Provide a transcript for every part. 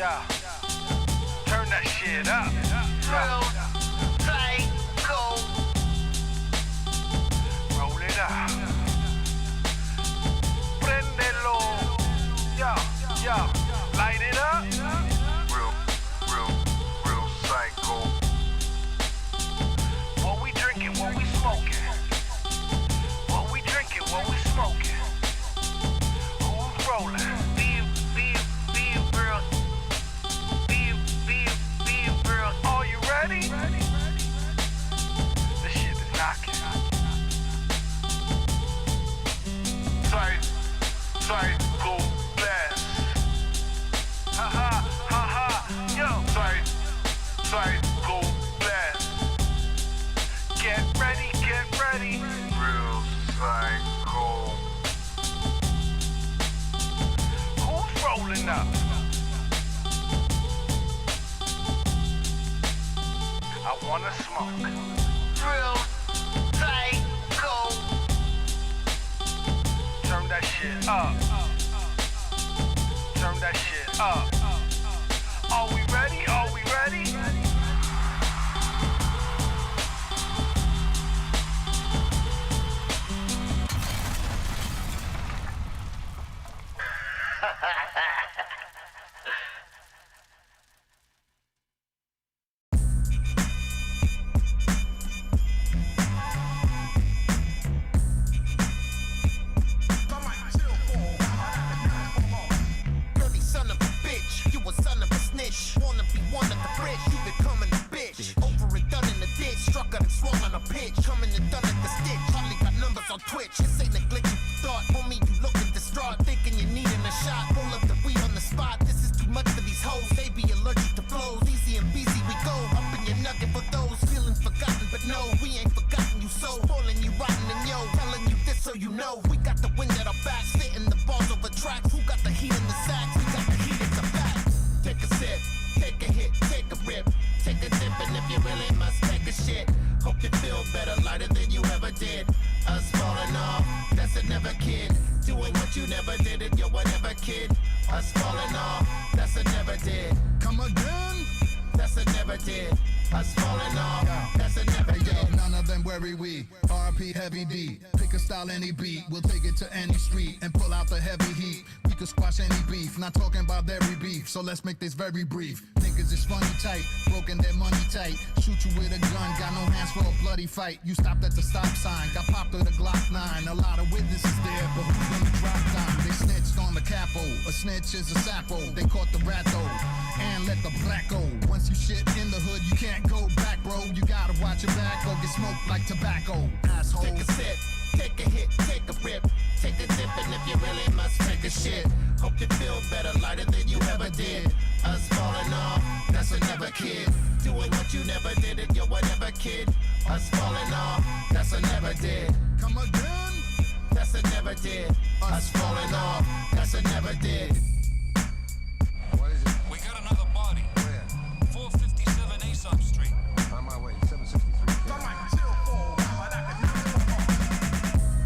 Yeah. Turn that shit up. Real tight, go. Roll it up. Prendelo. Yeah. Light it up. Real psycho. What we drinking, what we smoking. What we drinking, what we smoking. Who's rolling? Are you ready? This shit is knocking. Tight, go blast. Ha, yo. Tight, go blast. Get ready. Real psycho. Who's rolling up? I wanna smoke. Real tight, go. Turn that shit up. Turn that shit up. Are we ready? Any beat, we'll take it to any street and pull out the heavy heat. We could squash any beef, not talking about every beef, so let's make this very brief. Niggas is funny tight, broken their money tight. Shoot you with a gun, got no hands for a bloody fight. You stopped at the stop sign, got popped with a Glock 9. A lot of witnesses there, but who's gonna drop time? They snitched on the capo, a snitch is a sapo. They caught the rat though, and let the black go. Once you shit in the hood, you can't go back, bro. You gotta watch your back or get smoked like tobacco. Asshole. Take a sip. Take a hit, take a rip, take a dip, and if you really must take a shit, hope you feel better, lighter than you ever did. Us falling off, that's a never kid. Doing what you never did, and you're whatever kid. Us falling off, that's a never did. Come again? That's a never did. Us falling off, that's a never did. What is it? We got another body. Where? 457 Aesop Street. On my way, 763.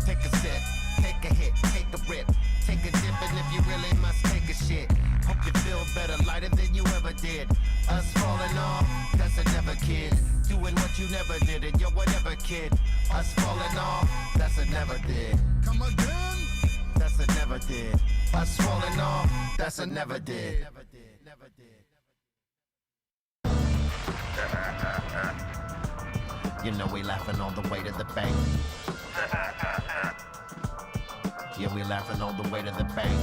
Take a sip, take a hit, take a rip, take a dip, and if you really must take a shit, hope you feel better, lighter than you ever did. Us falling off, that's a never kid. Doing what you never did, and you're whatever kid. Us falling off, that's a never did. Come again? That's a never did. Us falling off, that's a never did. You know we laughing all the way to the bank. Yeah, we laughing all the way to the bank.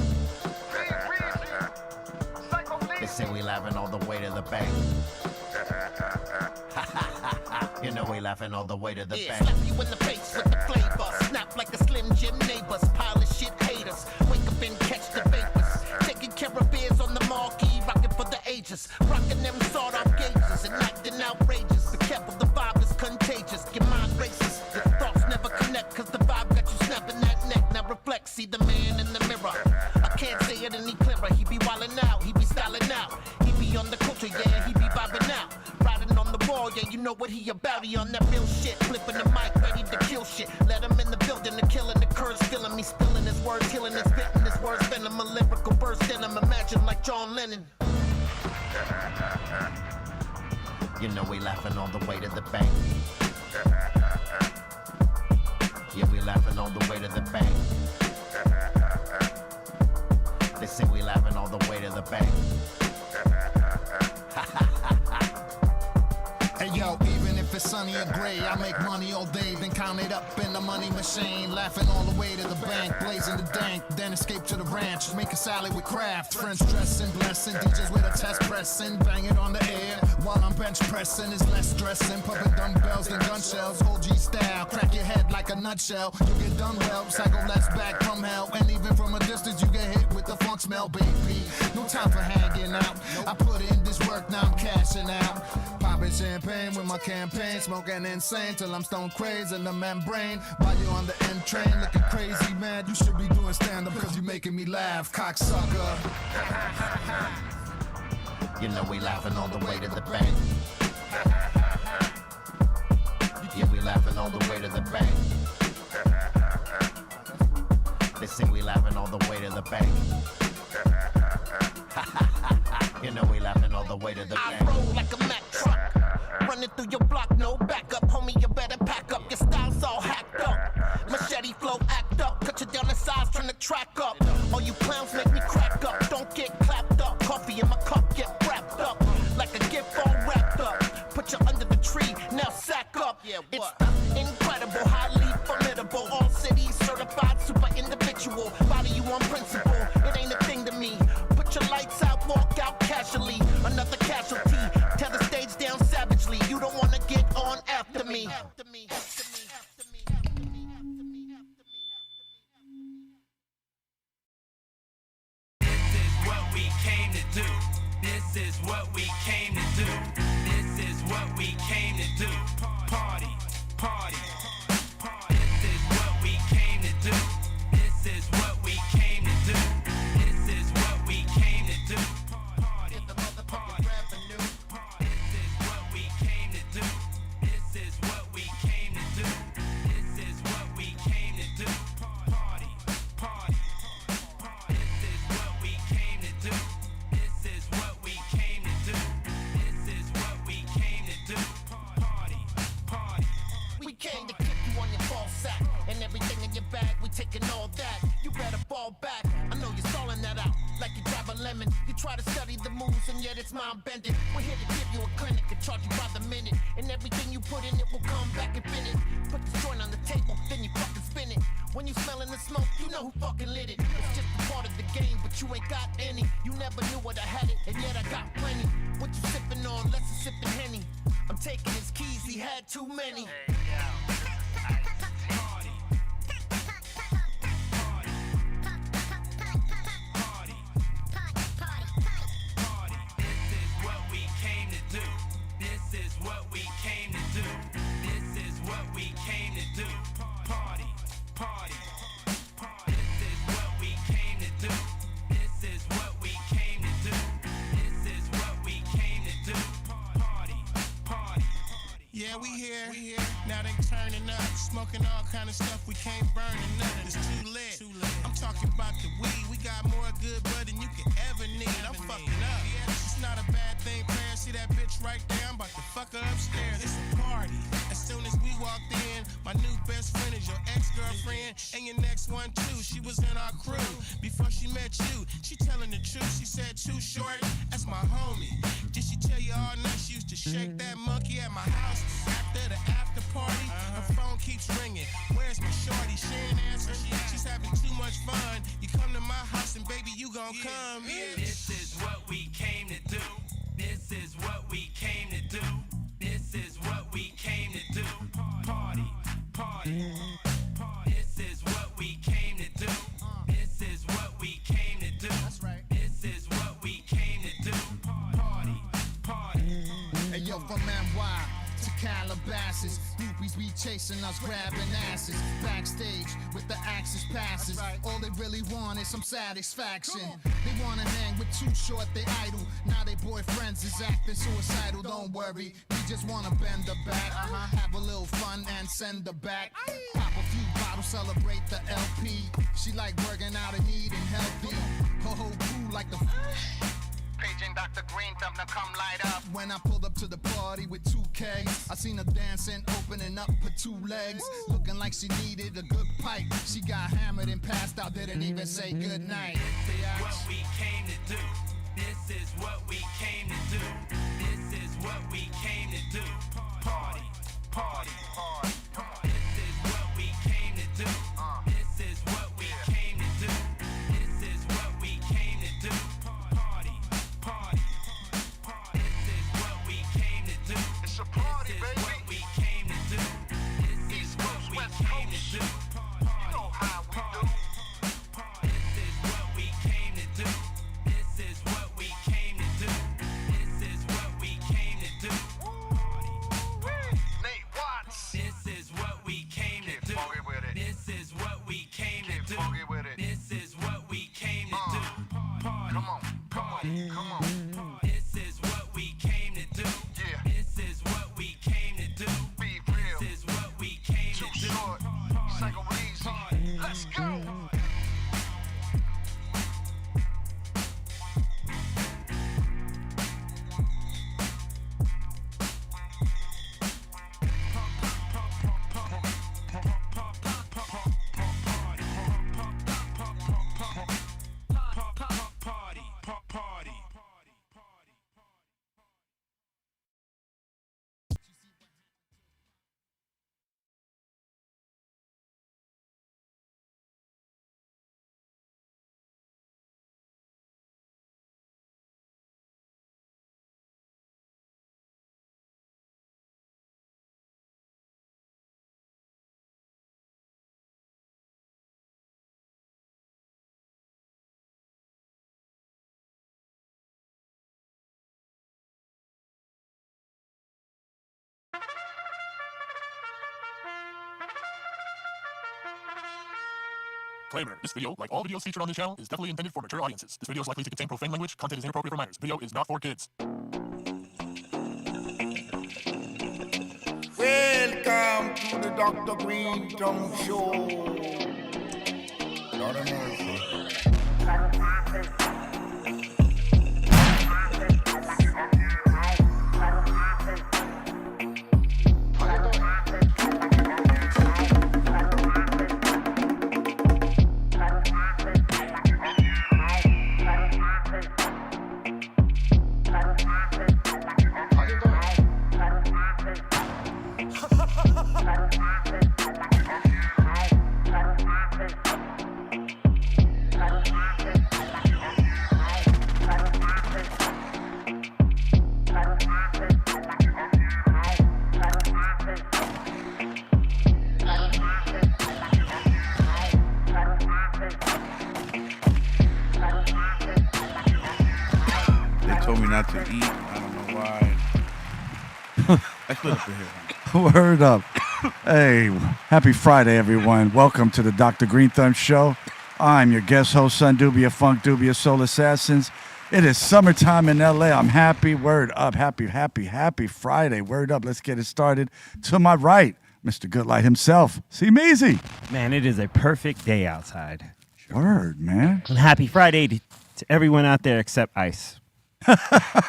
They say we laughing all the way to the bank. You know we laughing all the way to the bank. Slap you in the face with the flavor. Snap like a Slim Jim neighbors. Pile of shit haters. Wake up and catch the vapors. Taking care of beers on the marquee. Rocking for the ages. Rocking them sawed-off gauges and acting outrageous. Be careful, the vibe is contagious. Your mind races. Your thoughts never connect, cause the vibe got you snapping that neck. Now reflect, see the man in the mirror. I can't say it any clearer. He be wildin' out, he be styling out. He be on the culture, yeah, he be vibing out. Riding on the wall, yeah, you know what he about. He on that real shit, flipping the mic, ready to kill shit. Let him in the building, the killing, the curse, feeling me, spilling his words, killing his spitting his words, venom, a lyrical burst in him. Imagine like John Lennon. You know we laughing all the way to the bank. Yeah, we laughing all the way to the bank. They say we laughing all the way to the bank. Hey yo, even if it's sunny or gray, I make money all day, then count it up in the money machine. Laughing all the way to the bank, blazing the dank, then escape to the ranch, make a salad with craft. French dressing, blessing, DJs with a test pressing, bang it on the air while I'm bench pressing. Is less stressing, pumping dumbbells than gun shells. OG style, crack your head like a nutshell. You get done well, psycho less back from hell, and even from a distance you get hit with the funk smell, baby. No time for hanging out. I put in this work, now I'm cashing out. Popping champagne with my campaign, smoking insane till I'm stone crazy in the membrane. While you're on the M train, looking crazy, man. You should be doing stand up cause you making me laugh, cocksucker. You know we laughing all the way to the bank. Yeah, we laughing all the way to the bank. They say we laughing all the way to the bank. You know we laughing all the way to the bank. I roll like a Mack truck, running through your block, no backup. Homie, you better pack up, your style's all hacked up. Machete flow, act up, cut you down the sides, turn the track up. All you clowns make me crack up, don't get clapped up. Coffee in my cup, get wrapped up, like a gift all wrapped up. Put you under the tree, now sack up. It's the incredible, highly formidable, all cities certified, super individual. Body you on principle, it ain't a thing to me. Put your lights out, walk out casually. Another casualty, tear the stage down savagely. You don't wanna get on after me. This is what we came to do. This is what we came to do. This is what we came to do. Party, party, party. This is what we came to do. This is what we came to do. This is what we came to do. Party, party. This is what we came to do. This is what we came to do. This is what we came to do. Party, party. This is what we came to do. This is what we came to do. This is what we came to do. Party, party. We came to kick you on your ball sack, and everything in your bag, we taking all that. You better fall back. I know you're stalling that out like you drive a lemon. You try to study the moves, and yet it's mind bending. We're here to give you a clinic and charge you by the minute, and everything you put in it will come back and finish. Put the joint on the table, then you fucking spin it. When you smelling the smoke, you know who fucking lit it. It's just a part of the game, but you ain't got any. You never knew what I had it, and yet I got plenty. What you sipping on? Less than sipping Henny. I'm taking his keys, he had too many. Party. This is what we came to do. This is what we came to do. This is what we came to do. Party, party. This is what we came to do. This is what we came to do. This is what we came to do. Party, party. Yeah, we here. Now they turning up, smoking all kind of stuff. We can't burn nothing. It's too lit. I'm talking about the weed. We got more good bud than you can ever need. I'm fucking up. Yeah, it's not a bad thing, player. See that bitch right there? I'm about to fuck her upstairs. It's a party. As soon as we walked in, my new best friend is your ex-girlfriend, and your next one too. She was in our crew before she met you. She telling the truth. She said Too Short. That's my homie. Did she tell you all night she used to shake that monkey at my house after the after party? Her phone keeps ringing. Where's my shorty? She ain't answering. She's having too much fun. You come to my house and baby, you gon' come. Yeah. This is what we came to do. This is what we came to do. This is what we came to do. Party, party. This is what we came to do. This is what we came to do. That's right. This is what we came to do. Party, party. Hey yo, from NY to Calabasas, groupies be chasing us, grabbing asses. Backstage with the axis passes. All they really want is some satisfaction. They wanna hang with Too Short, they idle. Now they boyfriends is acting suicidal. Don't worry, we just wanna bend the back. Have a little fun and send her back. Pop a few bottles, celebrate the LP. She like working out and eating healthy. Her whole crew like the paging Dr. Greenthumb to come light up. When I pulled up to the party with 2K, I seen her dancing, opening up her 2 legs, looking like she needed a good pipe. She got hammered and passed out, didn't even say goodnight. This is what we came to do. This is what we came to do. This is what we came to do. Party, party, party. This is what we came to do. This is what we came to do. This is what we came to do. Party, party, party. This is what we came to do. It's a party, This is baby. what we came to do. This is East what Coast, we West came to Coast. do. You know how we do. This is what we came to do. This is what we came to do. This is what we came to do. Nate Watts. This is what we came to Get do. funky with it. This is what we came to Get do. funky with it. This is what we came to do. Party, Come on, come on, come on. This is what we came to do. Yeah. This is what we came to do. Be real. This is what we came Too to do. short. Psycho easy. Let's go. Disclaimer. This video, like all videos featured on this channel, is definitely intended for mature audiences. This video is likely to contain profane language. Content is inappropriate for minors. Video is not for kids. Welcome to the Dr. Greenthumb Show. Lord of mercy. Told me not to eat. I don't know why. I split up in here. Word up. Hey, happy Friday, everyone. Welcome to the Dr. Greenthumb Show. I'm your guest host, Fundoobiest, Funkdoobiest, Soul Assassins. It is summertime in LA. I'm happy. Word up. Happy Friday. Word up. Let's get it started. To my right, Mr. Goodlight himself. See Measy. Man, it is a perfect day outside. Word, man. And happy Friday to everyone out there except Ice.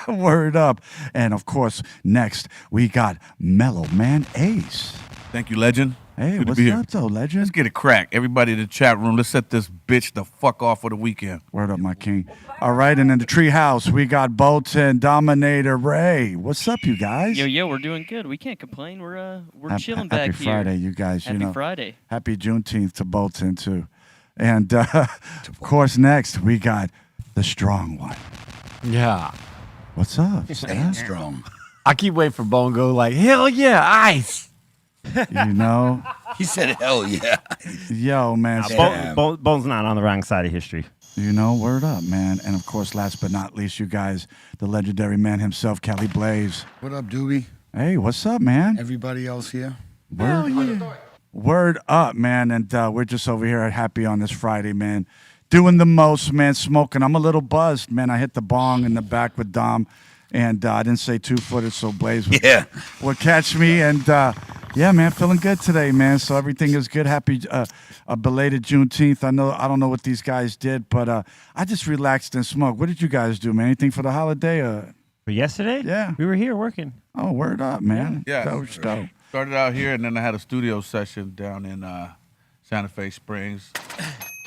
Word up. And of course, next we got Mellow Man Ace. Thank you, legend. Hey, Good to what's be here. up, though, legend? Let's get it cracked. Everybody in the chat room, let's set this bitch the fuck off for the weekend. Word up, my king. All right, and in the treehouse, we got Bolton, Dominator, Ray. What's up, you guys? Yo, we're doing good. We can't complain. We're chilling happy back here. Happy Friday, you guys. Happy Friday. Happy Juneteenth to Bolton, too. And, of course, next we got the strong one. Yeah. What's up? Staying strong. I keep waiting for Bongo like, hell yeah, Ice. You know? He said, hell yeah. Yo, man. Bone's not on the wrong side of history. You know, word up, man. And, of course, last but not least, you guys, the legendary man himself, Cali Blaze. What up, Doobie? Hey, what's up, man? Everybody else here? Word up, man. And we're just over here happy on this Friday, man. Doing the most, man, smoking. I'm a little buzzed, man. I hit the bong in the back with Dom. And I didn't say 2-footed, so Blaze would catch me. And yeah, man, feeling good today, man. So everything is good. Happy belated Juneteenth. I don't know what these guys did, but I just relaxed and smoked. What did you guys do, man? Anything for the holiday? For yesterday? Yeah. We were here working. Oh, word up, man. Yeah. Dope. Started out here, and then I had a studio session down in Santa Fe Springs.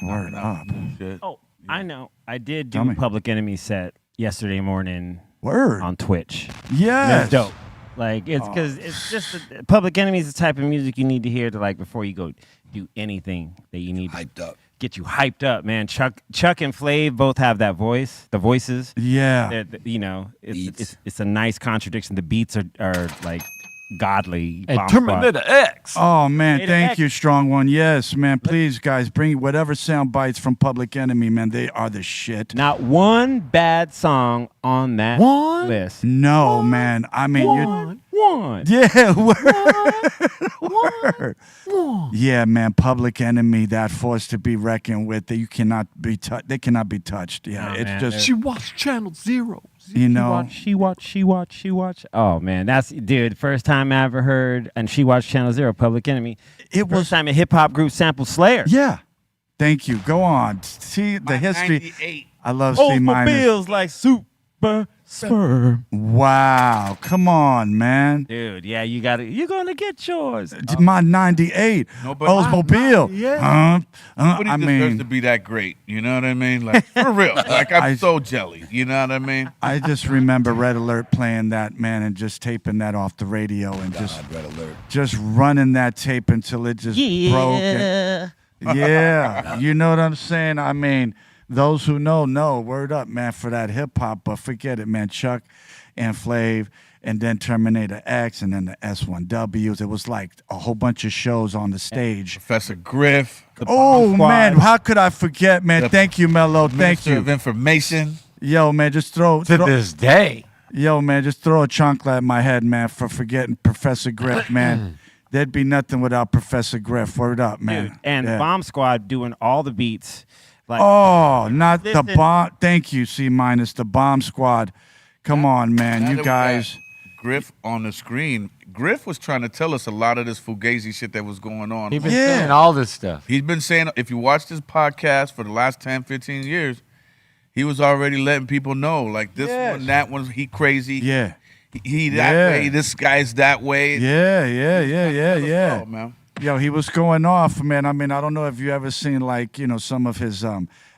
Word up. Shit. Oh, I know. I did Tell do me. a Public Enemy set yesterday morning. Word. On Twitch. Yes. That's dope. Like, it's because it's just Public Enemy is the type of music you need to hear to, like, before you go do anything that you need hyped up. Get you hyped up, man. Chuck and Flav both have that voice, the voices. Yeah. You know, it's a nice contradiction. The beats are like godly. And Bomb Terminator Squad. X. Oh, man, Terminator thank X. you, Strong One. Yes, man, please, guys, bring whatever sound bites from Public Enemy, man. They are the shit. Not one bad song on that list. No, man. I mean, One. yeah, word. Yeah, man, Public Enemy, that force to be reckoned with. That you cannot be touched. They cannot be touched. Yeah, Nah, it's man, just She watched Channel Zero. you know. She watched. Oh man, that's dude. First time I ever heard, and she watched Channel Zero, Public Enemy. It was first time a hip hop group sampled Slayer. Yeah, thank you. Go on. See the history. 98. I love C minus. Feels like super sperm. Wow, come on, man. Dude, yeah, you're gonna get yours. My 98 No, but Oldsmobile. Nobody I deserves mean, to be that great. You know what I mean? Like, for real. Like, I'm so jelly. You know what I mean? I just remember Red Alert playing that, man, and just taping that off the radio and Red Alert. just running that tape until it just broke. Yeah, you know what I'm saying? I mean, those who know, word up, man, for that hip hop, but forget it, man. Chuck and Flav, and then Terminator X, and then the S1Ws. It was like a whole bunch of shows on the stage. Professor Griff. Oh, man, how could I forget, man? Thank you, Mellow. Thank Minister you. of Information. Yo, man, just throw. To this day. Yo, man, just throw a chancla at my head, man, for forgetting Professor Griff, man. There'd be nothing without Professor Griff. Word up, man. Dude, and Yeah. Bomb Squad doing all the beats. Like, Oh, not the Listen. bomb. Thank you, C minus the Bomb Squad. Come on, man, Now you that we guys. got Griff on the screen. Griff was trying to tell us a lot of this fugazi shit that was going on. He's been saying all this stuff. He's been saying, if you watch this podcast for the last 10, 15 years, he was already letting people know, like this one, that one, he crazy. Yeah. He that way, this guy's that way. Yeah. Oh, man. Yo, he was going off, man. I mean, I don't know if you ever seen some of his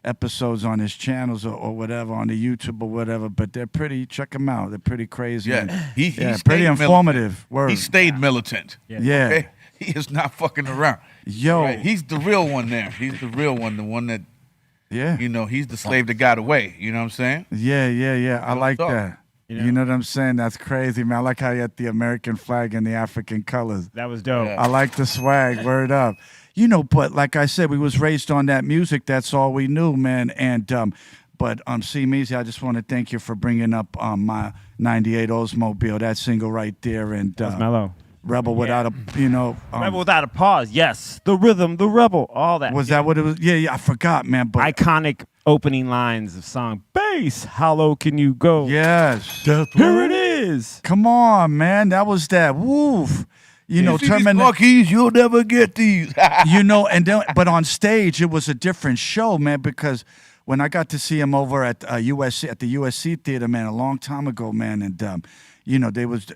episodes on his channels or whatever on the YouTube or whatever, but they're pretty. Check them out. They're pretty crazy. Yeah, and- he pretty stayed informative. Word. He stayed militant. Yeah. Okay? He is not fucking around. Yo. Right? He's the real one there. He's the real one, the one that, Yeah. he's the slave that got away. You know what I'm saying? Yeah. I like up? that. You know what I'm saying? That's crazy, man. I like how you had the American flag and the African colors. that was dope. I like the swag. Word up. But like I said, we was raised on that music. That's all we knew, man. And but C Meezy, I just want to thank you for bringing up my '98 Oldsmobile, that single right there, and That was Mellow. Rebel without a Rebel without a pause. Yes, the rhythm, the rebel, all that. Was that what it was? Yeah. I forgot, man. But Iconic opening lines of song. Bass, how low can you go? yes, Here it is. come on, man. That was that. Woof. See these Terminator. car keys, you'll never get these. And then, but on stage it was a different show, man, because when I got to see him over at USC at the USC theater, man, a long time ago, man, and they was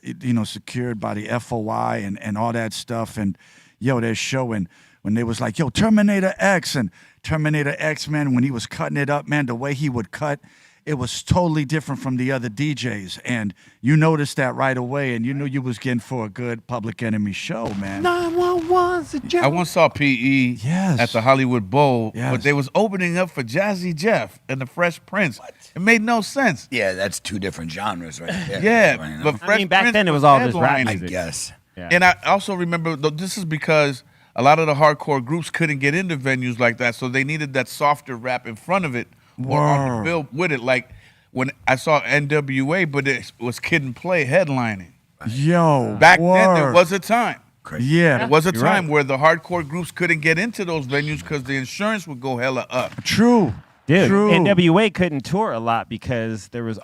secured by the FOI and all that stuff, and they're showing when they was like, Terminator X, man, when he was cutting it up, man, the way he would cut, it was totally different from the other DJs, and you noticed that right away, and you knew you was getting for a good Public Enemy show, man. 911's a joke. I once saw PE Yes. at the Hollywood Bowl, Yes. but they was opening up for Jazzy Jeff and the Fresh Prince. It made no sense. Yeah, that's two different genres right there. Yeah, Right, but Fresh back Prince then it was all just rap headlining. I music. guess. Yeah. And I also remember, this is because a lot of the hardcore groups couldn't get into venues like that, so they needed that softer rap in front of it or on the Word. bill with it. Like when I saw NWA, but it was Kid and Play headlining. Yo, Back then, there word. was a time. Yeah, There was a you're time right. where the hardcore groups couldn't get into those venues because the insurance would go hella up. true. Dude, True. NWA couldn't tour a lot because there was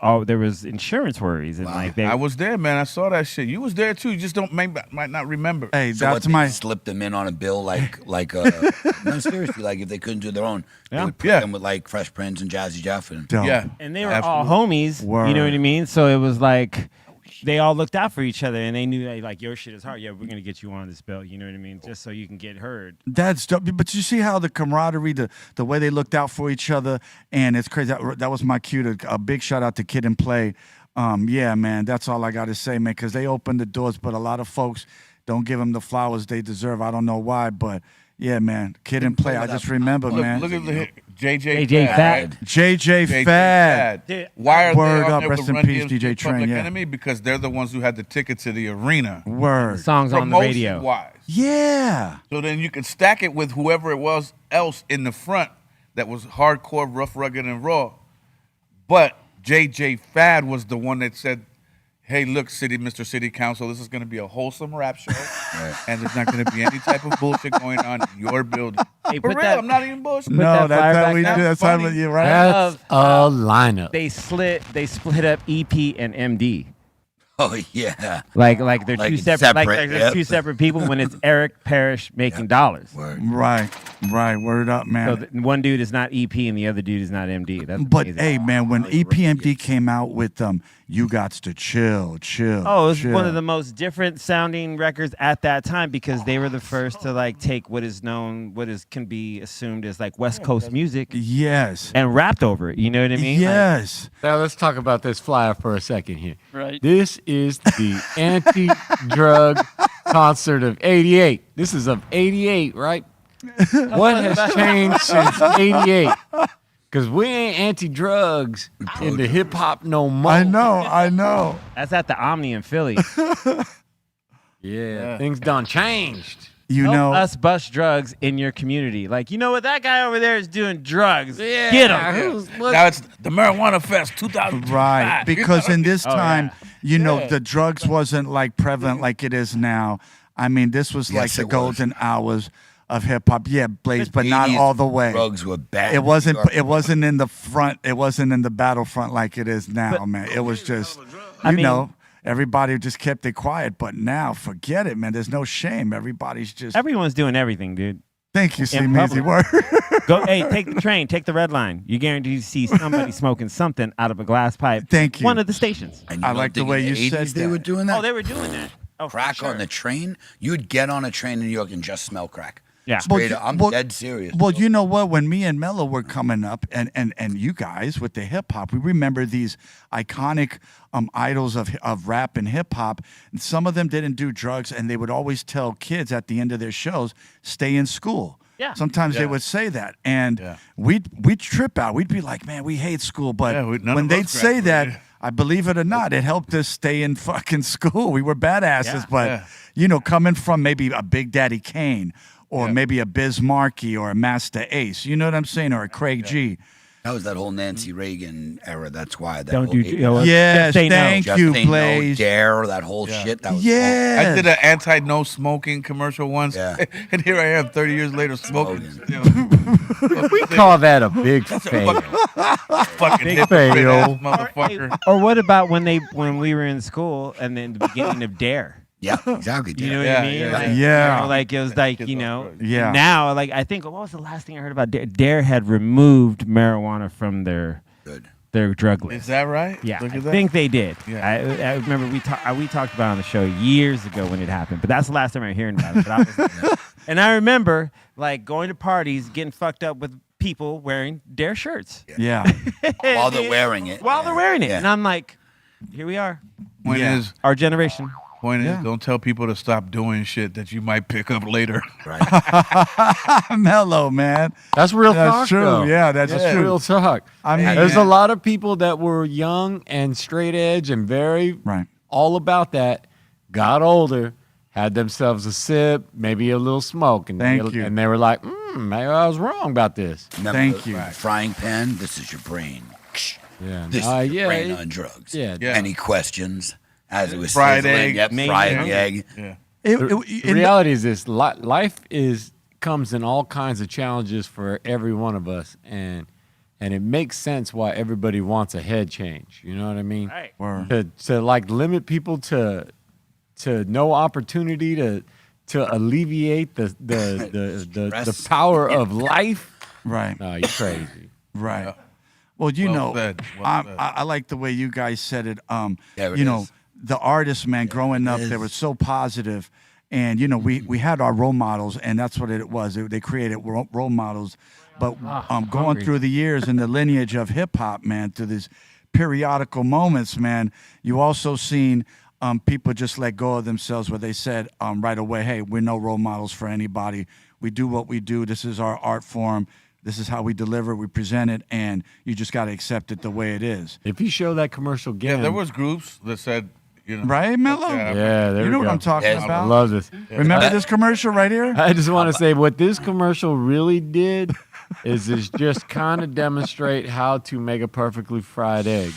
insurance worries and like I was there, man. I saw that shit. You was there too. You just might not remember. Hey, So that's what, my. they slipped them in on a bill no, seriously, like if they couldn't do their own, they would put them with like Fresh Prince and Jazzy Jeff and and they were all homies. Word. You know what I mean? So it was like they all looked out for each other, and they knew that like your shit is hard. Yeah, we're gonna get you on this bill. You know what I mean? Just so you can get heard. That's dope. But you see how the camaraderie, the way they looked out for each other, and it's crazy. That was my cue. A big shout out to Kid and Play. Yeah, man, that's all I got to say, man, because they opened the doors, but a lot of folks don't give them the flowers they deserve. I don't know why, but yeah, man, Kid and Play. I just remember, man. Look at the JJ Fad. JJ Fad. Why are Word they on up, there rest with in Run peace, DMC DJ Train, Public yeah. Enemy? Because they're the ones who had the ticket to the arena. Word. Songs on the radio. Promotion-wise. Yeah. So then you can stack it with whoever it was else in the front that was hardcore, rough, rugged, and raw. But JJ Fad was the one that said, hey, look, Mr. City Council, this is going to be a wholesome rap show, and there's not going to be any type of bullshit going on in your building. Hey, For put real, that- I'm not even bullshit. No, that's how back we do. now. That's how you're right. That's a lineup. They split up EP and MD. Oh yeah. Like they're Like two it's separate, like separate, they're yep. two separate people when it's Eric Parrish making dollars. Right. Word up, man. So one dude is not EP and the other dude is not MD. That's But amazing. hey, man, when EPMD came out with you got to chill. Oh, it was one of the most different sounding records at that time because they were the first to like take what can be assumed as like West Coast music. Yes. And rapped over it. You know what I mean? Yes. Now let's talk about this flyer for a second here. Right. This is the anti-drug concert of '88. This is of '88, right? What has changed since '88? Because we ain't anti-drugs into hip-hop no more. I know. That's at the Omni in Philly. Yeah, things done changed. You Help know, us bust drugs in your community. Like, you know what? That guy over there is doing drugs. Yeah. Get him. Now it's the Marijuana Fest 2005. right? Because in this Oh, time, yeah. you know, the drugs wasn't like prevalent like it is now. I mean, this was like Yes, the it was. golden hours of hip hop. Yeah, Blaze, but not 80s all the way. Drugs were bad. It wasn't. It wasn't in the front. It wasn't in the battlefront like it is now, man. It was just, you know, everybody just kept it quiet. But now, forget it, man. There's no shame. Everybody's just. Everyone's doing everything, dude. Thank you, in C-Meezy. Word. Go, hey, take the train, take the red line. You guarantee to see somebody smoking something out of a glass pipe. Thank you. One of the stations. And you I don't like the think way in you the said 80s they that. were doing that? Oh, they were doing that. Oh, for Crack sure. on the train? You'd get on a train in New York and just smell crack. Yeah. Straight up. I'm dead serious. Well, you know what? When me and Mellow were coming up, and you guys with the hip hop, we remember these iconic idols of rap and hip hop. And some of them didn't do drugs, and they would always tell kids at the end of their shows, "Stay in school." Yeah. Sometimes they would say that, and we'd trip out. We'd be like, "Man, we hate school," but none when of they'd us say that, graduated. I believe it or not, it helped us stay in fucking school. We were badasses, Yeah. but you know, coming from maybe a Big Daddy Kane. Or maybe a Biz Markie or a Master Ace, you know what I'm saying, or a Craig G. That was that whole Nancy Reagan era. That's why. That Don't whole do- 80s. you know what? Yes, Just say no. thank Just you, Say No, Blaze. Dare, that whole shit. That was Yes. I did an anti-no smoking commercial once, Yeah. and here I am 30 years later smoking. We call that a big fail. Fucking Big hypocrite fail. ass motherfucker. Or what about when we were in school and then the beginning of Dare? Yeah, exactly. You know what Yeah, I mean? yeah. Like, Yeah. you know, like it was like, you know, Yeah. now, like I think, what was the last thing I heard about Dare? Dare had removed marijuana from their drug list. Is that right? Yeah, Look I at that. think they did. Yeah. I remember we talked about it on the show years ago when it happened, but that's the last time I was hearing about it. But I was, and I remember like going to parties, getting fucked up with people wearing Dare shirts. Yeah. While they're wearing it. While they're wearing it. Yeah. And I'm like, here we are. Point Yeah. is, Our generation. don't tell people to stop doing shit that you might pick up later. Right. Mellow, man. That's real That's talk, true. though. Yeah, that's true. real talk. I mean, There's a lot of people that were young and straight edge and very Right. all about that, got older, had themselves a sip, maybe a little smoke, and Thank you. and they were like, maybe I was wrong about this. Remember Thank the you. Frying pan, this is your brain. Yeah, This is your brain on drugs. Yeah. Any questions? As it was Fried sizzling, egg. Yep, Maybe. fried egg. Yeah. The reality is this: life comes in all kinds of challenges for every one of us, and and it makes sense why everybody wants a head change. You know what I mean? Right. To like limit people to no opportunity to alleviate the power of life. Right. No, you're crazy. Right. Well, you know, I like the way you guys said it. You know, the artists, man, growing up, they were so positive. And, you know, we had our role models, and that's what it was. They created role models. But going through the years and the lineage of hip-hop, man, through these periodical moments, man, you also seen people just let go of themselves where they said right away, hey, we're no role models for anybody. We do what we do. This is our art form. This is how we deliver, we present it, and you just got to accept it the way it is. If you show that commercial again. Yeah, there was groups that said, you know. Right, Mellow? Yeah, there you know we what go. I'm talking about. I love this. Remember this commercial right here? I just want to say what this commercial really did is just kind of demonstrate how to make a perfectly fried egg.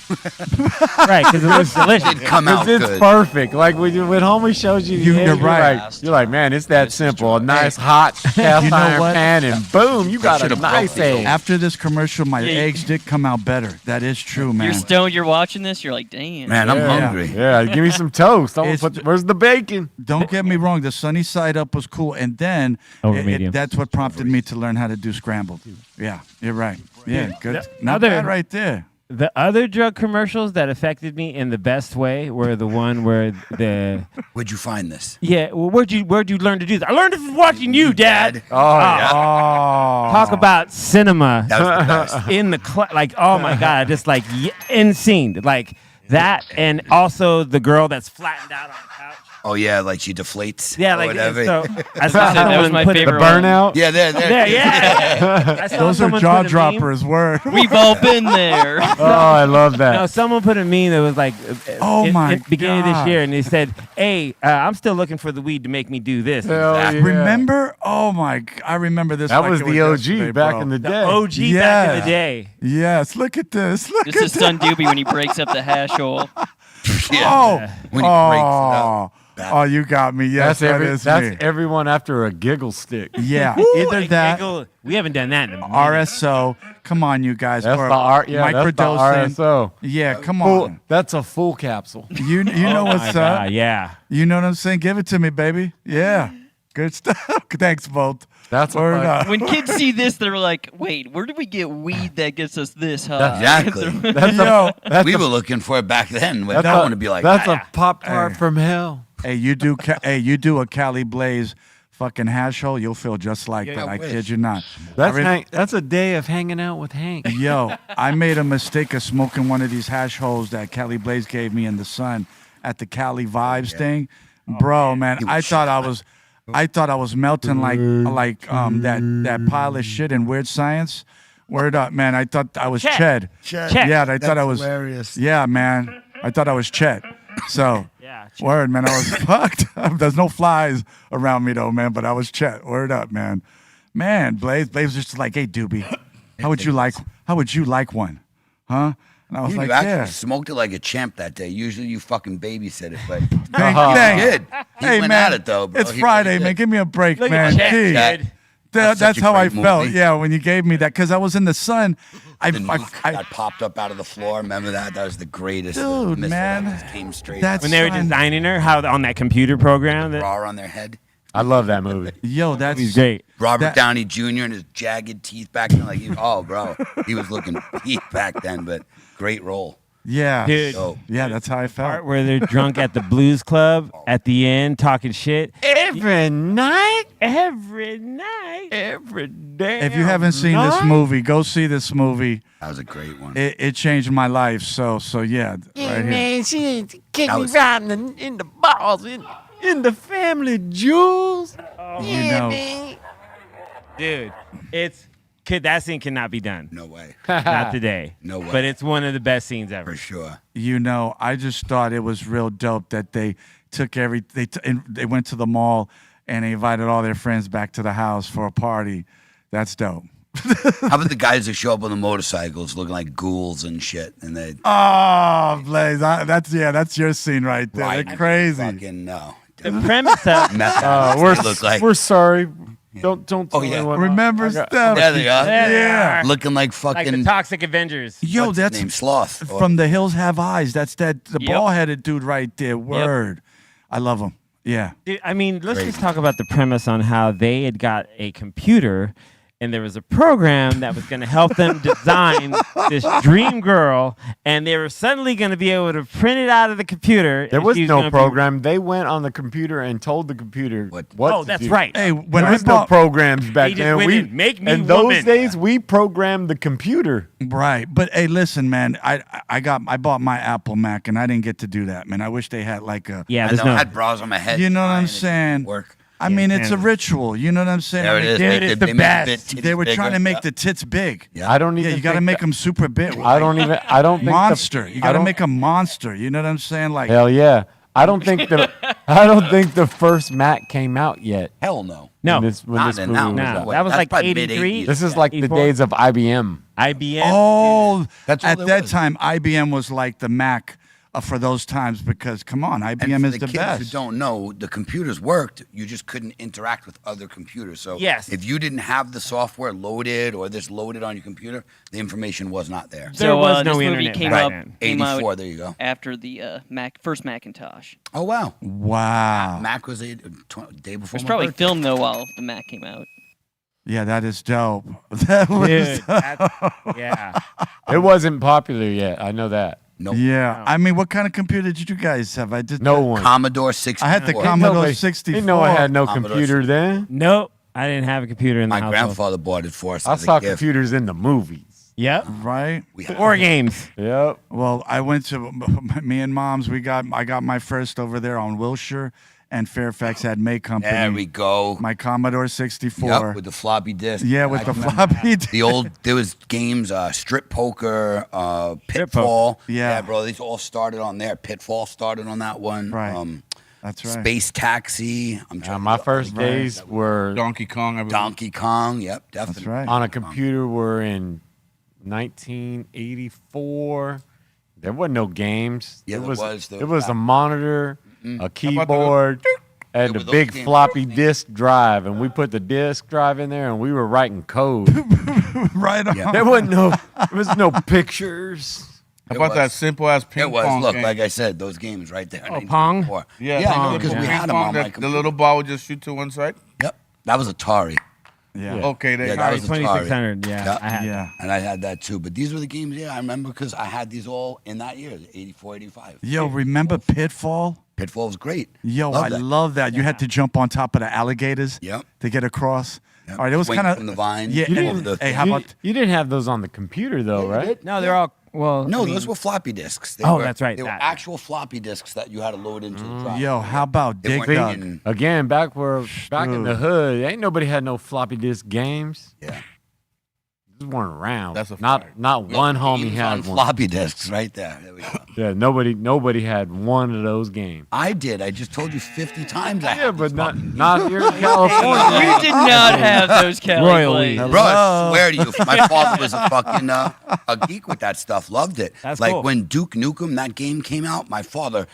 Right, because it looks delicious. It'd come out It's good. perfect. Like when homie shows you the egg, you're right. You're like, man, it's that simple. A nice hot cast iron what? pan, and boom, you got a nice egg. After this commercial, my eggs did come out better. That is true, man. You're stoned, you're watching this, you're like, damn. Man, I'm hungry. Yeah, give me some toast. Where's the bacon? Don't get me wrong. The sunny side up was cool, and then that's what prompted me to learn how to do scrambled. Yeah, you're right. Yeah, good. Not bad right there. The other drug commercials that affected me in the best way were the one where the. Where'd you find this? Yeah, well, where'd you learn to do that? I learned it from watching you, Dad. Oh, yeah. Talk about cinema. That was the best. In the like, oh my god, just like insane, like that, and also the girl that's flattened out on the couch. Oh yeah, like she deflates. Yeah, or like whatever. so. I saw that was my someone put favorite The burnout. Yeah, there. Yeah. I saw Those are someone jaw put a meme. droppers. Word. We've all been there. Oh, I love that. No, someone put a meme that was like, Oh my in beginning of this God. year, and they said, "Hey, I'm still looking for the weed to make me do this." Hell yeah. Remember? Oh my! I remember this. That like was it the OG yesterday, back bro. in the The day. OG back in the day. Yes. Look at this. Look This at is Son Doobie when he breaks up the hash hole. Oh. When he breaks it up. Oh, you got me. Yes, That's that is me. everyone after a giggle stick. Yeah, Ooh, either a that, giggle. We haven't done that in a minute. RSO. Come on, you guys. That's or the art. Yeah, that's the microdosing. RSO. Yeah, come Full, on. that's a full capsule. You know what's up? Yeah. You know what I'm saying? Give it to me, baby. Yeah, good stuff. Thanks, Bolt. That's Word a up. When kids see this, they're like, wait, where did we get weed that gets us this high? Exactly. We were looking for it back then. But I want to be like, that's a Pop Tart from hell. Hey, you do a Cali Blaze fucking hash hole, you'll feel just like that. I kid you not. That's a day of hanging out with Hank. Yo, I made a mistake of smoking one of these hash holes that Cali Blaze gave me in the sun at the Cali Vibes thing. Bro, man, I thought I was melting like that pile of shit in Weird Science. Word up, man. I thought I was Ched. Yeah, I thought I was hilarious. Yeah, man. I thought I was Chet. So word, man, I was fucked. There's no flies around me though, man, but I was Chet. Word up, man. Man, Blaze was just like, hey, Doobie, how would you like one? Huh? And I was you like, actually yeah. smoked it like a champ that day. Usually you fucking babysit it, but Thank you did. He Hey, went man, at it though, bro. it's He Friday, really man. did. Give me a break, Look man. at Chet, Gee. Chet. That's such a how I great felt. movie. Yeah, when you gave me that, because I was in the sun. The nuke got popped up out of the floor. Remember that? That was the greatest Dude, missile man. that just came straight. That's When they were designing her, how on that computer program. That, raw on their head. I love that movie. Yo, that's he's great. Robert Downey Jr. and his jagged teeth back then, like bro, he was looking peak back then, but great role. Yeah, Dude. So, yeah, that's how I felt. Part where they're drunk at the blues club at the end talking shit. Every night, Every night. every day. If you haven't seen this movie, go see this movie. that was a great one. It changed my life. So yeah, right here. Man, she kicked That me was- right in the balls, in the family jewels. You know, Dude, that scene cannot be done. No way. Not today. No way. But it's one of the best scenes ever. For sure. you know, I just thought it was real dope that they took they went to the mall and they invited all their friends back to the house for a party. That's dope. How about the guys that show up on the motorcycles looking like ghouls and shit? And they Oh, Blaze, that's your scene right there. riding They're crazy. Fucking no. The premise of Meth We're they look like. we're sorry. Don't tell Oh, me yeah. what Remember Steph? There they are. There they Yeah. are. Looking like Like fucking. the Toxic Avengers. Yo, what's his that's name? Sloth. from The Hills Have Eyes. That's the Yep. ball-headed dude right there. Word. I love him. Yeah. Dude, I mean, let's just talk about the premise on how they had got a computer and there was a program that was going to help them design this dream girl, and they were suddenly going to be able to print it out of the computer. There and was she's no gonna be- program. They went on the computer and told the computer what Oh, to that's do. right. Hey, when There I was no bought programs back just then. went We in, make me in those woman. days we programmed the computer. Right, but hey, listen, man. I bought my Apple Mac, and I didn't get to do that, man. I wish they had like a. Yeah, I there's know. I no. had bras on my head. You know what I'm fine, it saying? didn't Work. I mean, it's a ritual. You know what I'm saying? There I it mean, is. Dude, They- it's they the make the best. titties They were bigger. trying to make Yeah. the tits big. Yeah. I don't Yeah, even. you got to think make that- them super big. I don't even. I don't think monster. You got I to don't- make a monster. You know what I'm saying? Like, Hell yeah! I don't think the. I don't think the first Mac came out yet. Hell no. No. When this Not movie in was that out. one. Nah, What? that was That's like probably 83. mid-80s. This is like the 84. days of IBM. IBM. oh, That's all at there that was. time, IBM was like the Mac for those times because, come on, And IBM for is the the kids best. who don't know, the computers worked. You just couldn't interact with other computers. So Yes. if you didn't have the software loaded or this loaded on your computer, the information was not there. There So was no this movie internet came back out, then. came out 84, there you go. after the first Macintosh. Oh, wow. Wow. Mac was a day before It was my probably birthday. filmed though while the Mac came out. Yeah, that is dope. That was Dude, yeah. It wasn't popular yet. I know that. Nope. Yeah, I mean, what kind of computer did you guys have? I did No one. Commodore 64. I had the Ain't Commodore nobody- 64. Ain't no one had no Commodore computer then. Nope. I didn't have a computer in the My household. grandfather bought it for us. I as a saw gift. computers in the movies. Yep. Right. We had War games. Yep. Well, I went to me and Mom's. I got my first over there on Wilshire, and Fairfax had May Company. There we go. My Commodore 64. Yep, with the floppy disk. Yeah, with I the remember floppy disk. The old, there was games, Strip Poker, Pitfall. Yeah. bro, these all started on there. Pitfall started on that one. Right. That's right. Space Taxi. I'm Yeah, trying my to first days were Donkey Kong. I believe. Donkey Kong. Yep, definitely. That's right. on a computer were in 1984. There wasn't no games. Yeah, it there was. was, though. It was a monitor, a about the keyboard, and Yeah, a but big those games- floppy disk drive, and we put the disk drive in there, and we were writing code. Right on. Yeah. There was no pictures. How It about was. that simple ass ping It was. pong Look, game? like I said, those games right there. Oh, Pong? 1984. Yeah, yeah, pong. because we Ping had them pong on that my the computer. little ball would just shoot to one side. Yep, that was Atari. Yeah. Okay, there Yeah, you that go. was Atari. 2600. Yeah. Yep. I had. Yeah. And I had that too. But these were the games, yeah, I remember because I had these all in that year, 84, 85. Yo, remember Pitfall? Pitfall was great. Yo, Love I that. love that. You had to jump on top of the alligators Yep. to get across. Yep. All right, it was Swing kind of from the vine. Yeah. You and- didn't- hey, how you, about? you didn't have those on the computer though, right? No, they're all. Well, No, I mean, those were floppy disks. They Oh, were, that's right, They were that. actual floppy disks that you had to load into the drive. Yo, how about They Dig weren't Dug? in- Again, back in the hood, ain't nobody had no floppy disk games. Yeah. These weren't around. That's a not fact. not one homie Games had on one. floppy disks right there. There we go. Yeah, nobody had one of those games. I did. I just told you 50 times. I Yeah, had but these not fucking not here in California. You did not have those Cali Royally. blades. Bro, I swear to you, my father was a fucking a geek with that stuff. Loved it. That's like cool. when Duke Nukem, that game came out, my father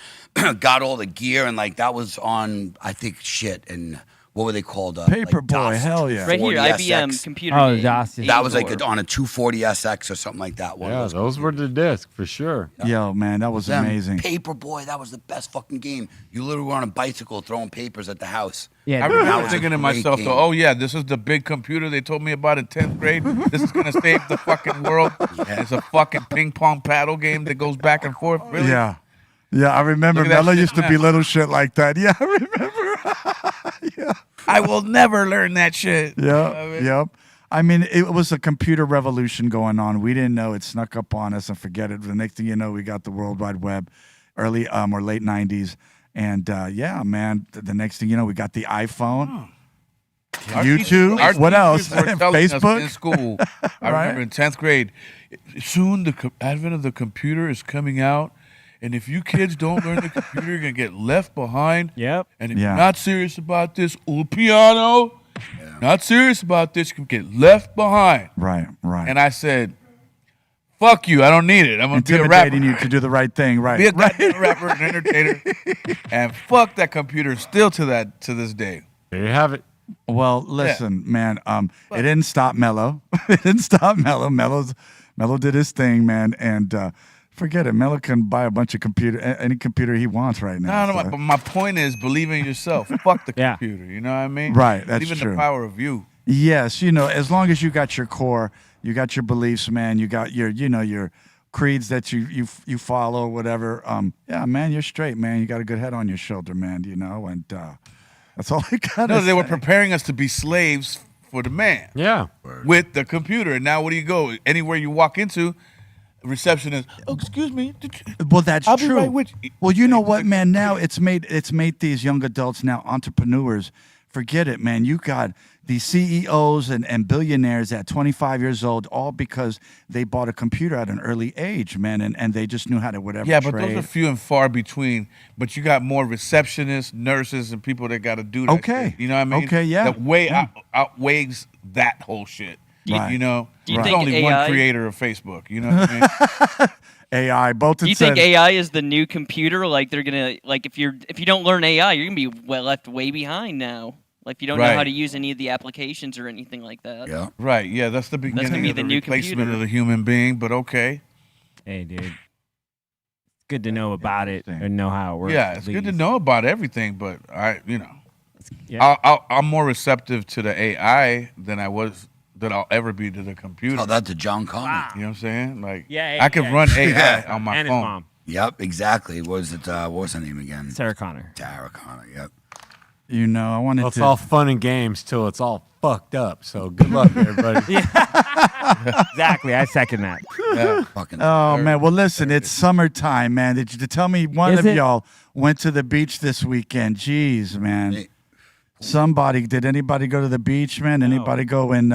got all the gear and like that was on, I think, shit and what were they called? Paperboy, DOS hell yeah. Right here, 240 IBM SX. computer. Oh, game, DOS. That was like 84. on a 240 SX or something like that. One of Yeah, those were the discs for sure. Yo, man, that was Them. amazing. Paperboy, that was the best fucking game. You literally were on a bicycle throwing papers at the house. I Yeah. That remember was a thinking to great myself, game. though, oh yeah, this is the big computer they told me about in 10th grade. This is gonna save the fucking world. It's a fucking ping pong paddle game that goes back and forth. Really? Yeah. Yeah, I remember Look at that Mellow shit used to now. be little shit like that. Yeah, I remember. Yeah. I will never learn that shit. Yep, yep. I mean, it was a computer revolution going on. We didn't know it snuck up on us and forget it. The next thing you know, we got the World Wide Web, early or late 90s. And yeah, man, the next thing you know, we got the iPhone, YouTube, Our what else? teachers were telling us Facebook. in school. I Right? remember in 10th grade, soon the advent of the computer is coming out. And if you kids don't learn the computer, you're going to get left behind. Yep. And if Yeah. you're not serious about this, piano, not serious about this, you can get left behind. Right, right. And I said, fuck you, I don't need it. I'm going to be a rapper. Intimidating you to do the right thing, right? Be a right. goddamn rapper and entertainer. And fuck that computer still to this day. There you have it. Well, listen, man. It didn't stop Mellow. It didn't stop Mellow. Mellow did his thing, man, and forget it. Mellow can buy a bunch of any computer he wants right now. No, but my point is, believe in yourself. Fuck the computer. You know what I mean? Right. That's Believe in true. the power of you. Yes, as long as you got your core, you got your beliefs, man. You got your creeds that you follow, whatever. Yeah, man, you're straight, man. You got a good head on your shoulder, man. And that's all I got. No, they were preparing us to be slaves for the man. Yeah. With the computer. And now where do you go? Anywhere you walk into, receptionist, excuse me. Well, that's I'll true. be right with you. Well, you know what, man? Now it's made these young adults now entrepreneurs. Forget it, man. You got these CEOs and billionaires at 25 years old, all because they bought a computer at an early age, man, and they just knew how to whatever. Yeah, but trade. those are few and far between. But you got more receptionists, nurses, and people that got to do that. Okay. Shit. You know what I mean? Okay, yeah. That outweighs that whole shit. Right. You know? Do you There's think only AI one creator of Facebook. You know what I mean? AI. Do you think AI is the new computer? Like they're gonna if you don't learn AI, you're gonna be left way behind now. Like if you don't know how to use any of the applications or anything like that. Yeah. Right. Yeah, that's the beginning That's gonna be of the the new replacement computer. of the human being. But okay. Hey, dude. It's good to know about it and know how it works. Yeah, it's good to know about everything, but Yeah. I'm more receptive to the AI than I'll ever be to the computer. Oh, that's a John Connor. You know what I'm saying? Like, Yeah, I can run AI on my and phone. his mom. Yep, exactly. What was her name again? Sarah Connor. Sarah Connor, yep. I wanted It's to. all fun and games till it's all fucked up. So good luck, everybody. Exactly. I second that. Yeah. Oh man, well listen, it's summertime, man. Did you tell me one Is of it? y'all went to the beach this weekend? Jeez, man. Did anybody go to the beach, man? Anybody go and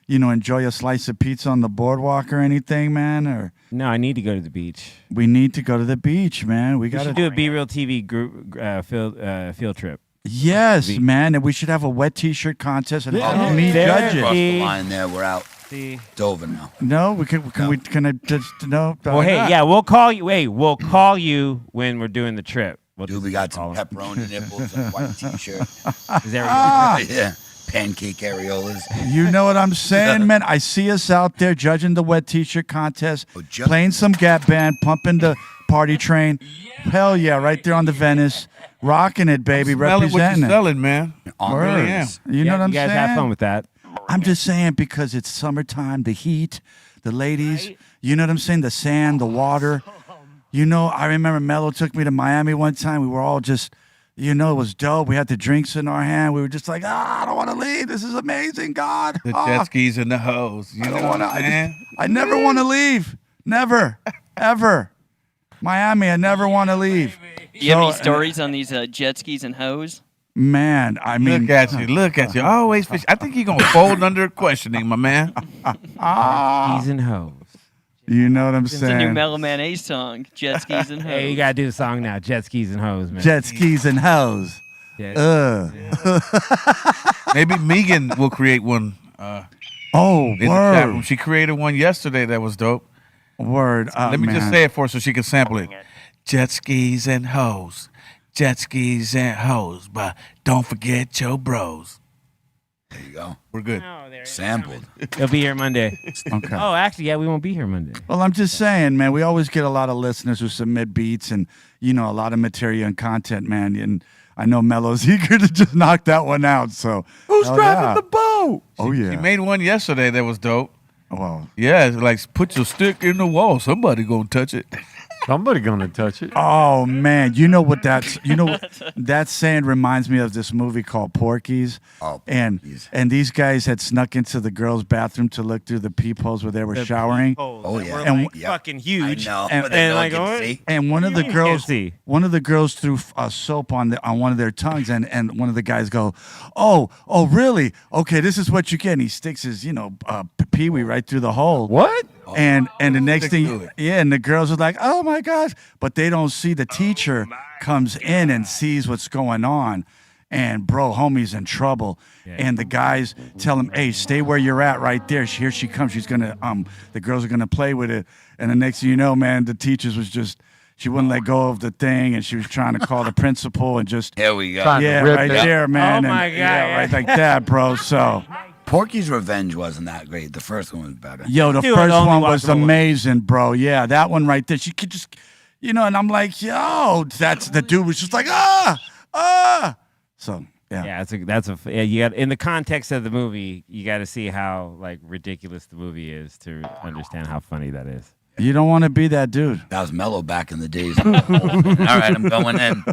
enjoy a slice of pizza on the boardwalk or anything, man? Or No, I need to go to the beach. we need to go to the beach, man. We We got should to do a BREALTV group field trip. Yes, Beach. man, and we should have a wet T-shirt contest and Oh, meet Across judges. the line there, we're out. See. It's over now. No, we can. Can I just no? Well, hey, yeah, we'll call you. Wait, we'll call you when we're doing the trip. Dude, we got some pepperoni nipples and a white T-shirt. Is there Yeah, pancake areolas. You know what I'm saying, man? I see us out there judging the wet T-shirt contest, playing some Gap Band, pumping the party train. Hell yeah, right there on the Venice, rocking it, baby, Smelling what representing you're it. selling, man. I really am. You know what I'm you guys saying? have fun with that. I'm just saying because it's summertime, the heat, the ladies. You know what I'm saying? The sand, the water. I remember Mellow took me to Miami one time. We were all just, it was dope. We had the drinks in our hand. We were just like, I don't want to leave. This is amazing, God. The jet skis and the hose. You know what I'm saying? I never want to leave. Never, ever. Miami, I never want to leave. Do you have any stories on these jet skis and hose? Man, I mean, Look at you. Always fish. I think you're gonna fold under questioning, my man. Skis and hoes. You know what I'm It's a new saying? Mellow Man Ace song, Jet Skis and Hose. Hey, you gotta do the song now. Jet skis and hoes, man. Jet skis and hoes. Yeah. Maybe Megan will create one. Oh, in the chat word. room. She created one yesterday that was dope. Word. Let me just say it for her so she can sample it. Jet skis and hoes. Jet skis and hoes. But don't forget your bros. There you go. We're good. Sampled. They'll be here Monday. Okay. Oh, actually, yeah, we won't be here Monday. Well, I'm just saying, man, we always get a lot of listeners who submit beats and, a lot of material and content, man. And I know Mellow's eager to just knock that one out. So Who's hell driving yeah. the boat? Oh, yeah. She made one yesterday that was dope. Well, yeah, it's like put your stick in the wall. Somebody gonna touch it. Somebody gonna touch it. Oh man, you know what that saying reminds me of this movie called Porky's. Oh, and these guys had snuck into the girls' bathroom to look through the peepholes where they were showering. Oh yeah, and like fucking huge. I know. And, but they like, don't get oh, to see. and one of the You girls, can't see. threw soap on one of their tongues, and one of the guys go, "Oh, really? Okay, this is what you get." And he sticks his, peewee right through the hole. What? And the next Stick to thing, it. yeah, and the girls are like, "Oh my gosh!" But they don't see the teacher comes in and sees what's going on, and bro, homie's in trouble. And the guys tell him, "Hey, stay where you're at, right there. Here she comes. She's gonna, the girls are gonna play with it." And the next thing you know, man, the teachers was just she wouldn't let go of the thing, and she was trying to call the principal and just. Here we go. Yeah, right there, man. Oh, my and, God, yeah, yeah. right like that, bro. So. Porky's Revenge wasn't that great. The first one was better. Yo, the Dude, first only one was watchable one. amazing, bro. Yeah, that one right there. She could just, and I'm like, yo, that's the dude was just like, So yeah, yeah. You got in the context of the movie, you got to see how like ridiculous the movie is to understand how funny that is. You don't want to be that dude. That was Mellow back in the days. All right, I'm going in.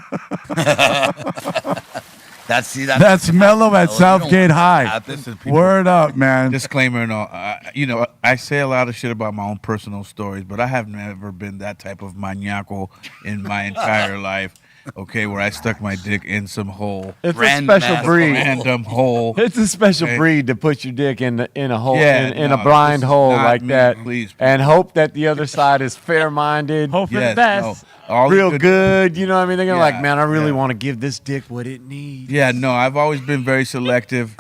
That's Mellow at Southgate High. Word up, man. Disclaimer and all. I say a lot of shit about my own personal stories, but I have never been that type of maniacal in my entire life. Okay, where I stuck my dick in some hole. It's a special breed. Random hole. It's a special breed to put your dick in a hole, Yeah, in no, a blind this is hole not like me, that, please. and hope that the other side is fair-minded. Hope for the Yes, best. no. All the Real good, you know what I mean? They're gonna Yeah, like, man, I really yeah. want to give this dick what it needs. Yeah, no, I've always been very selective.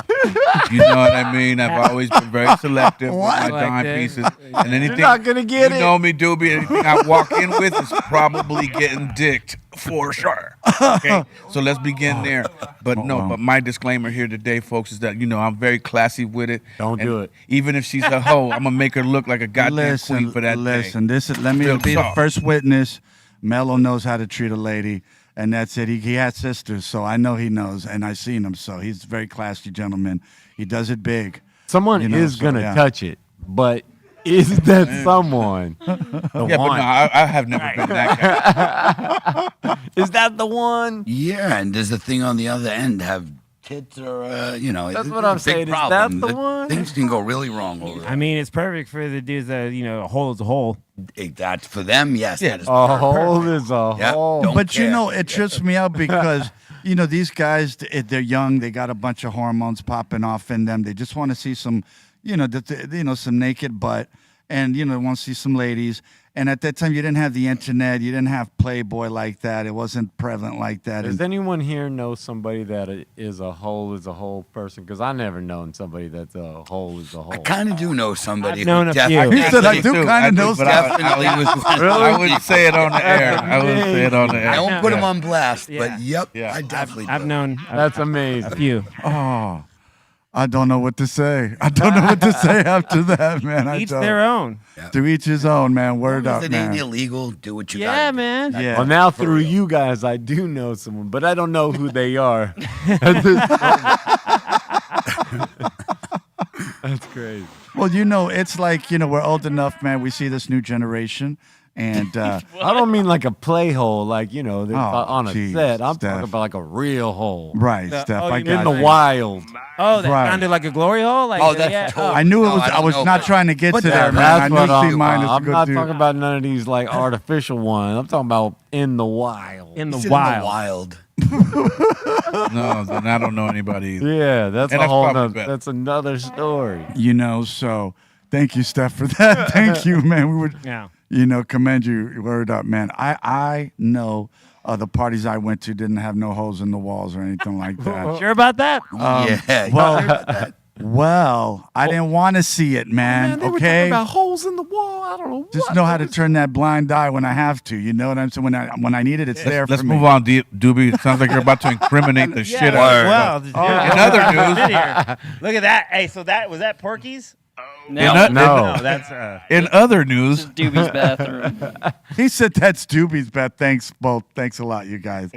You know what I mean? I've always been very selective with my Like dime that. pieces. And anything not gonna get you it. know me, Doobie, anything I walk in with is probably getting dicked for sure. Okay, so let's begin there. But no, but my disclaimer here today, folks, is that I'm very classy with it. Don't do it. Even if she's a hoe, I'm gonna make her look like a goddamn queen for that day. Listen, let me Real be the talk. first witness. Mello knows how to treat a lady, and that's it. He has sisters, so I know he knows, and I've seen him, so he's a very classy gentleman. He does it big. Someone is gonna touch it, but is that someone? The Yeah, one? but no, I have never been that guy. Is that the one? Yeah, and does the thing on the other end have tits or That's what it's I'm a big saying. Is problem. that the one? Things can go really wrong over there. I mean, it's perfect for the dudes that a hole is a hole. That's for them, yes. Yeah. That is A perfect. hole is a Yep, hole. don't But care. it trips me out because these guys, they're young, they got a bunch of hormones popping off in them. They just want to see some, some naked butt, and want to see some ladies. And at that time, you didn't have the internet, you didn't have Playboy like that. It wasn't prevalent like that. Does And anyone here know somebody that is a hole person? Because I never known somebody that's a hole is a hole. I kind of do know somebody. I've known who a few. definitely- He said, I do kind of know but stuff. Definitely was. I wouldn't say it on the air. I wouldn't say it on the air. I won't put Yeah. him on blast, Yeah. but yep, Yeah. I definitely I've do. known That's a amazing. few. Oh, I don't know what to say. I don't know what to say after that, man. Each their own. To each his own, man. Word up, If it ain't man. illegal, do what you Yeah, gotta man. do. Yeah. Well, now through you guys, I do know someone, but I don't know who they are. At this moment. That's crazy. Well, it's like, we're old enough, man. We see this new generation. And I don't mean like a play hole, like, that's on a geez, set. I'm Steph. talking about like a real hole. right, The- Steph, oh, I you got In the you. wild. Oh, that Right. sounded like a glory hole. Like, Oh, that's yeah. totally- I knew it No, was. I I don't was know not if- trying to get But to that- there, man. That's I what knew C minus I'm a good not dude. talking about none of these like artificial ones. I'm talking about in the wild. in the It's in wild. the wild. No, then I don't know anybody either. Yeah, that's And a that's whole probably nother, better. that's another story. So thank you, Steph, for that. Thank you, man. We would, Yeah. commend you. Word up, man. I know the parties I went to didn't have no holes in the walls or anything like that. Sure about that? Yeah. Well, well, I didn't want to see it, man. they were okay. talking about holes in the wall. I don't know. Just know how to turn that blind eye when I have to. You know what I'm saying? When I need it, it's there Let's for me. move on, Doobie. It sounds like you're about to incriminate the shit out of Well, In other news, look at that. Hey, so was that Porky's? No, No. That's in other news, Doobie's bathroom. He said that's Doobie's bet. Thanks, both. Thanks a lot, you guys.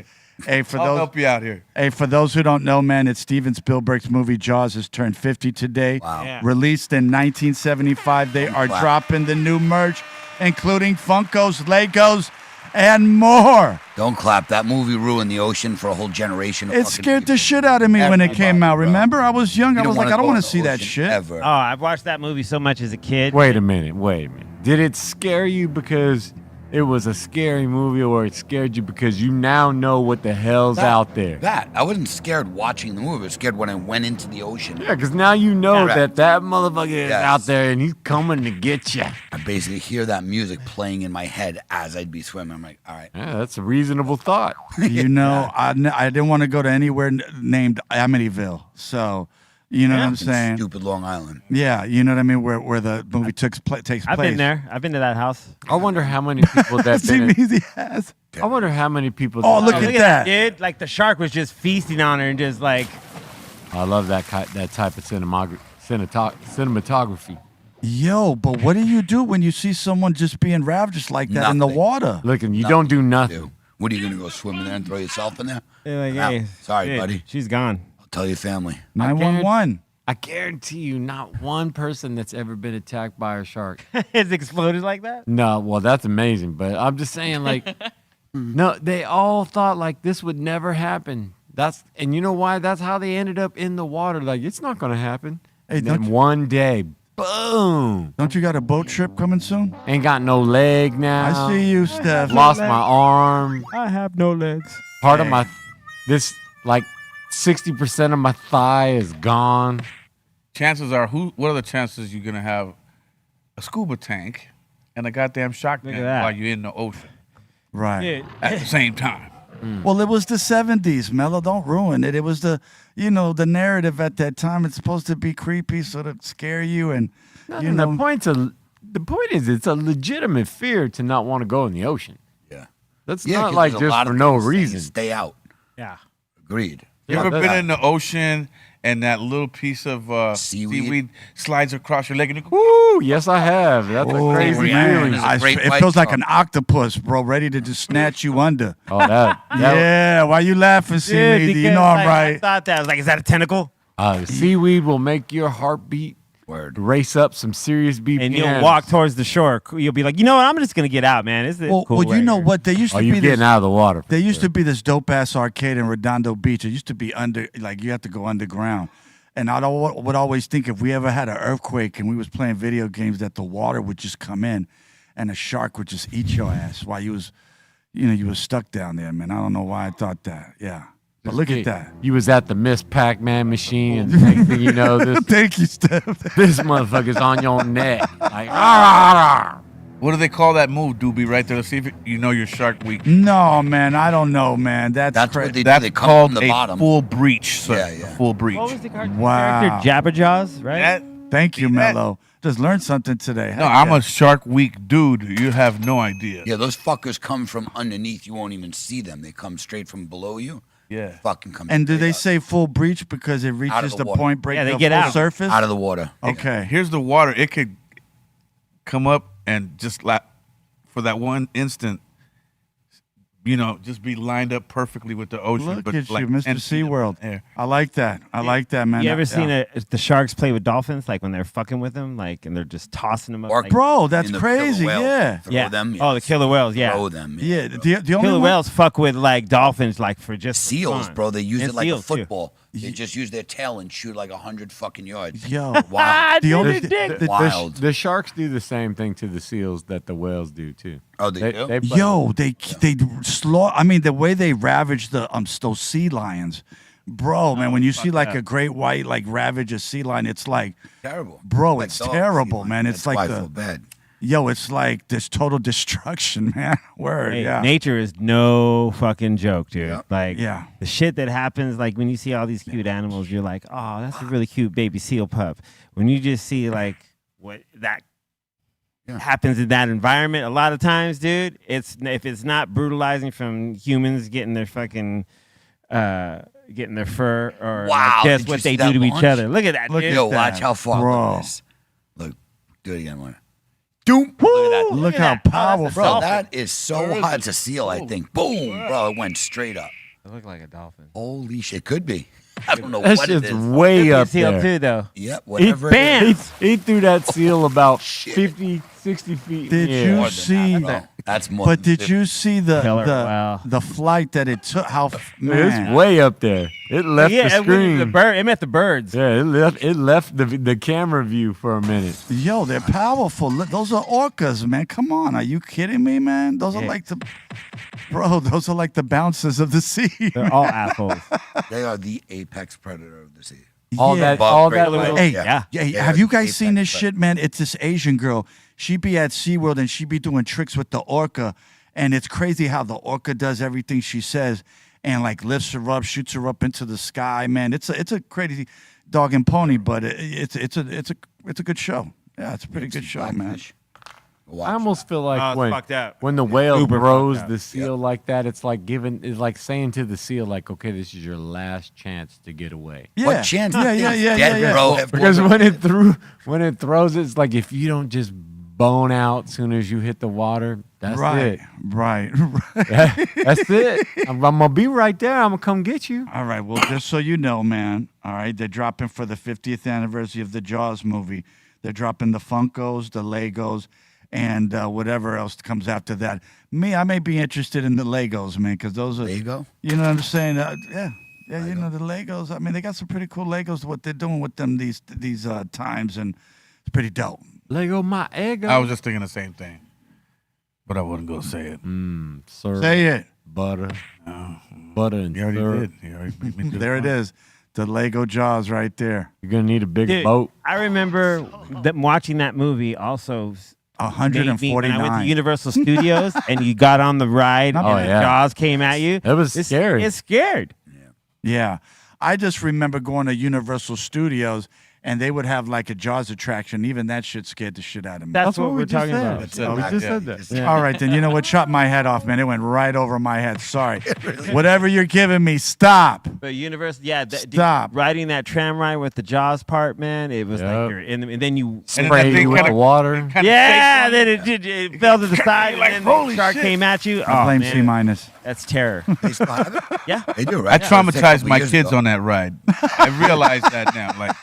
Hey, for I'll those help you out here. Hey, for those who don't know, man, it's Steven Spielberg's movie Jaws has turned 50 today. Wow. Yeah. Released in 1975, they are Wow. dropping the new merch, including Funkos, Legos, and more. Don't clap. That movie ruined the ocean for a whole generation. Of It fucking scared the people. shit out of me when it came out. Bro. Remember, I was young. You I don't was like, wanna I don't go want in to the see that ocean shit. Ever. Oh, I've watched that movie so much as a kid. Wait a minute. Did it scare you because it was a scary movie, or it scared you because you now know what the hell's out there? That I wasn't scared watching the movie. I was scared when I went into the ocean. Yeah, because now you know Yeah. that motherfucker is Yes. out there and he's coming to get you. I basically hear that music playing in my head as I'd be swimming. I'm like, all right. Yeah, that's a reasonable thought. You know, I didn't want to go to anywhere named Amityville. So, You know what I'm In saying? Stupid Long Island. Yeah, you know what I mean? Where the movie takes place. I've been there. I've been to that house. I wonder how many people that See, been. he has. I wonder how many people. Oh, look that- at that. Dude, like the shark was just feasting on her and just like. I love that type of cinematography. Yo, but what do you do when you see someone just being ravaged like that in the water? Look, you don't do nothing. What are you gonna go swim in there and throw yourself in there? They're like, Out. hey, Sorry, dude, buddy. she's gone. I'll tell your family. 911. I guarantee you, not one person that's ever been attacked by a shark. It's exploded like that? No, well, that's amazing. But I'm just saying, like, no, they all thought like this would never happen. And you know why? That's how they ended up in the water. Like, it's not going to happen. Hey, And then one day, boom. Don't you got a boat trip coming soon? Ain't got no leg now. I see you, Steph. Lost my arm. I have no legs. Part of like 60% of my thigh is gone. Chances are, what are the chances you're gonna have a scuba tank and a goddamn shark Look at tank that. while you're in the ocean Right. at the same time? Well, it was the 70s, Mellow. Don't ruin it. It was the narrative at that time. It's supposed to be creepy, sort of scare you, and you know. The point is, it's a legitimate fear to not want to go in the ocean. Yeah. That's 'cause not like there's a just lot for of no things saying reason. Stay out. Yeah. Agreed. You Yeah, ever that- been in the ocean and that little piece of seaweed slides across your leg and you go, Woo! Yes, I have. That's a crazy feeling. It feels like an octopus, bro, ready to just snatch you under. Oh, that. Yeah, why you laughing, seaweed? You know I'm I right. thought that. I was like, is that a tentacle? Seaweed will make your heartbeat race up some serious BPMs. And you'll walk towards the shore. You'll be like, you know what? I'm just going to get out, man. This is Well, cool. well, you right know here. what? There used to you be getting this, out of the water. There used to be this dope ass arcade in Redondo Beach. It used to be like you have to go underground. And I would always think if we ever had an earthquake and we was playing video games, that the water would just come in, and a shark would just eat your ass while you was stuck down there, man. I don't know why I thought that. Yeah, but look at that. You was at the Miss Pac-Man machine, and the next thing you know, this Thank you, Steph. this motherfucker's on your neck. Like, ah. what do they call that move, Doobie, right there? Let's see if you know your shark week. No, man, I don't know, man. That's what crazy. they do. That's They come called from the a bottom. full breach, sir. Yeah, yeah. A full breach. What was the Wow. character? Jabberjaws, right? Thank you, See that? Mellow. Just learned something today. No, Heck I'm yeah. a Shark Week dude. You have no idea. Yeah, those fuckers come from underneath. You won't even see them. They come straight from below you. Yeah. Fucking come. And do straight they up. say full breach because it reaches the the water. point break Yeah, they the get full out. surface? Out of the water. Okay. Here's the water. It could come up and just for that one instant, just be lined up perfectly with the ocean. Look but at like you, Mr. 10 feet SeaWorld. in the air. I like that. I like that, man. You ever Yeah. seen the sharks play with dolphins, like when they're fucking with them, like, and they're just tossing them up? Or like, Bro, that's In the crazy. killer whale. Yeah. Throw yeah. them. Oh, the killer whales. Yeah. Throw them. Yeah. The only Killer one- whales fuck with like dolphins, like for just Seals, fun. bro. They use And it like a seals, too. football. They just use their tail and shoot like 100 fucking yards. Yo. Wow. The only Wild. The sharks do the same thing to the seals that the whales do too. Oh, they do? Yo, they slaughter. I mean, the way they ravage those sea lions, bro, man. When you see like a great white like ravage a sea lion, it's like Terrible. bro, Like it's dogs, terrible, sea man. lions. It's That's like why I feel bad. Yo, it's like this total destruction, man. Word, Hey, yeah. nature is no fucking joke, dude. Yeah. Like, Yeah. the shit that happens, like when you see all these cute animals, you're like, oh, that's a really cute baby seal pup. When you just see like what that happens in that environment, a lot of times, dude, if it's not brutalizing from humans getting their fucking getting their fur or like, Wow, just did what you they see do that to launch? each other. Look at that, Look dude. at Yo, that, watch how far. bro. Look at this. Look, do it again. Doom. Look at that. Look at how that. Oh, that's a powerful. Bro, dolphin. that is so hard to seal, I think. Boom. Bro, it went straight up. It looked like a dolphin. Holy shit. It could be. I don't know That what it shit's is. way up seal there. too, though. Yep, whatever it bam! is. He threw that seal about Shit. 50, 60 feet. Did yeah. you More than see? that, bro. That's more But than did you see the Killer whale. the flight that it took? How man? It's way up there. It left Yeah, the it went screen. the bird. It met the birds. Yeah, it left the camera view for a minute. Yo, they're powerful. Those are orcas, man. Come on, are you kidding me, man? Those are like those are like the bouncers of the sea. They're all assholes. They are the apex predator of the sea. All Yeah. that, all Great that white. little. Hey, Yeah. yeah. Have you guys seen this apex shit, man? It's this Asian girl. She be at SeaWorld and she be doing tricks with the orca. And it's crazy how the orca does everything she says and like lifts her up, shoots her up into the sky, man. It's a crazy. dog and pony, but it's a good show. Yeah, it's a pretty good show, man. I almost feel like fuck that. when the whale Uber throws fucked up. the seal like that, it's like saying to the seal, like, okay, this is your last chance to get away. Yeah. What chance? Yeah. Bro, Because when it throws it, it's like if you don't just bone out as soon as you hit the water, that's it. Right. That's it. I'm gonna be right there. I'm gonna come get you. All right. Well, just so you know, man. All right, they're dropping for the 50th anniversary of the Jaws movie. They're dropping the Funkos, the Legos, and whatever else comes after that. I may be interested in the Legos, man, because those are Lego. You know what I'm saying? Yeah. You know the Legos. I mean, they got some pretty cool Legos. What they're doing with them these times, and it's pretty dope. Lego my ego. I was just thinking the same thing, but I wasn't gonna say it. Syrup, Say it. butter, butter and You already syrup. did. You already made me do There it one. is. The Lego Jaws right there. You're gonna need a big Dude, boat. I remember watching that movie also. Made me, when I went to 149. Universal Studios and you got on the ride and the yeah. Jaws came at you. It was scary. It's scared. Yeah. I just remember going to Universal Studios and they would have like a Jaws attraction. Even that shit scared the shit out of me. That's what we're just talking said. about. That's it, Oh, we man. just Yeah. said that. Yeah. All right, then you know what? Chop my head off, man. It went right over my head. Sorry. Whatever you're giving me, stop. But Universal, yeah, Stop. riding that tram ride with the Jaws part, man. It was Yep. like you're in, and then you Spray you with the water. yeah, then it fell to the side, like, and then holy the shark shit. came at you. I Oh, blame man. C minus. That's terror. They still have it? Yeah. They do, I right? traumatized my years kids ago. on that ride. I realize that now. Like,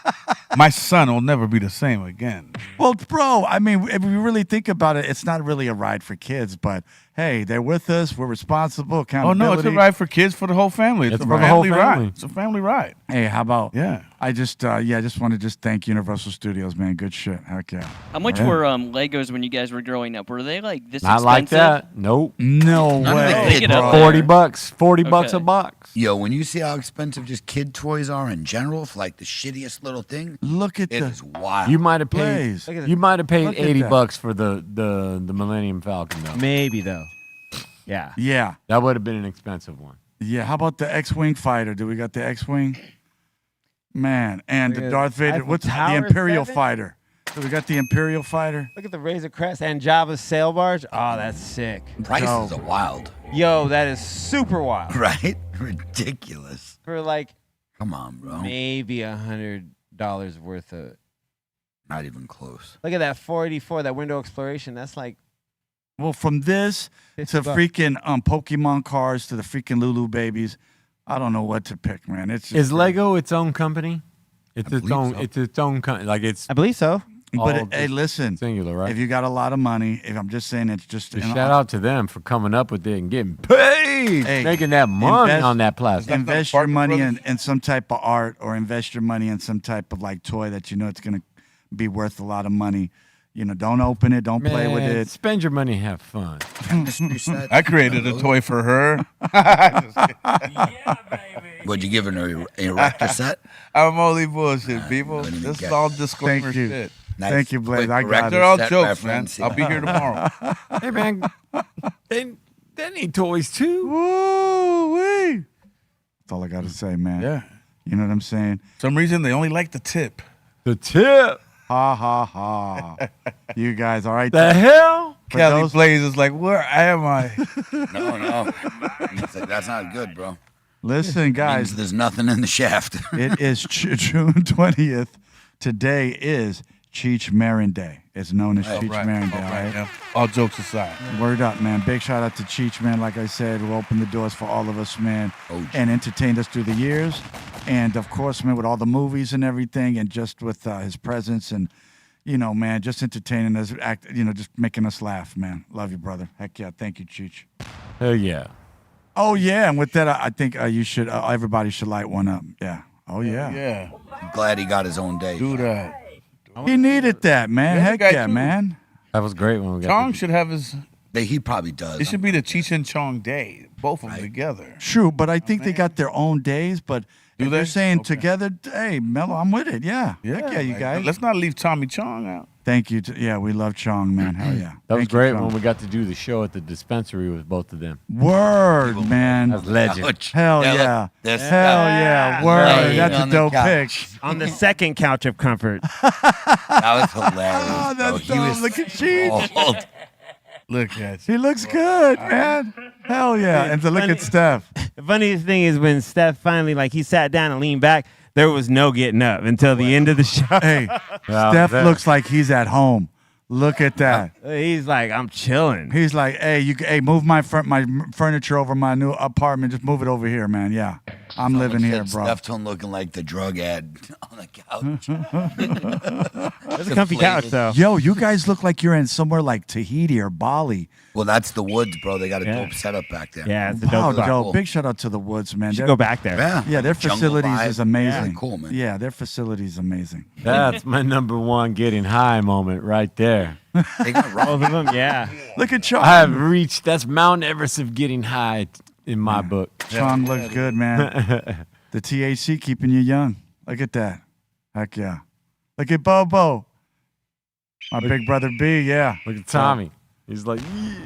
my son will never be the same again. Well, bro, I mean, if we really think about it, it's not really a ride for kids, but hey, they're with us. We're responsible. Oh Accountability. no, it's a ride for kids, for the whole family. It's It's a for the whole family family. ride. It's a family ride. Hey, how about? Yeah. I just want to thank Universal Studios, man. Good shit. Heck yeah. How much Yeah. were Legos when you guys were growing up? Were they like this Not expensive? like that. Nope. No None of the way. kids Pick it up bro. there. $40. $40 a Okay. box. Yo, when you see how expensive just kid toys are in general for like the shittiest little thing, Look at it the is wild. You might have paid. Blaze. Look at You might have paid Look at $80 that. for the Millennium Falcon though. Maybe though. Yeah. Yeah. That would have been an expensive one. Yeah. How about the X-Wing fighter? Do we got the X-Wing? Man, and Look the at Darth Vader. Eiffel What's the Tower Imperial 7? fighter? So we got the Imperial fighter. Look at the Razor Crest and Java's sail barge. Oh, that's sick. Prices are wild, Yo, that is super wild. right? Ridiculous. For like Come on, bro. maybe $100 worth of. Not even close. Look at that 484, that window exploration. That's like Well, from this to $50. freaking Pokemon cards to the freaking Lulu babies, I don't know what to pick, man. It's just Is Lego its own company? It's I its believe own. so. It's its own company. Like it's I believe so. But all hey, just listen, singular, right? if you got a lot of money, if I'm just saying, it's just Shout out to them for coming up with it and getting paid, Hey, making that money invest- on that plastic. invest your money in some type of art, or invest your money in some type of like toy that you know it's gonna be worth a lot of money. You know, don't open it, don't play with Man, it. Spend your money, have fun. Chemistry set. I created a toy for her. Would you give her an erector set? I'm only bullshit, people. don't even This is get all it. disclaimer Thank you. shit. Nice. Thank you, Blaze. Quick I got erector it. They're all set jokes, man. reference, I'll be yeah. here tomorrow. Hey man, they need toys too. Woo-wee. That's all I got to say, man. Yeah. You know what I'm saying? Some reason they only like the tip. The tip. Ha ha ha. You guys, all right? The hell? For Kelly those- Blaze is like, where am I? No. It's like, that's not good, bro. Listen, Means guys, there's nothing in the shaft. it is June 20th. Today is Cheech Marin Day. It's known as Cheech Marin Day, all right? Yeah. All jokes aside. Word up, man. Big shout out to Cheech, man. Like I said, who opened the doors for all of us, man, OG. and entertained us through the years. And, of course, man, with all the movies and everything, and just with his presence and, you know, man, just entertaining us, just making us laugh, man. Love you, brother. Heck yeah. Thank you, Cheech. Hell yeah. Oh, yeah. And with that, I think you should, everybody should light one up. Yeah. Oh, yeah. Yeah. I'm glad he got his own day. Do that. He needed that, man. Yeah, Heck guy yeah, too. man. That was great when we got Chong the- should have his. He probably does. It should be the Cheech and Chong Day. Both of them together. True, but I think they got their own days. But Do if they? they're saying Okay. together, hey, Mellow, I'm with it. Yeah. Heck yeah, you like, guys. Let's not leave Tommy Chong out. Thank you. Yeah, we love Chong, man. Hell yeah. That was Thank you, great Chong. when we got to do the show at the dispensary with both of them. Word, man. That's legend. Hell yeah. This Hell yeah. Word. Laying That's a on the dope pick. couch. On the second couch of comfort. That was hilarious. Oh, bro. that's He dope. was Look at Cheech. old. Look at He looks good, man. Hell yeah. And to look at Steph. The funniest thing is when Steph finally, like, he sat down and leaned back, there was no getting up until the end of the show. Hey, Steph looks like he's at home. Look at that. He's like, I'm chilling. He's like, hey, move my furniture over my new apartment. Just move it over here, man. Yeah, I'm living here, bro. Deftone looking like the drug ad on the couch. That's a comfy couch, though. Yo, you guys look like you're in somewhere like Tahiti or Bali. Well, that's the woods, bro. They got a dope setup back there. Yeah, it's a Wow, dope spot. yo, big shout out to the woods, man. You should go back there. Yeah, their Jungle facilities vibe. is amazing. Yeah, cool, man. Yeah, their facility is amazing. That's my number one getting high moment right there. They got Both of them, yeah. Look at Chong. I have reached, that's Mount Everest of getting high in my book. Chong looks good, man. The THC keeping you young. Look at that. Heck yeah. Look at Bobo. My big brother B, yeah. Look at Tommy. He's like, yeah.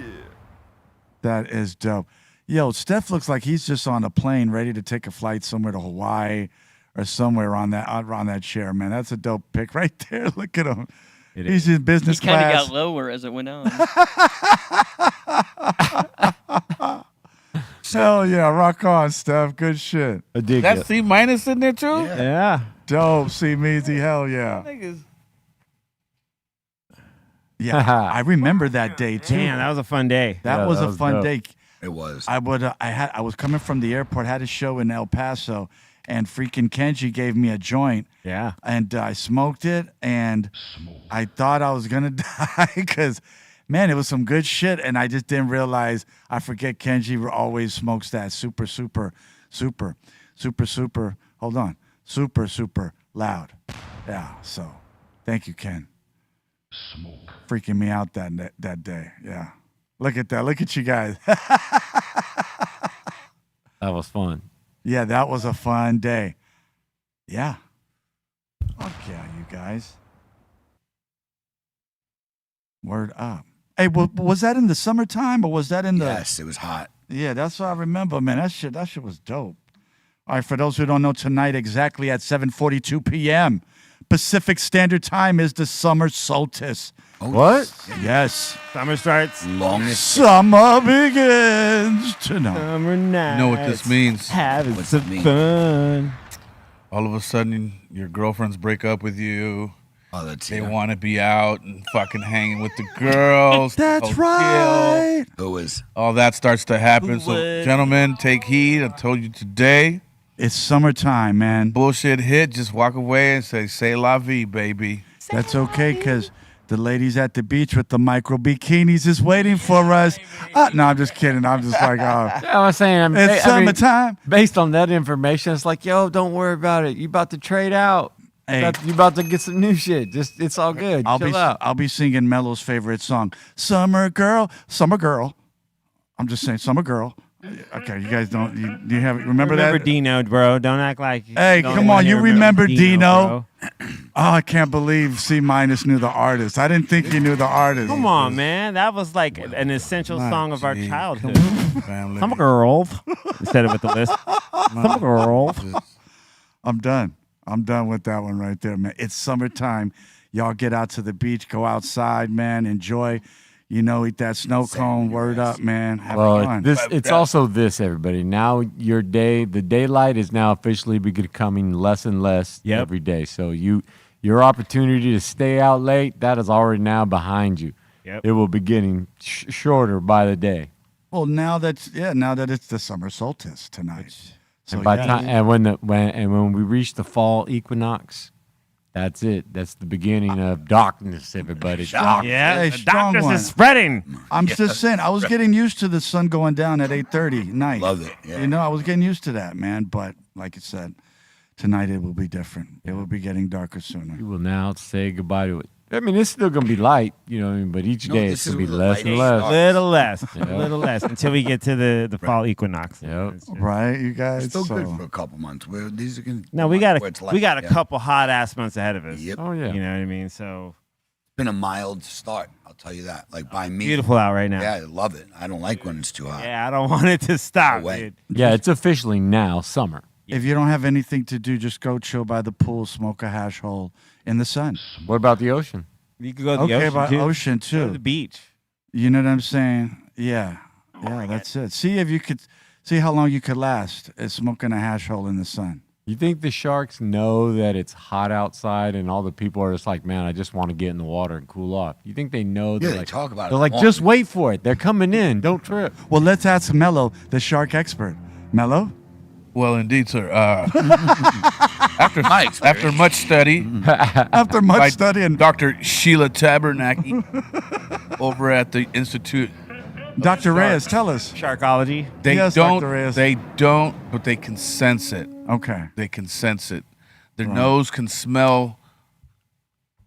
That is dope. Yo, Steph looks like he's just on a plane ready to take a flight somewhere to Hawaii or somewhere on that chair, man. That's a dope pick right there. Look at him. He's in business He kind of class. got lower as it went on. Hell yeah, rock on, Steph. Good shit. I dig That's it. C minus in there too. Yeah. Dope, C Meezy. Hell yeah. Niggas. Yeah, I remember that day too. Damn, that was a fun day. That Yeah, was that a was fun dope. day. It was. I was coming from the airport, had a show in El Paso, and freaking Kenji gave me a joint. Yeah. And I smoked it, and I thought I was gonna die because, man, it was some good shit, and I just didn't realize. I forget Kenji always smokes that super. Hold on, super loud. Yeah. So, thank you, Ken. Freaking me out that day. Yeah. Look at that. Look at you guys. That was fun. Yeah, that was a fun day. Yeah. Okay, you guys. Word up. Hey, was that in the summertime or was that in the? Yes, it was hot. Yeah, that's what I remember, man. That shit was dope. All right, for those who don't know, tonight exactly at 7:42 p.m. Pacific Standard Time is the summer solstice. Oh, What? Yes. Summer starts. Longest. Summer begins tonight. Summer night. You know what this means? Having What's some it mean? fun. All of a sudden, your girlfriends break up with you. Oh, that's They it. want to be out and fucking hanging with the girls. That's hotel. right. Who was? All that starts to happen. Who So, would? gentlemen, take heed. I told you today. It's summertime, man. Bullshit hit. Just walk away and say la vie, baby. That's okay, because the ladies at the beach with the micro bikinis is waiting for us. No, I'm just kidding. I'm just like, oh, I was saying, it's summertime. Based on that information, it's like, yo, don't worry about it. You about to trade out. Hey. You about to get some new shit. Just it's all good. Chill out. I'll be singing Mellow's favorite song, Summer Girl, Summer Girl. I'm just saying, Summer Girl. Okay, you guys don't, you have, remember that? Dino, bro. Don't act like. Hey, don't come on, you remember Dino? bro. Oh, I can't believe C- knew the artist. I didn't think he knew the artist. Come on, man. That was like an essential song of our Gee, childhood. come on, family. Summer girl. Instead of with the list. Summer girl. I'm done. I'm done with that one right there, man. It's summertime. Y'all get out to the beach, go outside, man. Enjoy. Eat that snow cone. Word up, man. Have fun. It's also this, everybody. Now the daylight is now officially becoming less and less every day. So your opportunity to stay out late, that is already now behind you. Yep. It will be getting shorter by the day. Well, now that it's the summer solstice tonight. So And by yeah. time and when we reach the fall equinox, that's it. That's the beginning of darkness, everybody. Darkness. Yeah, Hey, the strong darkness one. is spreading. I'm just saying, I was getting used to the sun going down at 8:30 at night. Love it. Yeah. I was getting used to that, man. But like I said, tonight it will be different. It will be getting darker sooner. You will now say goodbye to it. I mean, it's still gonna be light, but each day it's this gonna is be where the less light and is. less. A little less until we get to the fall equinox. Yep. Right, you guys? It's still good So- for a couple months. Where these are gonna No, we got where it's a light, couple hot ass months ahead of us. Yep. Oh yeah. You know what I mean? So been a mild start. I'll tell you that. Like by me. Beautiful out right now. Yeah, I love it. I don't like when it's too hot. Yeah, I don't want it to stop, No way. dude. Yeah, it's officially now summer. If you don't have anything to do, just go chill by the pool, smoke a hash hole in the sun. What about the ocean? You could go to the Okay, ocean, by too. ocean Go too. to the beach. You know what I'm saying? Yeah. Yeah, that's it. See if you could see how long you could last smoking a hash hole in the sun. You think the sharks know that it's hot outside and all the people are just like, man, I just want to get in the water and cool off? You think they know? Yeah, They're they like, talk about it. They're like, Walk. just wait for it. They're coming in. Don't trip. Well, let's ask Mellow, the shark expert. Mellow? Well, indeed, sir. After much study, After much by study and Dr. Sheila Tabernacle over at the Institute. Dr. Reyes, tell us. Sharkology. They Yes, don't. Dr. Reyes. They don't, but they can sense it. Okay. They can sense it. Their nose can smell,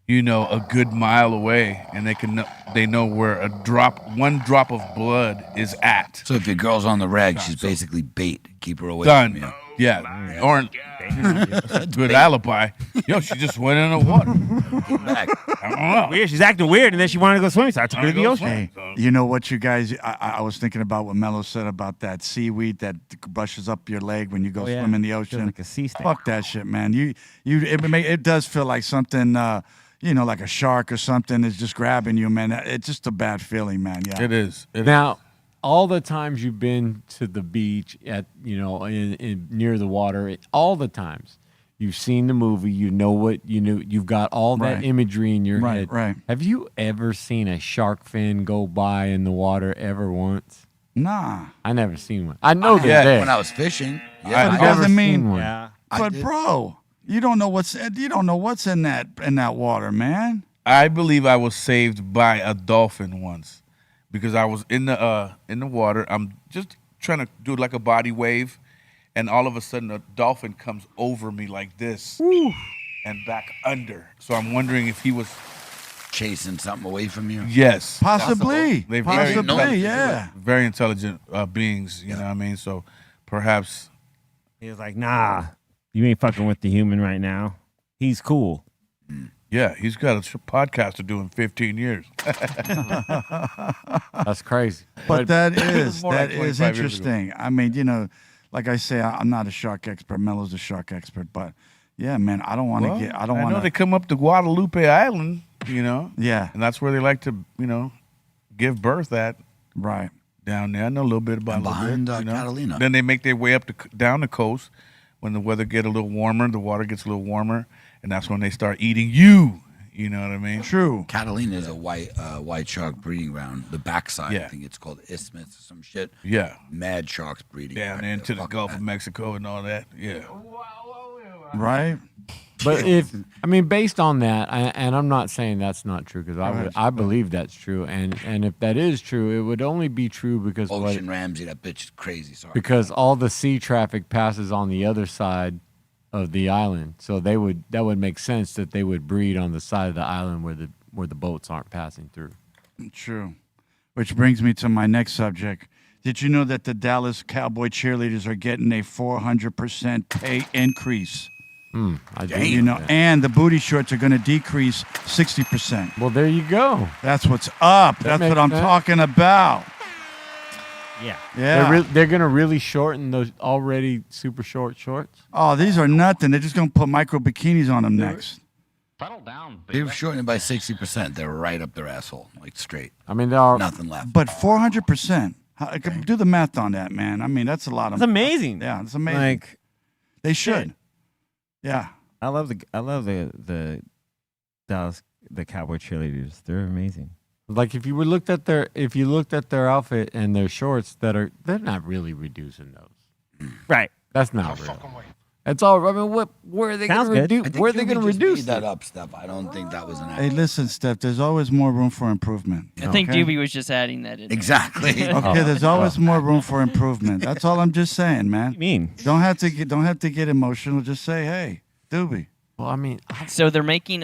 a good mile away, and they know where one drop of blood is at. So if your girl's on the rag, she's basically bait. Keep her away Done. from you. Yeah. Or good alibi. Yo, she just went in the water. Back. I don't know. Weird. She's acting weird, and then she wanted to go swimming, so I took her to the ocean. Hey, you know what, you guys? I was thinking about what Mello said about that seaweed that brushes up your leg when you go swim in the Feels ocean. like a sea snake. Fuck that shit, man. It does feel like something, like a shark or something is just grabbing you, man. It's just a bad feeling, man. Yeah. It is. Now, all the times you've been to the beach at in near the water, all the times you've seen the movie, you've got all that Right. imagery in your Right, head. right. Have you ever seen a shark fin go by in the water ever once? Nah. I never seen one. I know they're Yeah, there. when I was fishing. But Yeah, it I've never doesn't seen mean. one. Yeah. But bro, you don't know what's in that water, man. I believe I was saved by a dolphin once because I was in the water. I'm just trying to do like a body wave, and all of a sudden a dolphin comes over me like this and back under. So I'm wondering if he was chasing something away from you. Yes, Possibly. They're Possibly, yeah. very intelligent beings. You know what I mean? So perhaps He was like, nah, you ain't fucking with the human right now. He's cool. Yeah, he's got a podcast to do in 15 years. That's crazy. But that was more like 25 years ago. interesting. I mean, like I say, I'm not a shark expert. Mello's a shark expert, but yeah, man, I don't want to get. I don't I want know they to. come up to Guadalupe Island, Yeah. and that's where they like to, give birth at Right. down there. I know a little bit about And it a little behind, bit, you know. Catalina. Then they make their way up down the coast. When the weather get a little warmer, the water gets a little warmer, and that's when they start eating you. You know what I mean? True. Catalina is a white shark breeding ground. The backside, Yeah. I think it's called Isthmus or some shit. Yeah. Mad sharks breeding. Down back into there. the Gulf of Mexico and all that. Yeah. Right. But based on that, and I'm not saying that's not true because I believe that's true, and if that is true, it would only be true because Ocean Ramsey, that bitch is crazy. Sorry. because all the sea traffic passes on the other side of the island, so that would make sense that they would breed on the side of the island where the boats aren't passing through. True. Which brings me to my next subject. Did you know that the Dallas Cowboy cheerleaders are getting a 400% pay increase? I do. And the booty shorts are going to decrease 60%. Well, there you go. That's what's up. That's makes what I'm sense. talking about. Yeah. Yeah. They're gonna really shorten those already super short shorts. Oh, these are nothing. They're just going to put micro bikinis on them next. They've shortened it by 60%. They're right up their asshole, like straight. I mean, there are Nothing left. But 400%. Do the math on that, man. I mean, that's a lot of. It's amazing. Yeah, it's amazing. Like, they should. Yeah. I love the Dallas Cowboy cheerleaders. They're amazing. like if you looked at their outfit and their shorts they're not really reducing those. Right. That's not real. That's all. I mean, where are they going to reduce? Where are they going to reduce that up, Steph? I don't think that was an Hey, listen, Steph. There's always more room for improvement. I think Doobie was just adding that in. Exactly. Okay, there's always more room for improvement. That's all I'm just saying, man. What do you mean? Don't have to get emotional. Just say, hey, Doobie. Well, I mean, So they're making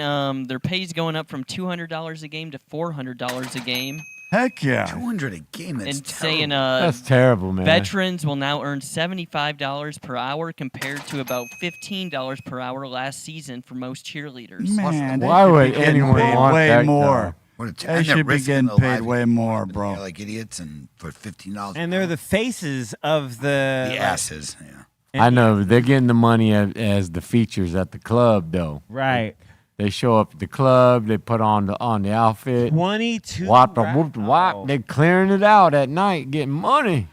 their pay's going up from $200 a game to $400 a game. Heck yeah. 200 a game. That's And saying That's terrible, man. veterans will now earn $75 per hour compared to about $15 per hour last season for most cheerleaders. Man, Why they would should be getting anyone paid want way that more? What a They and they're should be risking getting their paid lives way more, bro. like idiots, and for $15. And they're the faces of the asses. Yeah. I know they're getting the money as the features at the club, though. Right. They show up at the club. They put on the outfit. 22. They're clearing it out at night, getting money.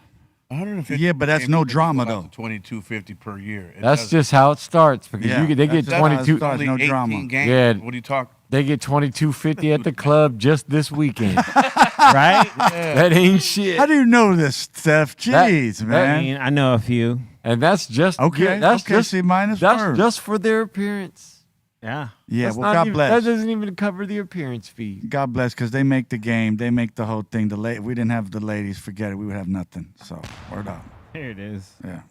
150. Yeah, but that's no drama though. $22.50 per year. That's just how it starts because they get 22. No drama. Games. Yeah. What are you talking? They get $22.50 at the club just this weekend. Right? That ain't shit. How do you know this, Steph? Jeez, man. I mean, I know a few. And that's just Okay, That's okay, just see, minus that's first. just for their appearance. Yeah. Yeah, That's well, not God even- bless. That doesn't even cover the appearance fee. God bless, because they make the game. They make the whole thing. If we didn't have the ladies, forget it. We would have nothing. So, word up. Here it is. Yeah.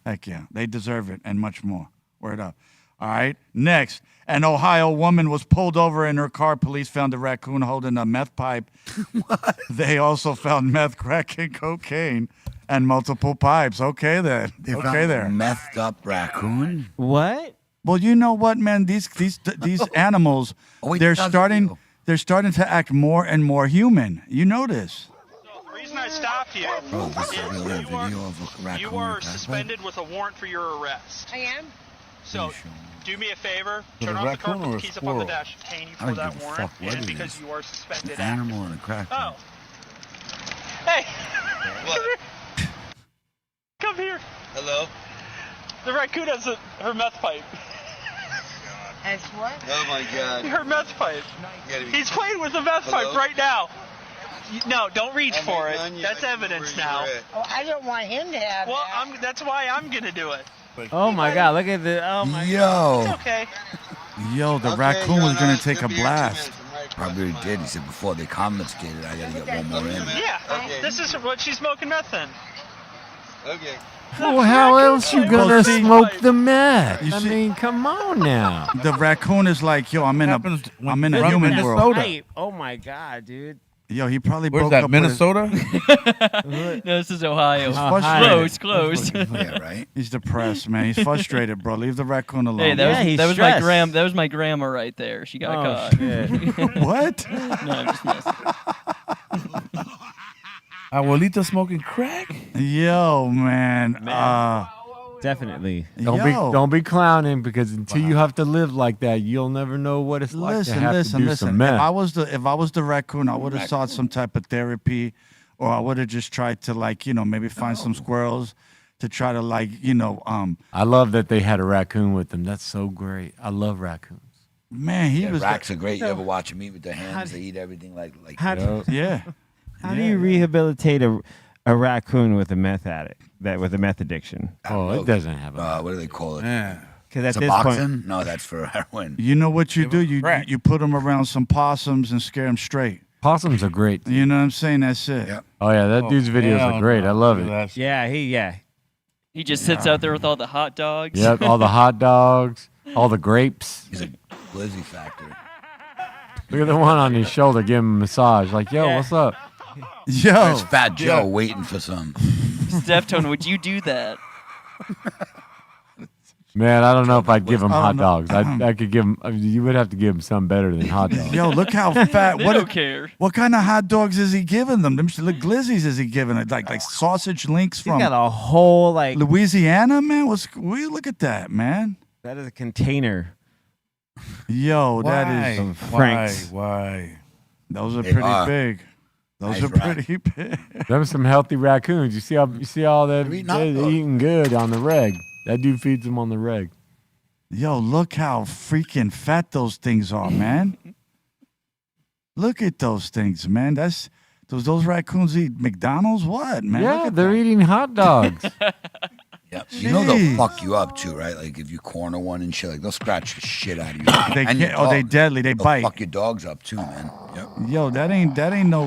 Heck yeah. They deserve it and much more. Word up. All right. Next, an Ohio woman was pulled over in her car. Police found a raccoon holding a meth pipe. What? They also found meth, crack, and cocaine and multiple pipes. Okay, then. They Okay, found there. a methed up raccoon. What? Well, you know what, man? These animals, they're starting to act more and more human. You know this. The reason I stopped you this is a real video of a raccoon. you are suspended with a warrant for your arrest. I am? So, do me a favor, Is it turn a off the car, raccoon put or the a keys up on the squirrel? dash, detain you I for don't that give a warrant, fuck what and it because is. you are suspended. An animal and a crack. Oh. Hey! Come here. Hello? The raccoon has her meth pipe. As what? Oh my god. Her meth pipe. gotta be- He's playing with the meth Hello? pipe right now. No, don't reach I'm for not it. done yet. That's I can evidence where now. you're at. Oh, I don't want him to have Well, that. that's why I'm gonna do it. Oh my God! Look at the. Oh my. Yo. It's okay. Yo, the raccoon was going to take a blast. Probably did. He said before they confiscated, I gotta get one more in. Yeah, this is what she's smoking meth in. Okay. Well, how else you gonna Well, see- smoke the meth? You I see- mean, come on now. The raccoon is like, yo, I'm in a Running human in world. Minnesota. Oh my God, dude. Yo, he probably Where's broke that, up with his- Minnesota? No, this is Ohio. Ohio. Close. Yeah, right. He's depressed, man. He's frustrated, bro. Leave the raccoon alone. Hey, Yeah, he's that was stressed. that was my grandma right there. She got Oh caught. shit. What? No, I'm just messing. Abuelita smoking crack? Yo, man. Definitely. Don't be clowning because until you have to live like that, you'll never know what it's like to have to do some meth. If I was the raccoon, I would have sought some type of therapy, or I would have just tried to maybe find some squirrels to try to I love that they had a raccoon with them. That's so great. I love raccoons. Man, he was Racks are great. You ever watch them eat with their hands? They eat everything like. How do, yeah. how do you rehabilitate a raccoon with a meth addict, with a meth addiction? Oh, it doesn't have a. What do they call it? Yeah. Because at this Suboxone? point, No, that's for heroin. You know what you do? crack. You put them around some possums and scare them straight. Possums are great. You know what I'm saying? That's it. Yep. Oh yeah, that dude's videos are great. I love it. He just sits out there with all the hot dogs. Yep, all the hot dogs, all the grapes. He's a glizzy factory. Look at the one on his shoulder, give him a massage. Like, yo, what's up? Yo, There's Fat Joe waiting for some. Deftone, would you do that? Man, I don't know if I'd give him I hot don't dogs. I could give him. You would have to give him something better than hot dogs. Yo, look how fat. They what don't care. What kind of hot dogs is he giving them? Them glizzies is he giving it? Like sausage links he's from got a whole Louisiana, man. Look at that, man. That is a container. Yo, Why? that is Some Franks. Why? Those are They pretty are. big. Those Nice are rack. pretty big. Them some healthy raccoons. You see all that? They're eating hot They're dogs. eating good on the reg. That dude feeds them on the reg. Yo, look how freaking fat those things are, man. Look at those things, man. Those raccoons eat McDonald's? What, man? Look Yeah, at they're eating hot dogs. Yep. You know they'll Jeez. fuck you up too, right? Like if you corner one and shit, like they'll scratch the shit out of you. They And your can't. Oh, they dog. deadly. They They'll bite. fuck your dogs up too, man. Yep. Yo, that ain't no.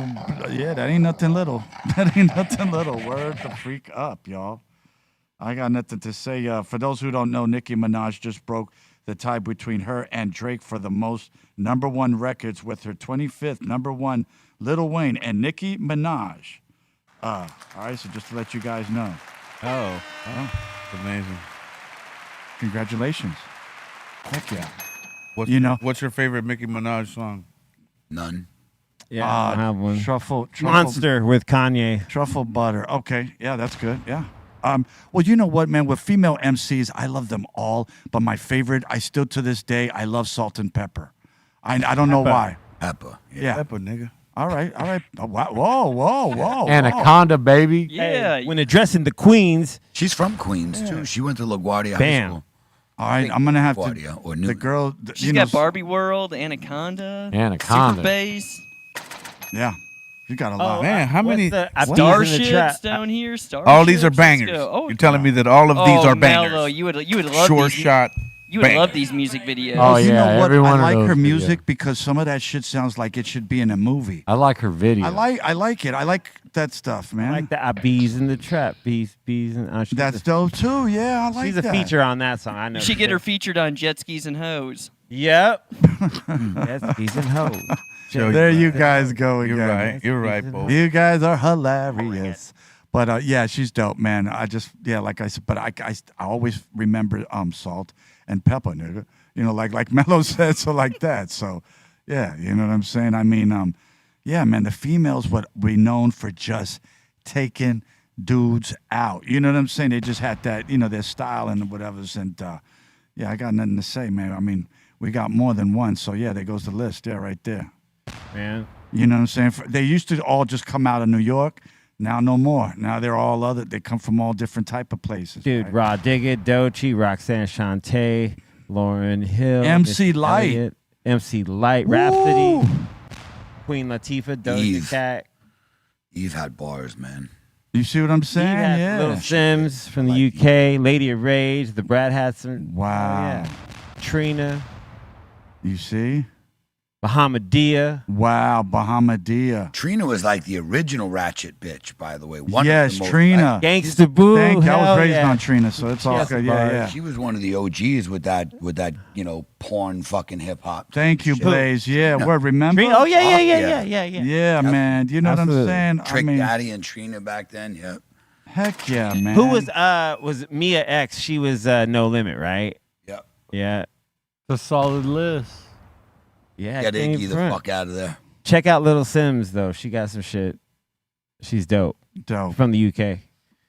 Yeah, that ain't nothing little. That ain't nothing little. Word the freak up, y'all. I got nothing to say. For those who don't know, Nicki Minaj just broke the tie between her and Drake for the most #1 records with her 25th #1, Lil Wayne and Nicki Minaj. All right, so just to let you guys know. Oh. Amazing. Congratulations. Heck yeah. What's your favorite Nicki Minaj song? None. Yeah, I have one. Truffle Monster with Kanye. Truffle butter. Okay, yeah, that's good. Yeah. Well, you know what, man? With female MCs, I love them all, but my favorite, I still to this day, I love Salt and Pepper. I don't know why. Pepper. Yeah. Pepper, nigga. All right. Oh, wow. Whoa. Anaconda, baby. Yeah. When addressing the queens. She's from Queens, too. She went to LaGuardia High Bam. School. All right, I'm going to have LaGuardia or the Newton. girl. She's got Barbie World, Anaconda. Anaconda. Super Bass. Yeah. You got a lot. Man, how many? Starships down here. Starships. All these are Let's bangers. go. Oh, You're telling me that all of these are bangers. Mellow. You would love Short these. shot. You would love bangers. these music videos. Oh, You yeah, know what? every one I of like those her videos. music because some of that shit sounds like it should be in a movie. I like her video. I like it. I like that stuff, man. I like the bees in the trap. Bees and That's dope too. Yeah, I like she's that. a feature on that song. I know. You should get her featured on Jet Skis and Hoes. Yep. Jet skis and hoes. There you guys go again. You're right, Bo. You guys are hilarious. But yeah, she's dope, man. I just like I said, but I always remember Salt and Pepper, nigga. You know, like Mellow said, so like that. So yeah, you know what I'm saying? I mean, yeah, man, the females would be known for just taking dudes out. You know what I'm saying? They just had that, their style and whatever's. And yeah, I got nothing to say, man. I mean, we got more than one. So yeah, there goes the list. Yeah, right there. Man. You know what I'm saying? They used to all just come out of New York. Now no more. Now they're all other. They come from all different type of places. Dude, right? Raw Digit, Doechii, Roxanne Shante, Lauryn Hill, MC Missy Lyte. Elliott, MC Lyte, Rhapsody, Queen Latifah, Doja Eve. Cat. Eve had bars, man. You see what I'm saying? Eve had Yeah. Little Sims from the UK, Lady of Rage, the Brad had some. Wow. Oh, yeah. Trina, You see? Bahamadia. Wow, Bahamadia. Trina was like the original ratchet bitch, by the way. One Yes, of the most, Trina. Gangsta Boo. I was hell raised yeah. on Trina, so it's all Yes, good. bars. Yeah. She was one of the OGs with that, porn fucking hip hop. Thank you, shit. Blaze. Yeah, what, remember? Trina? Oh, yeah. Yeah, man. You know what I'm Absolutely. saying? Trick I mean, Daddy and Trina back then, yeah. heck yeah, man. Who was Mia X? She was No Limit, right? Yep. Yeah. It's a solid list. Yeah. Get came Iggy the front. fuck out of there. Check out Little Sims though. She got some shit. She's dope. Dope. From the UK.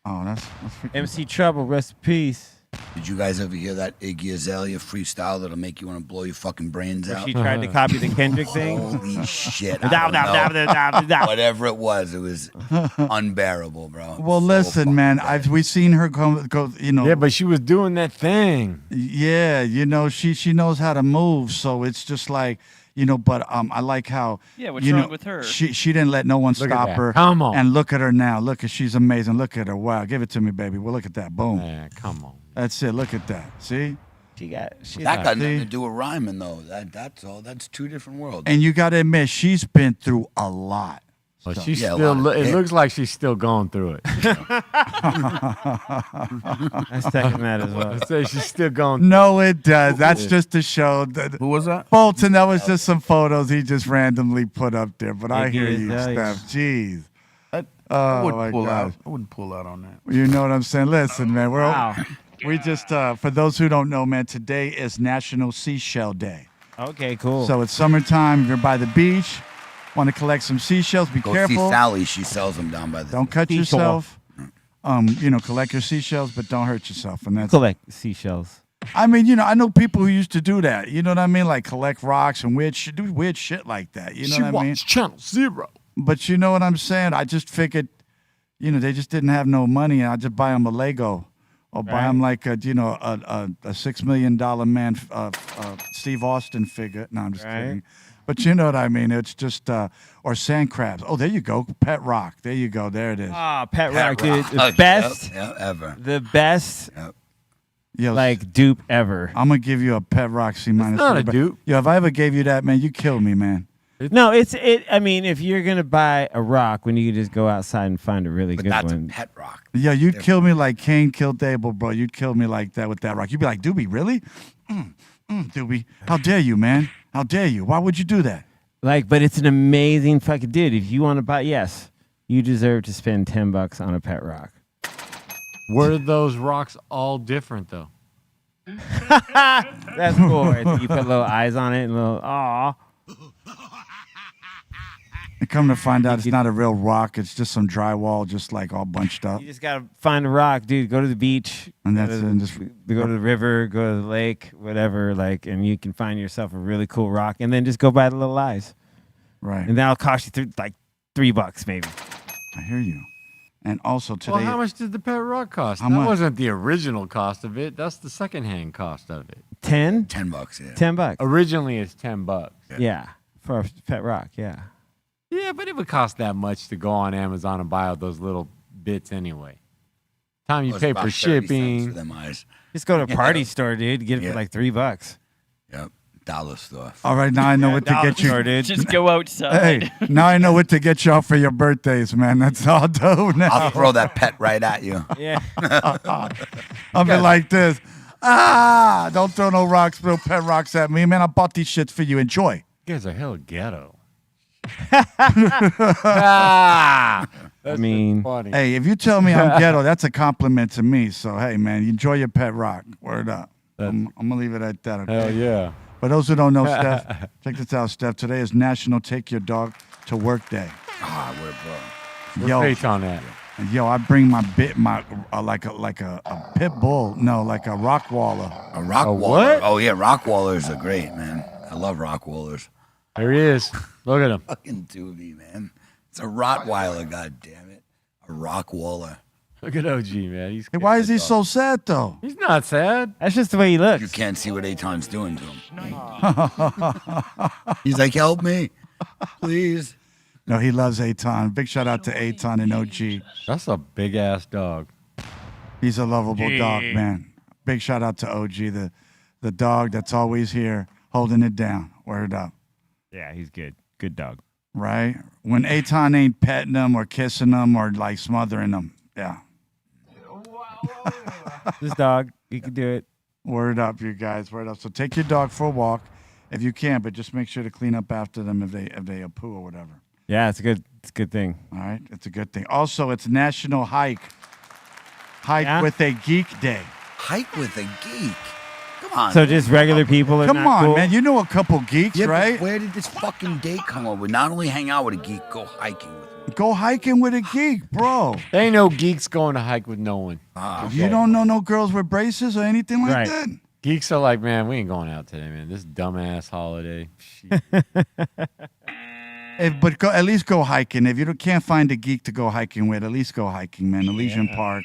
Oh, that's freaking MC Trouble, rest in peace. Did you guys ever hear that Iggy Azalea freestyle that'll make you want to blow your fucking brains Where out? she tried to copy the Kendrick thing. Holy shit. I don't know. Whatever it was unbearable, bro. Well, listen, man. We've seen her go. Yeah, but she was doing that thing. Yeah, she knows how to move. So it's just like, but I like how. Yeah, what's wrong with her? She didn't let no one Look at stop that. her. Come on. And look at her now. Look at she's amazing. Look at her. Wow, give it to me, baby. Well, look at that. Boom. Yeah, come on. That's it. Look at that. See. That got nothing to do with rhyming, though. That's all. That's two different worlds. And you got to admit, she's been through a lot. Well, So- she's Yeah, a still. lot of It dick. looks like she's still going through it. I second that as well. I say she's still going. No, it does. That's just to show. Who was that? Bolton, that was just some photos he just randomly put up there. But I Iggy hear you, Azalea. Steph. Jeez. I Oh, wouldn't my pull out. gosh. I wouldn't pull out on that. You know what I'm saying? Listen, man. Wow. We just, for those who don't know, man, today is National Seashell Day. Okay, cool. So it's summertime. If you're by the beach, want to collect some seashells, be Go careful. see Sally. She sells them down by the. Don't cut Seashore. yourself. Collect your seashells, but don't hurt yourself. And that's. Collect seashells. I mean, I know people who used to do that. You know what I mean? Like collect rocks and do weird shit like that. You know She what I mean? watched Channel Zero. But you know what I'm saying? I just figured, they just didn't have no money, and I just buy them a Lego, or buy them like a $6 million man, Steve Austin figure. No, I'm just kidding. But you know what I mean? It's just or sand crabs. Oh, there you go, Pet Rock. There you go. There it is. Ah, Pet Rock, dude. The Yep, best. yep, ever. The best. Yep. Yo, Dupe ever. I'm gonna give you a Pet Rock C-. not a dupe. Yo, if I ever gave you that, man, you kill me, man. No, I mean, if you're gonna buy a rock, when you can just go outside and find a really But good that's one. a pet rock. Yeah, you'd kill me like Cain killed Abel, bro. You'd kill me like that with that rock. You'd be like, Doobie, really? Doobie, how dare you, man? How dare you? Why would you do that? Like, but it's an amazing fucking dude. If you want to buy, yes, you deserve to spend $10 on a pet rock. Were those rocks all different though? That's cool. Right? You put little eyes on it and little aw. And come to find out, it's not a real rock. It's just some drywall, just like all bunched up. You just gotta find a rock, dude. Go to the beach, And go that's to it, and just- go to the river, go to the lake, whatever. Like, and you can find yourself a really cool rock, and then just go buy the little eyes. Right. And that'll cost you like $3 maybe. I hear you. And also today, Well, how much did the pet rock cost? How That much? wasn't the original cost of it. That's the secondhand cost of it. 10? $10, yeah. $10. Originally, it's $10. Yeah, for a pet rock. Yeah. Yeah, but it would cost that much to go on Amazon and buy all those little bits anyway. Time you Well, it's pay about for 30 cents shipping. for them eyes. Just go to a party store, dude. Get it for like $3. Yep. Dollar store. all right, now I know what to dollar get you. store, dude. Just go outside. Hey, now I know what to get you out for your birthdays, man. That's all dope now. I'll throw that pet right at you. Yeah. I'll be like this. Don't throw no rocks, no pet rocks at me, man. I bought these shits for you. Enjoy. You guys are hella ghetto. I That's mean, funny. Hey, if you tell me I'm ghetto, that's a compliment to me. So, hey, man, enjoy your pet rock. Word up. I'm going to leave it at that. Okay? Hell yeah. For those who don't know, Steph, check this out, Steph. Today is National Take Your Dog to Work Day. Ah, we're bro. Where's Paige on that? Yo, I bring my like a pit bull. No, like a rock waller. A rock A waller. what? Oh yeah, rock wallers are great, man. I love rock wallers. There he is. Look at him. Fucking doobie, man. It's a Rottweiler, god damn it. A rock waller. Look at OG, man. He's Hey, why is he so sad though? He's not sad. that's just the way he looks. You can't see what Aton's doing to him. He's like, help me, please. No, he loves Aton. Big shout out to Aton and OG. That's a big ass dog. He's a lovable dog, man. Big shout out to OG, the dog that's always here holding it down. Word up. Yeah, he's good. Good dog. Right? When Aton ain't petting them or kissing them or like smothering them. Yeah. This dog, he can do it. Word up, you guys. Word up. So take your dog for a walk if you can, but just make sure to clean up after them if they poo or whatever. Yeah, it's a good thing. All right? It's a good thing. Also, it's National Hike Yeah? with a Geek Day. Hike with a geek. Come on. So just regular people are Come not on, cool? man. You know a couple geeks, yeah, but right? where did this fucking day come up with? Not only hang out with a geek, go hiking with me. Go hiking with a geek, bro. There ain't no geeks going to hike with no one. Ah, You don't know no girls with braces or anything like Right. that? Geeks are like, man, we ain't going out today, man. This dumbass holiday. But at least go hiking. If you can't find a geek to go hiking with, at least go hiking, man. Elysian Park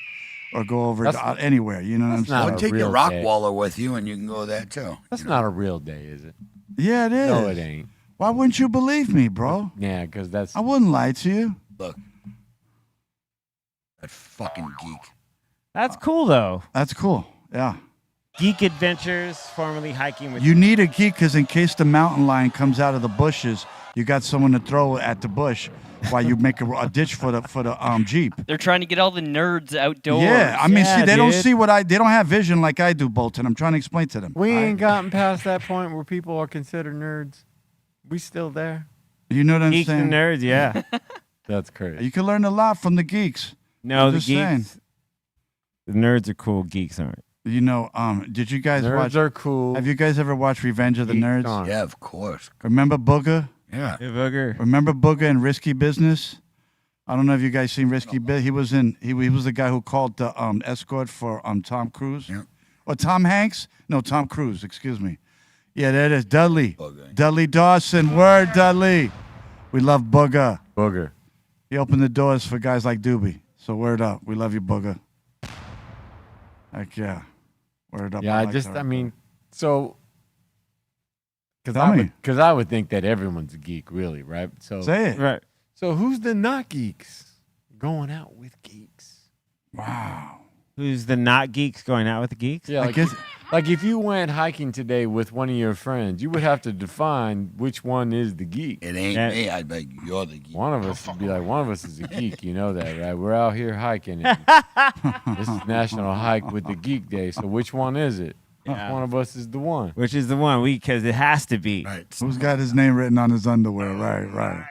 or go over anywhere. You know what I'm that's not saying? Or a take your real rock day. waller with you, and you can go there too. That's not a real day, is it? Yeah, it is. No, it ain't. Why wouldn't you believe me, bro? Yeah, because that's. I wouldn't lie to you. Look, that fucking geek. That's cool though. That's cool. Yeah. Geek Adventures, formerly hiking with. You need a geek because in case the mountain lion comes out of the bushes, you got someone to throw at the bush while you make a ditch for the Jeep. They're trying to get all the nerds outdoors. Yeah, I mean, see, they don't dude. see they don't have vision like I do, Bolton. I'm trying to explain to them. We ain't gotten past that point where people are considered nerds. We still there. You know what I'm Geeks saying? and nerds, yeah. That's crazy. You can learn a lot from the geeks. No, I'm the just saying. geeks. The nerds are cool. Geeks aren't. You know, did you guys Nerds watch? are cool. Have you guys ever watched Revenge of the Geeks Nerds? aren't. Yeah, of course. Remember Booger? Yeah. Hey, Booger. Remember Booger in Risky Business? I don't know if you guys seen Risky Business. He was the guy who called the escort for Tom Cruise. Yeah. Or Tom Hanks? No, Tom Cruise, excuse me. Yeah, there it is. Dudley. Booger. Dudley Dawson. Word, Dudley. We love Booger. Booger. He opened the doors for guys like Doobie. So word up. We love you, Booger. Heck yeah. Word up. Yeah, like that. I mean, so. Tell me. Because I would think that everyone's a geek, really, right? So Say it. Right. So who's the not geeks going out with geeks? Wow. Who's the not geeks going out with the geeks? Yeah, I like, guess- like if you went hiking today with one of your friends, you would have to define which one is the geek. It ain't Yeah. me. I bet you're the geek. One of us would be like, one of us is a geek. You know that, right? We're out here hiking. And this is National Hike with the Geek Day. So which one is it? One of us is the one. Which is the one? Because it has to be. Right. Who's got his name written on his underwear? Right.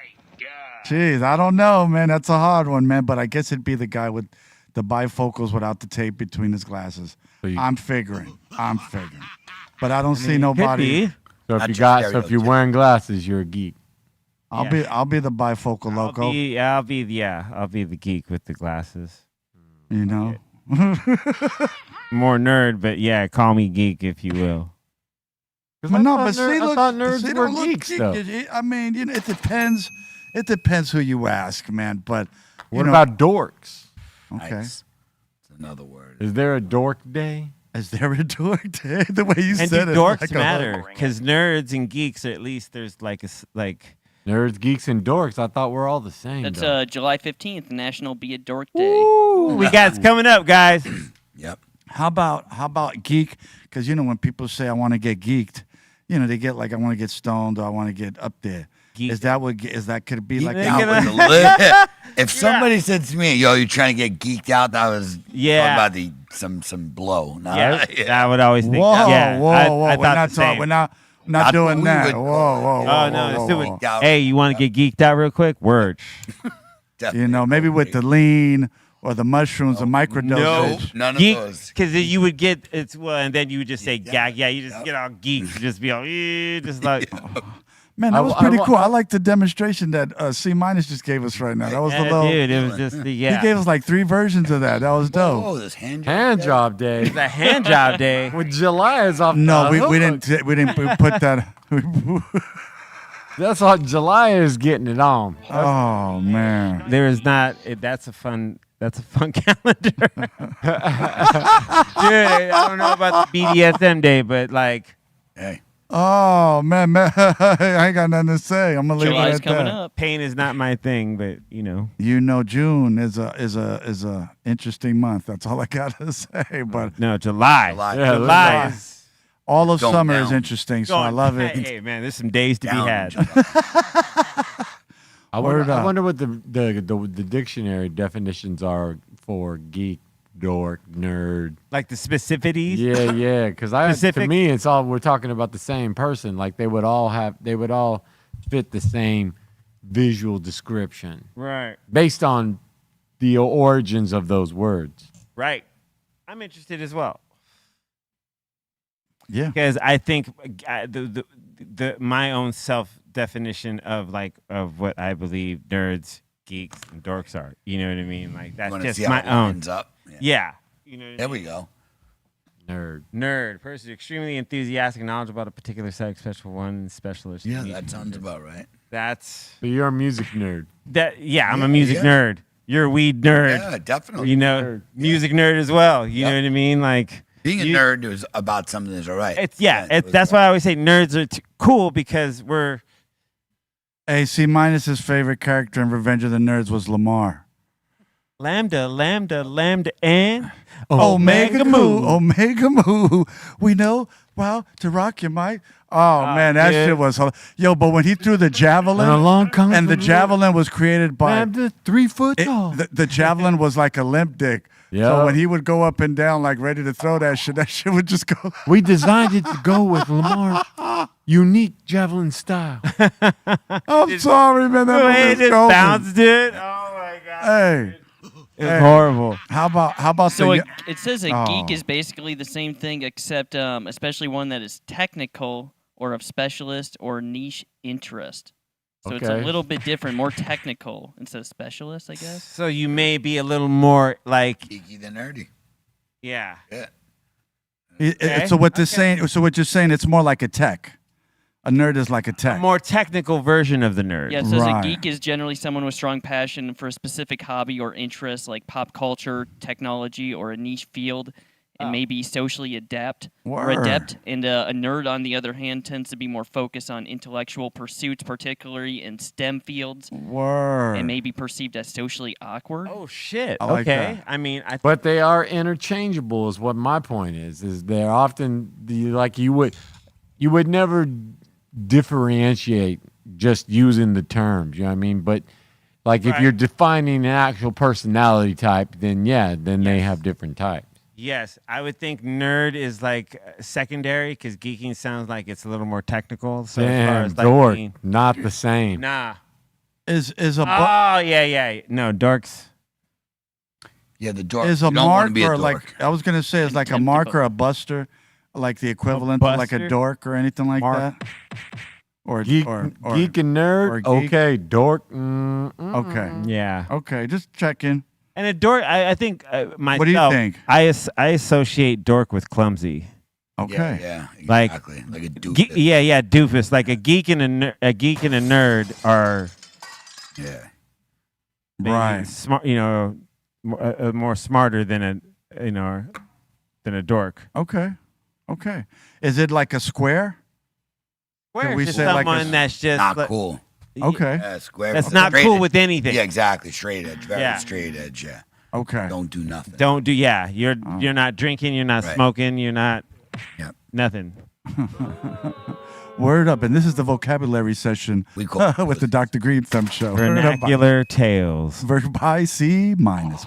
Jeez, I don't know, man. That's a hard one, man. But I guess it'd be the guy with the bifocals without the tape between his glasses. I'm figuring. But I don't see nobody. So if you're wearing glasses, you're a geek. I'll be the bifocal loco. I'll be the geek with the glasses. You know. More nerd, but yeah, call me geek if you will. But no, but see, I look, thought nerds see, were don't look geeks, geek. though. I mean, you know, it depends. It depends who you ask, man. But What about dorks? Okay. Nice. It's another word. Is there a dork day? Is there a dork day? The way you And said do it. dorks like matter? Because nerds and geeks, or at least there's like Nerds, geeks, and dorks. I thought we're all the same. That's July 15th, National Be a Dork Day. Ooh, we got it's coming up, guys. Yep. How about geek? Because you know when people say I want to get geeked, you know they get like I want to get stoned or I want to get up there. Geek. Is that could be like That was a if somebody said to me, "Yo, you trying to get geeked out?" That was talking about some blow. No, I would always think. Whoa, yeah, whoa, I whoa! thought We're not the same. talking. We're not doing that. Whoa, whoa! Oh no, whoa, let's do whoa, it. Hey, you want to get geeked out real quick? Word. You know, maybe with the lean or the mushrooms, the microdosage. None of Geek, those. because you would get and then you would just say gag. Yeah, you just get all geeked. You just be all just like. Man, that was pretty cool. I like the demonstration that C- just gave us right now. That was the little dude. It was just He gave us like 3 versions of that. That was dope. Oh, this hand job day. It's a hand job day. With July is off. No, the we hook. didn't put that. That's what July is getting it on. Oh man, there is not. That's a fun calendar. Dude, I don't know about the BDSM day, but like, hey. Oh man, I ain't got nothing to say. I'm gonna leave it at coming that. up. Pain is not my thing, but you know. You know, June is a interesting month. That's all I gotta say. But no, July. July is all of going summer down. is interesting, so I love it. Hey man, there's some days to be had. I wonder what the dictionary definitions are for geek, dork, nerd. Like the specificities. Yeah. Because to me, it's all we're talking about the same person. Like they would all fit the same visual description, Right. based on the origins of those words. Right. I'm interested as well. Yeah. Because I think my own self definition of what I believe nerds, geeks, and dorks are. You know what I mean? Like that's Wanna just see how my it own. lines up? Yeah. You know what I There mean? we go. Nerd. Person extremely enthusiastic, knowledgeable about a particular sex, special one, specialist. Yeah, unique. that sounds about right. That's But you're a music nerd. Yeah, I'm a music nerd. You're a weed nerd. Yeah, definitely. You know, music nerd as well. You know what I mean? Like Being a nerd is about something that's all right. That's why I always say nerds are cool because we're. Hey, C-'s favorite character in Revenge of the Nerds was Lamar. Lambda, and Omega Mu. We know. Wow, to rock your mic. Oh man, that dude. shit was yo. But when he threw the javelin, And along comes and the the javelin was created by Lambda, 3 foot tall. the javelin was like a limp dick. Yeah. So when he would go up and down like ready to throw that shit would just go. We designed it to go with Lamar's unique javelin style. I'm sorry, man. That movie it is just golden. bounced it. Oh my god. Hey. It was horrible. How about So the? it says a Oh. geek is basically the same thing, except especially one that is technical or of specialist or niche interest. So it's a Okay. little bit different, more technical instead of specialist, I guess. So you may be a little more like Geeky than nerdy. yeah. Yeah. So what they're saying? So what you're saying? It's more like a tech. A nerd is like a A tech. more technical version of the nerd. Yeah, it says Right. a geek is generally someone with strong passion for a specific hobby or interest, like pop culture, technology, or a niche field. It may be socially adept or Word. adept, and a nerd, on the other hand, tends to be more focused on intellectual pursuits, particularly in STEM fields, Word. and may be perceived as socially awkward. Oh shit. I like Okay. that. I mean, But they are interchangeable is what my point is they're often you would never differentiate just using the terms, you know what I mean? But like if Right. you're defining an actual personality type, then they have different types. Yes, I would think nerd is like secondary because geeking sounds like it's a little more technical. So as far Damn, as like dork. being- Not the same. Nah. Is a Oh yeah. No, dorks. Yeah, the dork. is a You don't want to mark be a or dork. like I was gonna say is like a mark or a buster, like the equivalent of like a buster? dork or anything like that. Or Geek, or geek and nerd. or geek. Okay, dork. Okay. Yeah. Okay, just checking. And a dork, I think myself. What do you think? I associate dork with clumsy. Okay. Yeah, Like- exactly. Like a doofus. Yeah, doofus. Like a geek and a geek and a nerd are Yeah. maybe Right. smart. More smarter than than a dork. Okay. Okay. Is it like a square? Square we is just say like a someone that's just Not like- cool. Okay. Yeah, square. That's not straight cool edge. with anything. Yeah, exactly. Straight edge. Very Yeah. straight edge. Yeah. Okay. Don't do nothing. Don't do. Yeah, you're not drinking. You're not Right. smoking. You're not. Yep. Nothing. Word up, and this is the vocabulary session We call with the Dr. Greenthumb show. Word up. Vernacular tales. Verb I C minus.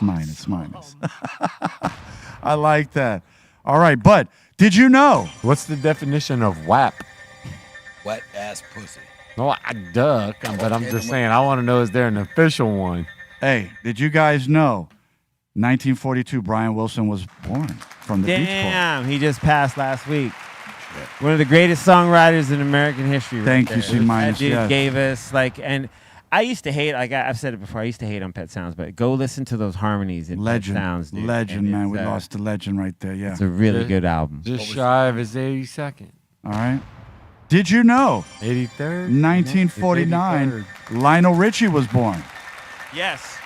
I like that. All right, but did you know? What's the definition of WAP? Wet ass pussy. No, I duck, but I'm just saying. I want to know, is there an official one? Hey, did you guys know? 1942, Brian Wilson was born from the Beach Boys. Damn, he just passed last week. One of the greatest songwriters in American history. right Thank you, there. C minus, That dude yes. gave us and I used to hate. Like I've said it before, I used to hate on Pet Sounds, but go listen to those harmonies in Legend, Pet Sounds, dude. legend, And man. it's, We lost the legend right there. Yeah. It's a really good album. Just shy of his 82nd. All right. Did you know? 83rd. 1949, Lionel Richie was born. Yes.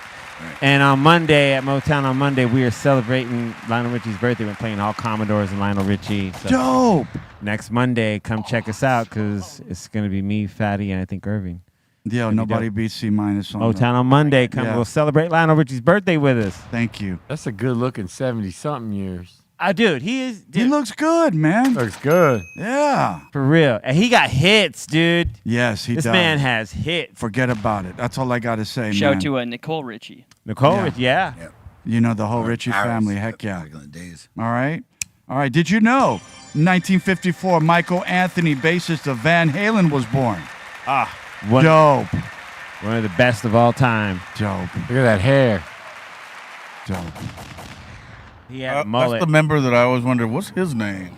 And on Monday at Motown on Monday, we are celebrating Lionel Richie's birthday. We're playing all Commodores and Lionel Richie. So Dope. next Monday, come check us out because it's going to be me, Fatty, and I think Irving. Yo, nobody beats C minus on Motown on Monday. Come, Yeah. we'll celebrate Lionel Richie's birthday with us. Thank you. That's a good looking 70-something years. Dude, he is. Dude, He looks good, man. Looks good. Yeah. for real. And he got hits, dude. Yes, he This does. man has hits. Forget about it. That's all I got to say, Shout man. to Nicole Richie. Nicole, Yeah. yeah. You know, the whole Richie Paris. family. Heck yeah. Back in the days. All right. All right. Did you know 1954, Michael Anthony, bassist of Van Halen, was born? Dope. One of the best of all time. Dope. Look at that hair. Dope. He had a mullet. That's the member that I always wonder, what's his name?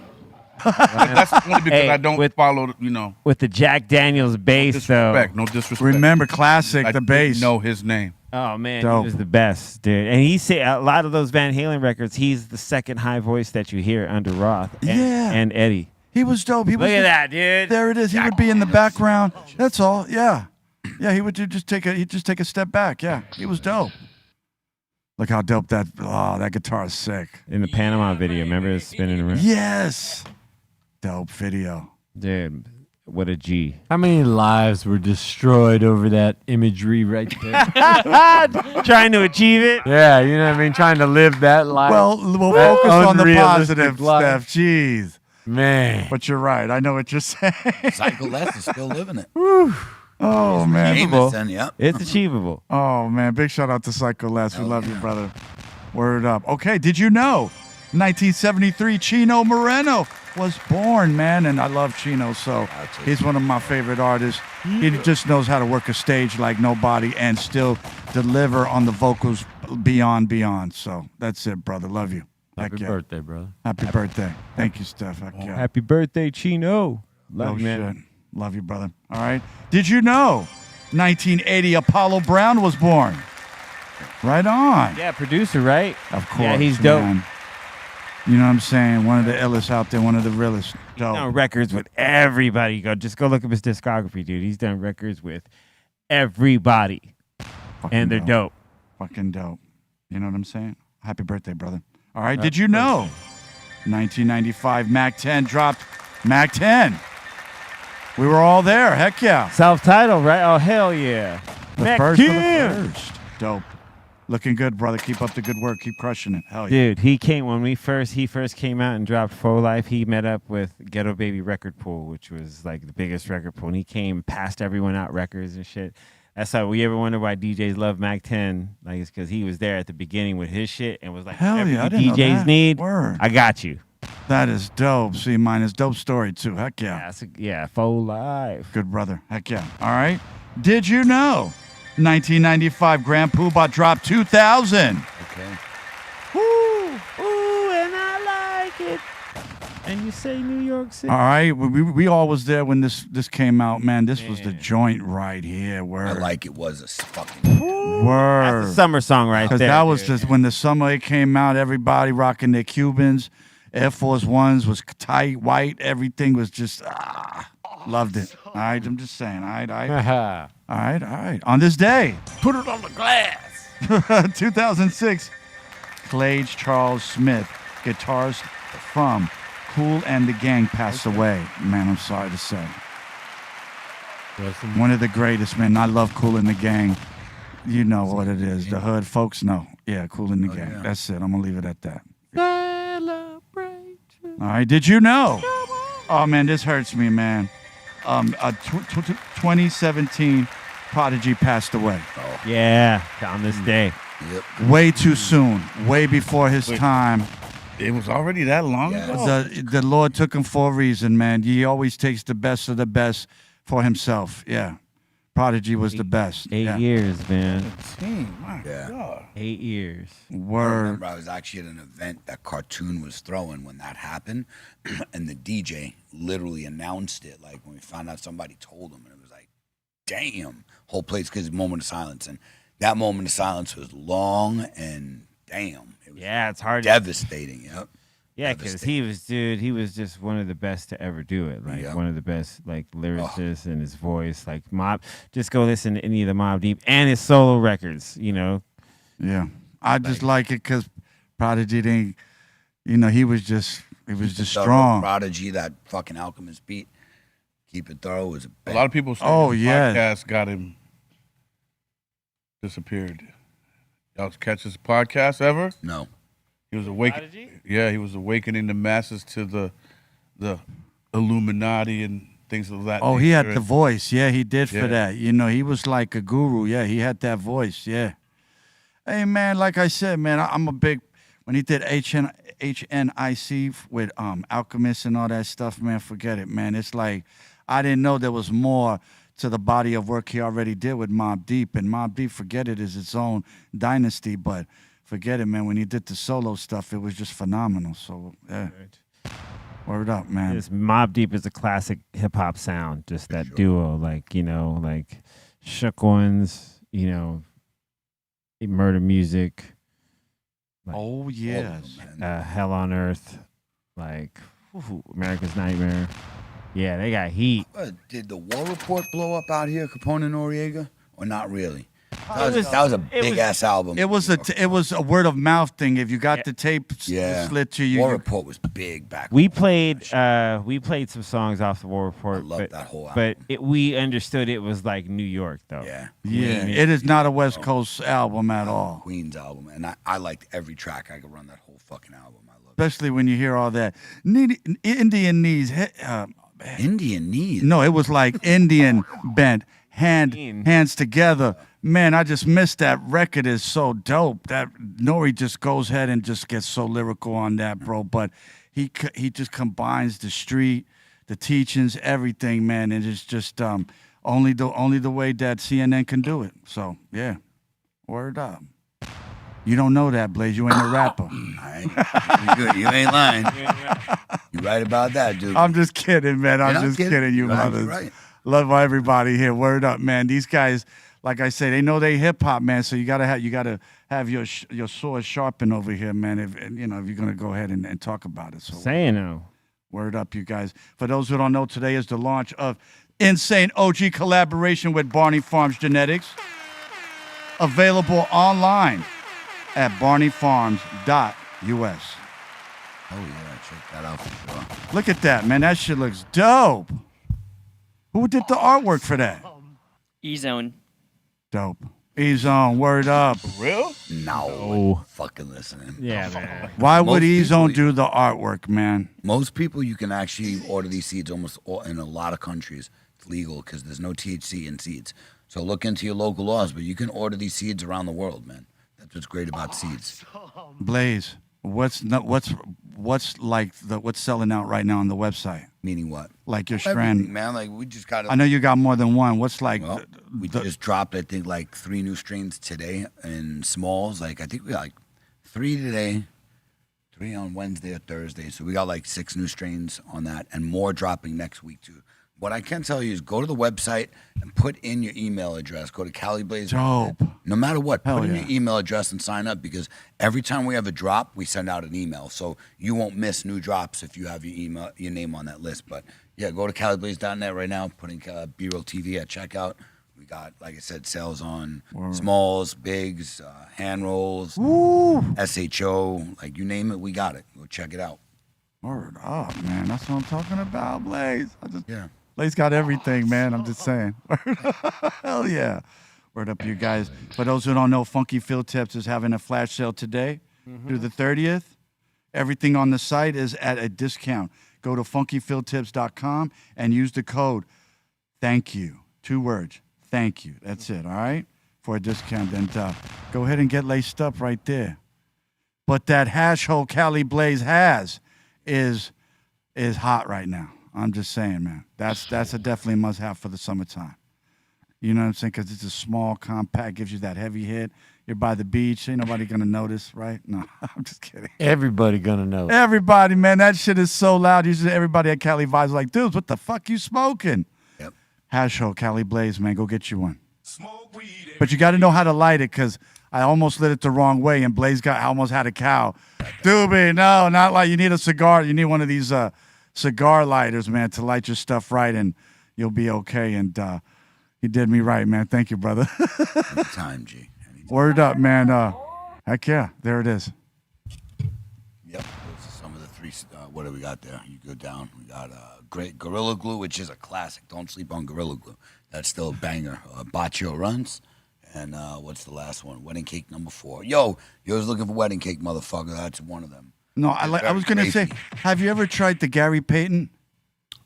That's only because Hey, I don't follow, with the Jack Daniels bass, though. No disrespect. Remember, classic, I the didn't bass. know his name. Oh man, Dope. he was the best, dude. And he said a lot of those Van Halen records. He's the second high voice that you hear under Roth. And Eddie. He was dope. He Look was at that, dude. There it is. He would be in the background. That's all. Yeah. Yeah, he would just take a step back. Yeah. He was dope. Look how dope that guitar is sick. In the Panama video, remember it spinning around? Yes. Dope video. Dude, what a G. How many lives were destroyed over that imagery right there? Trying to achieve it? Yeah, you know what I mean? Trying to live that life. Well, we'll That focus on the unrealistic positive life. stuff. Jeez. Man. But you're right. I know what you're saying. Psycho Les is still living it. Oh, man. Famous then, yep. It's achievable. Oh, man. Big shout out to Psycho Les. We love you, brother. Word up. Okay. Did you know 1973 Chino Moreno was born, man? And I love Chino, so he's one of my favorite artists. He just knows how to work a stage like nobody and still deliver on the vocals beyond. So that's it, brother. Love you. Happy Heck yeah. birthday, brother. Happy birthday. Thank you, Steph. Heck yeah. Happy birthday, Chino. Love Oh, you, man. shit. Love you, brother. All right. Did you know 1980 Apollo Brown was born? Right on. Yeah, producer, right? Of course. Yeah, he's dope. man. You know what I'm saying? One of the illest out there, one of the realest. Dope. Done records with everybody. Just go look up his discography, dude. He's done records with everybody. And they're dope. Fucking dope. You know what I'm saying? Happy birthday, brother. All right. Did you know 1995 Mac 10 dropped Mac 10? We were all there. Heck yeah. Self-titled, right? Oh, hell yeah. The Mac first of the 10. first. Dope. Looking good, brother. Keep up the good work. Keep crushing it. Hell yeah. Dude, when he first came out and dropped Faux Life, he met up with Ghetto Baby Record Pool, which was like the biggest record pool. And he came, passed everyone out records and shit. That's how we ever wonder why DJs love Mac 10. Like, it's because he was there at the beginning with his shit and was like, Hell whatever yeah, I you didn't know DJs that. need, Word. I got you. That is dope. See, mine is dope story too. Heck yeah. Yeah, full life. Good brother. Heck yeah. All right. Did you know 1995 Grand Poobah dropped 2000? Okay. Ooh, and I like it. And you say New York City. All right. We all was there when this came out, man. This was the joint right here. Word. I like it was a fucking Word. That's a summer song right there. Because that was dude. just when the summer it came out, everybody rocking their Cubans. Air Force Ones was tight, white. Everything was just, loved it. All right. I'm just saying. All right. All right. On this day, Put it on the glass. 2006, Clage Charles Smith, guitarist from Kool and the Gang, passed away. Man, I'm sorry to say. One of the greatest, man. I love Kool and the Gang. You know what it is. The hood folks know. Yeah, Kool and the Gang. yeah. That's it. I'm going to leave it at that. All right. Did you know? Oh, man, this hurts me, man. 2017, Prodigy passed away. Yeah, on this day. Yep. Way too soon. Way before his time. It was already that long ago. The Lord took him for a reason, man. He always takes the best of the best for himself. Yeah. Prodigy was the best. 8 years, man. My God. 8 years. I Word. remember I was actually at an event that Cartoon was throwing when that happened, and the DJ literally announced it. Like when we found out somebody told him, and it was like, damn, whole place because moment of silence, and that moment of silence was long and damn, it was it's hard. devastating. Yep. Yeah, because he was just one of the best to ever do it. Like one of the best, like lyricists and his voice. Like just go listen to any of the Mobb Deep and his solo records. You know. Yeah, I just like it because Prodigy didn't. You know, he was just strong. Prodigy, that fucking Alchemist beat. Keep it thorough was A lot of people say his podcast got him disappeared. Y'all catch his podcast ever? No. He was awakening. Yeah, he was awakening the masses to the Illuminati and things of that. Oh, he nature. had the voice. Yeah, he did for Yeah. that. You know, he was like a guru. Yeah, he had that voice. Yeah. Hey, man, like I said, man, I'm a big, when he did HNIC with Alchemist and all that stuff, man, forget it, man. It's like, I didn't know there was more to the body of work he already did with Mobb Deep. And Mobb Deep, forget it, is its own dynasty. But forget it, man, when he did the solo stuff, it was just phenomenal. So, yeah. Word up, man. This Mobb Deep is a classic hip hop sound. Just that duo, like, you know, like Shook Ones, you know, Murder Music. Like, oh yes. Hell on Earth, like America's Nightmare. Yeah, they got heat. Did the War Report blow up out here, Capone and Noriega, or not really? That was a big ass album. It was a word of mouth thing. If you got the tape slid to you, War Report was big back. We played some songs off the War Report. I love that whole album. But we understood it was like New York, though. Yeah. Yeah, it is not a West Coast album at all. Queen's album, and I liked every track. I could run that whole fucking album. I love Especially when you hear all that Indian knees. Indian knees. No, it was like Indian bent, hands together. Man, I just missed that record. Is so dope. That Nori just goes ahead and just gets so lyrical on that, bro. But he just combines the street, the teachings, everything, man. And it's just only the way that CNN can do it. So yeah, word up. You don't know that, Blaze. You ain't a rapper. You good. You ain't lying. You right about that, dude. I'm just kidding, man. I'm You're not just kidding. kidding, you You're right, mothers. you're right. Love everybody here. Word up, man. These guys, like I say, they know they hip hop, man. So you gotta have your sword sharpened over here, man. If you're gonna go ahead and talk about it. So saying no. Word up, you guys. For those who don't know, today is the launch of Insane OG collaboration with Barney Farms Genetics. Available online at barneyfarms.us. Oh yeah, check that out for sure. Look at that, man. That shit looks dope. Who did the artwork for that? E-Zone. Dope. E-Zone, word up. For real? No. Fucking listening. Yeah, man. Why would E-Zone do the artwork, man? Most people, you can actually order these seeds almost in a lot of countries. It's legal because there's no THC in seeds. So look into your local laws, but you can order these seeds around the world, man. That's what's great about seeds. Blaze, what's selling out right now on the website? Meaning what? Like your Everything, strand, man. Like we just got. I know you got more than one. What's like? Well, we just dropped, I think, like 3 new strains today in smalls. Like I think we got like 3 today, 3 on Wednesday or Thursday. So we got like 6 new strains on that, and more dropping next week too. What I can tell you is go to the website and put in your email address. Go to Cali Blaze. Dope. No matter what, Hell put in yeah. your email address and sign up, because every time we have a drop, we send out an email. So you won't miss new drops if you have your name on that list. But yeah, go to caliblaze.net right now, putting BREALTV at checkout. We got, like I said, sales on smalls, bigs, hand rolls, SHO, like you name it, we got it. Go check it out. Word up, man. That's what I'm talking about, Blaze. Yeah. Blaze got everything, man. I'm just saying. Hell yeah. Word up, you guys. For those who don't know, Funky Field Tips is having a flash sale today through the 30th. Everything on the site is at a discount. Go to funkyfieldtips.com and use the code thank you. 2 words. Thank you. That's it, all right? For a discount. And go ahead and get laced up right there. But that hash hole Cali Blaze has is hot right now. I'm just saying, man. That's a definitely must-have for the summertime. You know what I'm saying? Because it's a small, compact, gives you that heavy hit. You're by the beach. Ain't nobody going to notice, right? No, I'm just kidding. Everybody going to know. Everybody, man. That shit is so loud. Usually everybody at Cali Vibes like, dudes, what the fuck you smoking? Yep. Hash hole, Cali Blaze, man. Go get you one. But you got to know how to light it, because I almost lit it the wrong way, and Blaze almost had a cow. Doobie, no, not like you need a cigar. You need one of these cigar lighters, man, to light your stuff right, and you'll be okay. And you did me right, man. Thank you, brother. Anytime, G. Anytime. Word up, man. Heck yeah, there it is. Yep, those are some of the 3. What do we got there? You go down. We got great Gorilla Glue, which is a classic. Don't sleep on Gorilla Glue. That's still a banger. Baccio Runs. And what's the last one? Wedding Cake number 4. Yo, you was looking for Wedding Cake, motherfucker. That's one of them. No, I was going to say, have you ever tried the Gary Payton?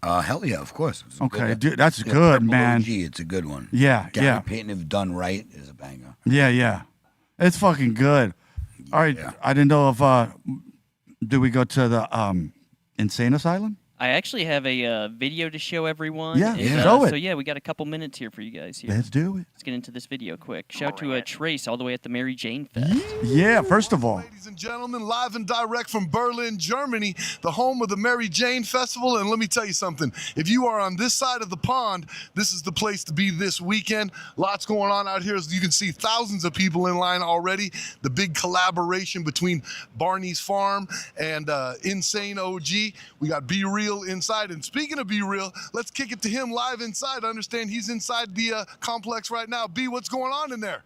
Hell yeah, of course. Okay, dude, that's good, man. OG, it's a good one. Yeah, Gary Payton, if done right, is a banger. Yeah. It's fucking good. All right, I didn't know if, do we go to the insane asylum? I actually have a video to show everyone. Yeah, and, show it. So yeah, we got a couple minutes here for you guys here. Let's do it. Let's get into this video quick. Shout out to Trace all the way at the Mary Jane Fest. Yeah, first of all. Ladies and gentlemen, live and direct from Berlin, Germany, the home of the Mary Jane Festival. And let me tell you something. If you are on this side of the pond, this is the place to be this weekend. Lots going on out here. As you can see, thousands of people in line already. The big collaboration between Barney's Farm and Insane OG. We got Be Real inside. And speaking of Be Real, let's kick it to him live inside. I understand he's inside the complex right now. B, what's going on in there?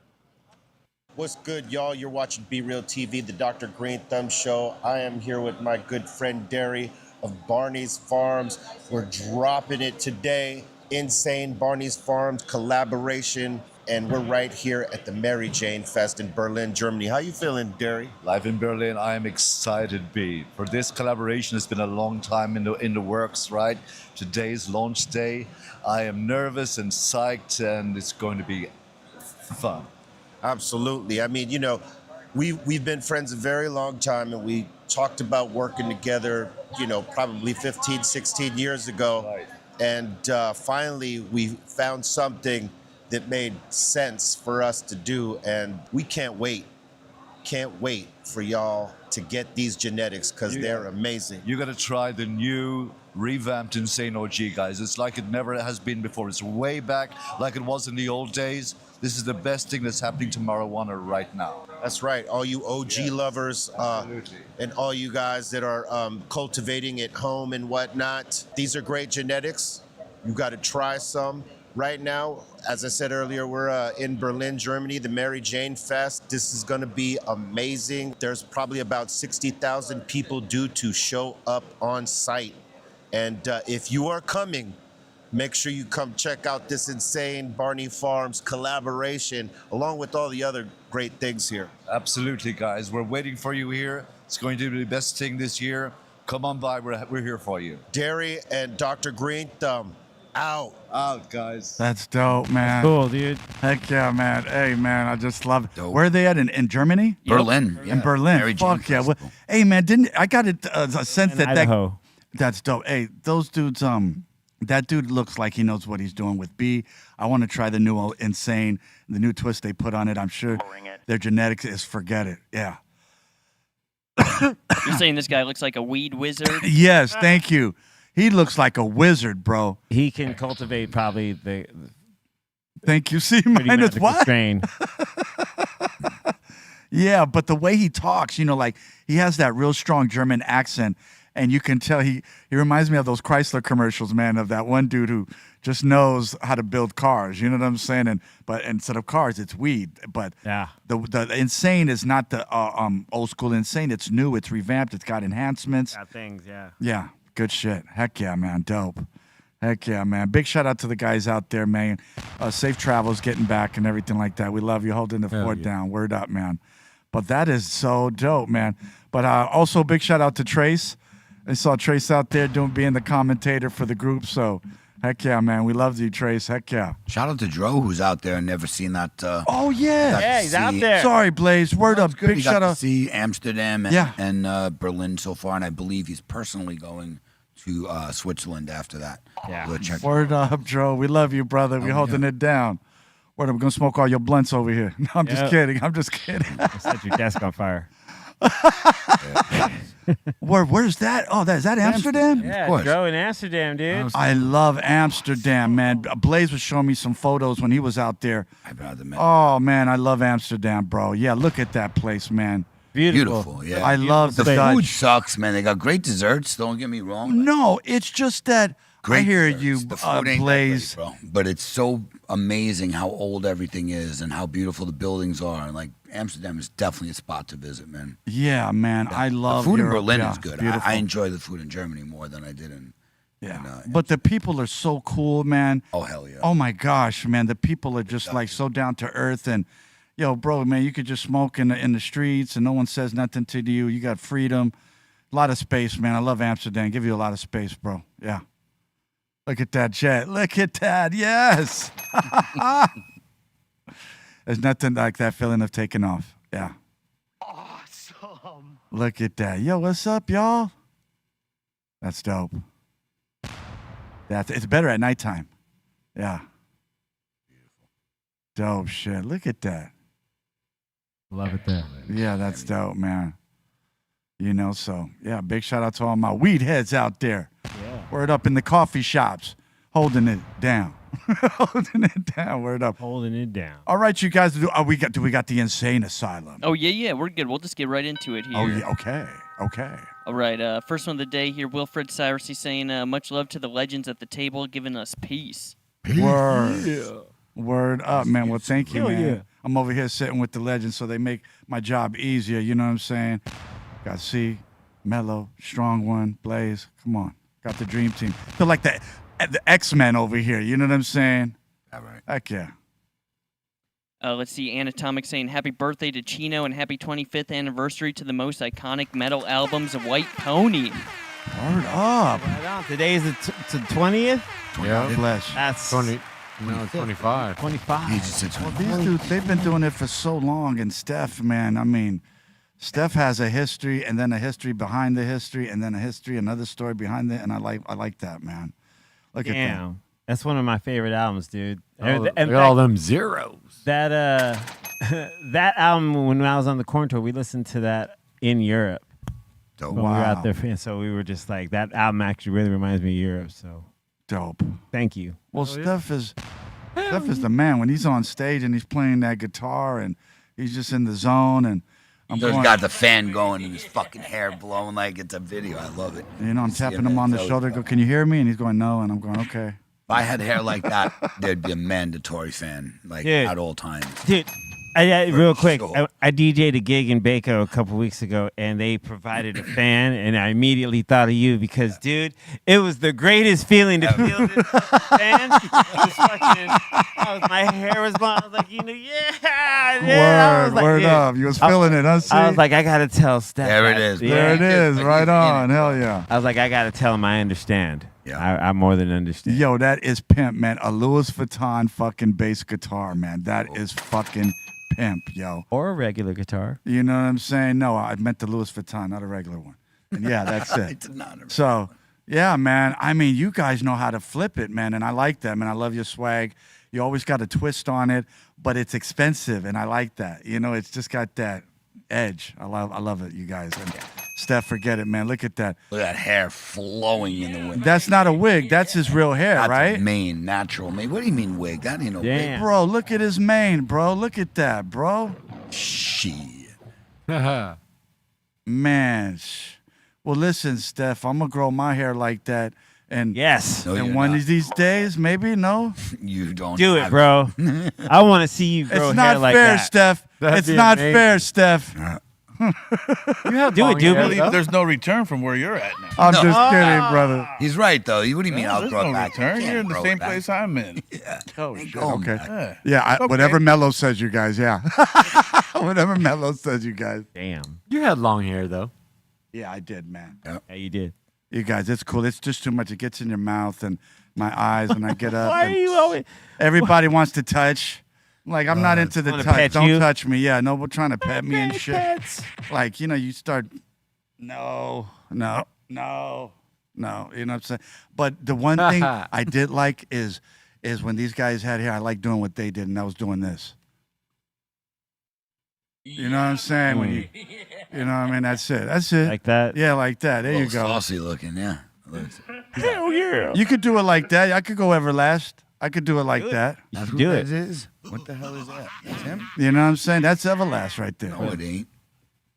What's good, y'all? You're watching BREALTV, the Dr. Greenthumb show. I am here with my good friend Derry of Barney's Farms. We're dropping it today. Insane Barney's Farms collaboration. And we're right here at the Mary Jane Fest in Berlin, Germany. How you feeling, Derry? Live in Berlin, I am excited, B. For this collaboration, it's been a long time in the works, right? Today's launch day. I am nervous and psyched, and it's going to be fun. Absolutely. I mean, you know, we've been friends a very long time, and we talked about working together, you know, probably 15, 16 years ago. Right. And finally, we found something that made sense for us to do, and we can't wait for y'all to get these genetics, because they're amazing. You got to try the new revamped Insane OG, guys. It's like it never has been before. It's way back like it was in the old days. This is the best thing that's happening to marijuana right now. That's right. All you OG lovers and all you guys that are cultivating at home and whatnot, these are great genetics. You got to try some. Right now, as I said earlier, we're in Berlin, Germany, the Mary Jane Fest. This is going to be amazing. There's probably about 60,000 people due to show up on site. And if you are coming, make sure you come check out this insane Barney Farms collaboration, along with all the other great things here. Absolutely, guys. We're waiting for you here. It's going to be the best thing this year. Come on by. We're here for you. Derry and Dr. Greenthumb, Out, guys. That's dope, man. Cool, dude. Heck yeah, man. Hey, man, I just love it. Where are they at? In Germany? Berlin. In Berlin. Mary Jane Fuck yeah. Well, hey, man, I got a sense In that Idaho. that's dope. Hey, those dudes, that dude looks like he knows what he's doing with B. I want to try the new Insane, the new twist they put on it. I'm sure their genetics is forget it. Yeah. You're saying this guy looks like a weed wizard? Yes, thank you. He looks like a wizard, bro. He can cultivate probably the Thank you. See, pretty mine is magical what? strain. Yeah, but the way he talks, like he has that real strong German accent, and you can tell he reminds me of those Chrysler commercials, man, of that one dude who just knows how to build cars. You know what I'm saying? But instead of cars, it's weed. But yeah, the Insane is not the old school Insane. It's new. It's revamped. It's got enhancements. Got things, yeah. Yeah, good shit. Heck yeah, man. Dope. Heck yeah, man. Big shout out to the guys out there, man. Safe travels, getting back and everything like that. We love you holding the fort down. Word up, man. But that is so dope, man. But also big shout out to Trace. I saw Trace out there being the commentator for the group. So heck yeah, man. We love you, Trace. Heck yeah. Shout out to Dro, who's out there and never seen that. Oh, yeah. Yeah, he's out there. Sorry, Blaze. Word up. Big shout out. To see Amsterdam and Berlin so far, and I believe he's personally going to Switzerland after that. Yeah. We'll check. Word up, Dro. We love you, brother. We're holding it down. Word up. We're going to smoke all your blunts over here. No, I'm just kidding. I'm just kidding. Set your desk on fire. Where's that? Oh, is that Amsterdam? Yeah, Of course. Joe in Amsterdam, dude. I love Amsterdam, man. Blaze was showing me some photos when he was out there. Oh, man, I love Amsterdam, bro. Yeah, look at that place, man. Beautiful, yeah. I love the the food Dutch. sucks, man. They got great desserts. Don't get me wrong. No, it's just that I hear desserts. you, The food ain't Blaze. that great, bro. But it's so amazing how old everything is and how beautiful the buildings are. Like Amsterdam is definitely a spot to visit, man. Yeah, man. I love the food Europe. in Berlin Yeah, is good. beautiful. I enjoy the food in Germany more than I did in. But the people are so cool, man. Oh, hell yeah. Oh, my gosh, man. The people are just like so down to earth. And, yo, bro, man, you could just smoke in the streets and no one says nothing to you. You got freedom. A lot of space, man. I love Amsterdam. Give you a lot of space, bro. Yeah. Look at that jet. Look at that. Yes. There's nothing like that feeling of taking off. Yeah. Awesome. Look at that. Yo, what's up, y'all? That's dope. It's better at nighttime. Yeah. Dope shit. Look at that. Love it there. Yeah, that's dope, man. So, yeah, big shout out to all my weed heads out there. Yeah. Word up in the coffee shops. Holding it down. Holding it down. Word up. Holding it down. All right, you guys. Do we got the Insane Asylum? Oh, yeah, we're good. We'll just get right into it here. Oh, yeah. Okay. All right, first one of the day here. Wilfred Cyrus is saying, much love to the legends at the table giving us peace. Word. Yeah. Word up, man. Well, thank you, Hell man. yeah. I'm over here sitting with the legends, so they make my job easier. You know what I'm saying? Got C, Mellow, Strong One, Blaze. Come on. Got the dream team. Feel like the X-Men over here. You know what I'm saying? All right. Heck yeah. Let's see, Anatomic saying, happy birthday to Chino and happy 25th anniversary to the most iconic metal albums of White Pony. Word up. Right on. Today's the 20th? Yeah. Flesh. That's 20. No, 25. 25. Well, these dudes, they've been doing it for so long. And Steph, man, I mean, Steph has a history and then a history behind the history and then a history, another story behind it. And I like that, man. Look at that. Damn. That's one of my favorite albums, dude. Look at all them zeros. That that album, when I was on the corn tour, we listened to that in Europe. Dope. When we were out there, and so we were just like, that album actually really reminds me of Europe. So dope. Thank you. Well, Steph is the man. When he's on stage and he's playing that guitar and he's just in the zone and He's got the fan going and his fucking hair blowing like it's a video. I love it. I'm tapping him on the shoulder. Go, can you hear me? And he's going, no. And I'm going, okay. If I had hair like that, there'd be a mandatory fan, like at all times. Dude, real quick, I DJ'd a gig in Baco a couple weeks ago, and they provided a fan, and I immediately thought of you because, dude, it was the greatest feeling to feel this fan. My hair was blonde. I was like, yeah. Word up. You was feeling it, huh? I was like, I got to tell Steph. There it is. There it is. Right on. Hell yeah. I was like, I got to tell him I understand. Yeah. I more than understand. Yo, that is pimp, man. A Louis Vuitton fucking bass guitar, man. That is fucking pimp, yo. Or a regular guitar. You know what I'm saying? No, I meant the Louis Vuitton, not a regular one. And yeah, that's it. It's not a So, yeah, man. I mean, you guys know how to flip it, man, and I like that, man. I love your swag. You always got a twist on it, but it's expensive, and I like that. You know, it's just got that edge. I love it, you guys. And Steph, forget it, man. Look at that. Look at that hair flowing in the wind. That's not a wig. That's his real hair, That's right? a mane, natural mane. What do you mean wig? That ain't no wig. Bro, look at his mane, bro. Look at that, bro. Shit. Man. Well, listen, Steph, I'm going to grow my hair like that. And yes. No, and you're one not. of these days, maybe, no? You don't Do it, have bro. I want to see you grow It's hair not like fair, that. Steph. That'd It's be not amazing. fair, Steph. You have Do it, long dude. hair, I believe though. there's no return from where you're at now. I'm just kidding, brother. He's right, though. What do you mean No, I'll there's grow no it back? return. You You're in can't the grow same it back. place I'm in. Yeah. Oh, Ain't shit. going Okay. back. Yeah, Okay. whatever Mellow says, you guys, yeah. Whatever Mellow says, you guys. Damn. You had long hair, though. Yeah, I did, man. Yeah, you did. You guys, it's cool. It's just too much. It gets in your mouth and my eyes when I get up. Why are and you always? Everybody wants to touch. Like, I'm not into the Wanna touch. pet Don't you? touch me. Yeah, no, we're trying to pet me and shit. Like, you know, you start, no. You know what I'm saying? But the one thing I did like is when these guys had hair, I like doing what they did, and I was doing this. You know what I'm saying? When you know what I mean? That's it. That's it. Like that? Yeah, like that. There you go. Saucy looking, yeah. Hell yeah. You could do it like that. I could go Everlast. I could do it like that. That's do what it. that is? What the hell is that? That's him? You know what I'm saying? That's Everlast right there. No, it ain't.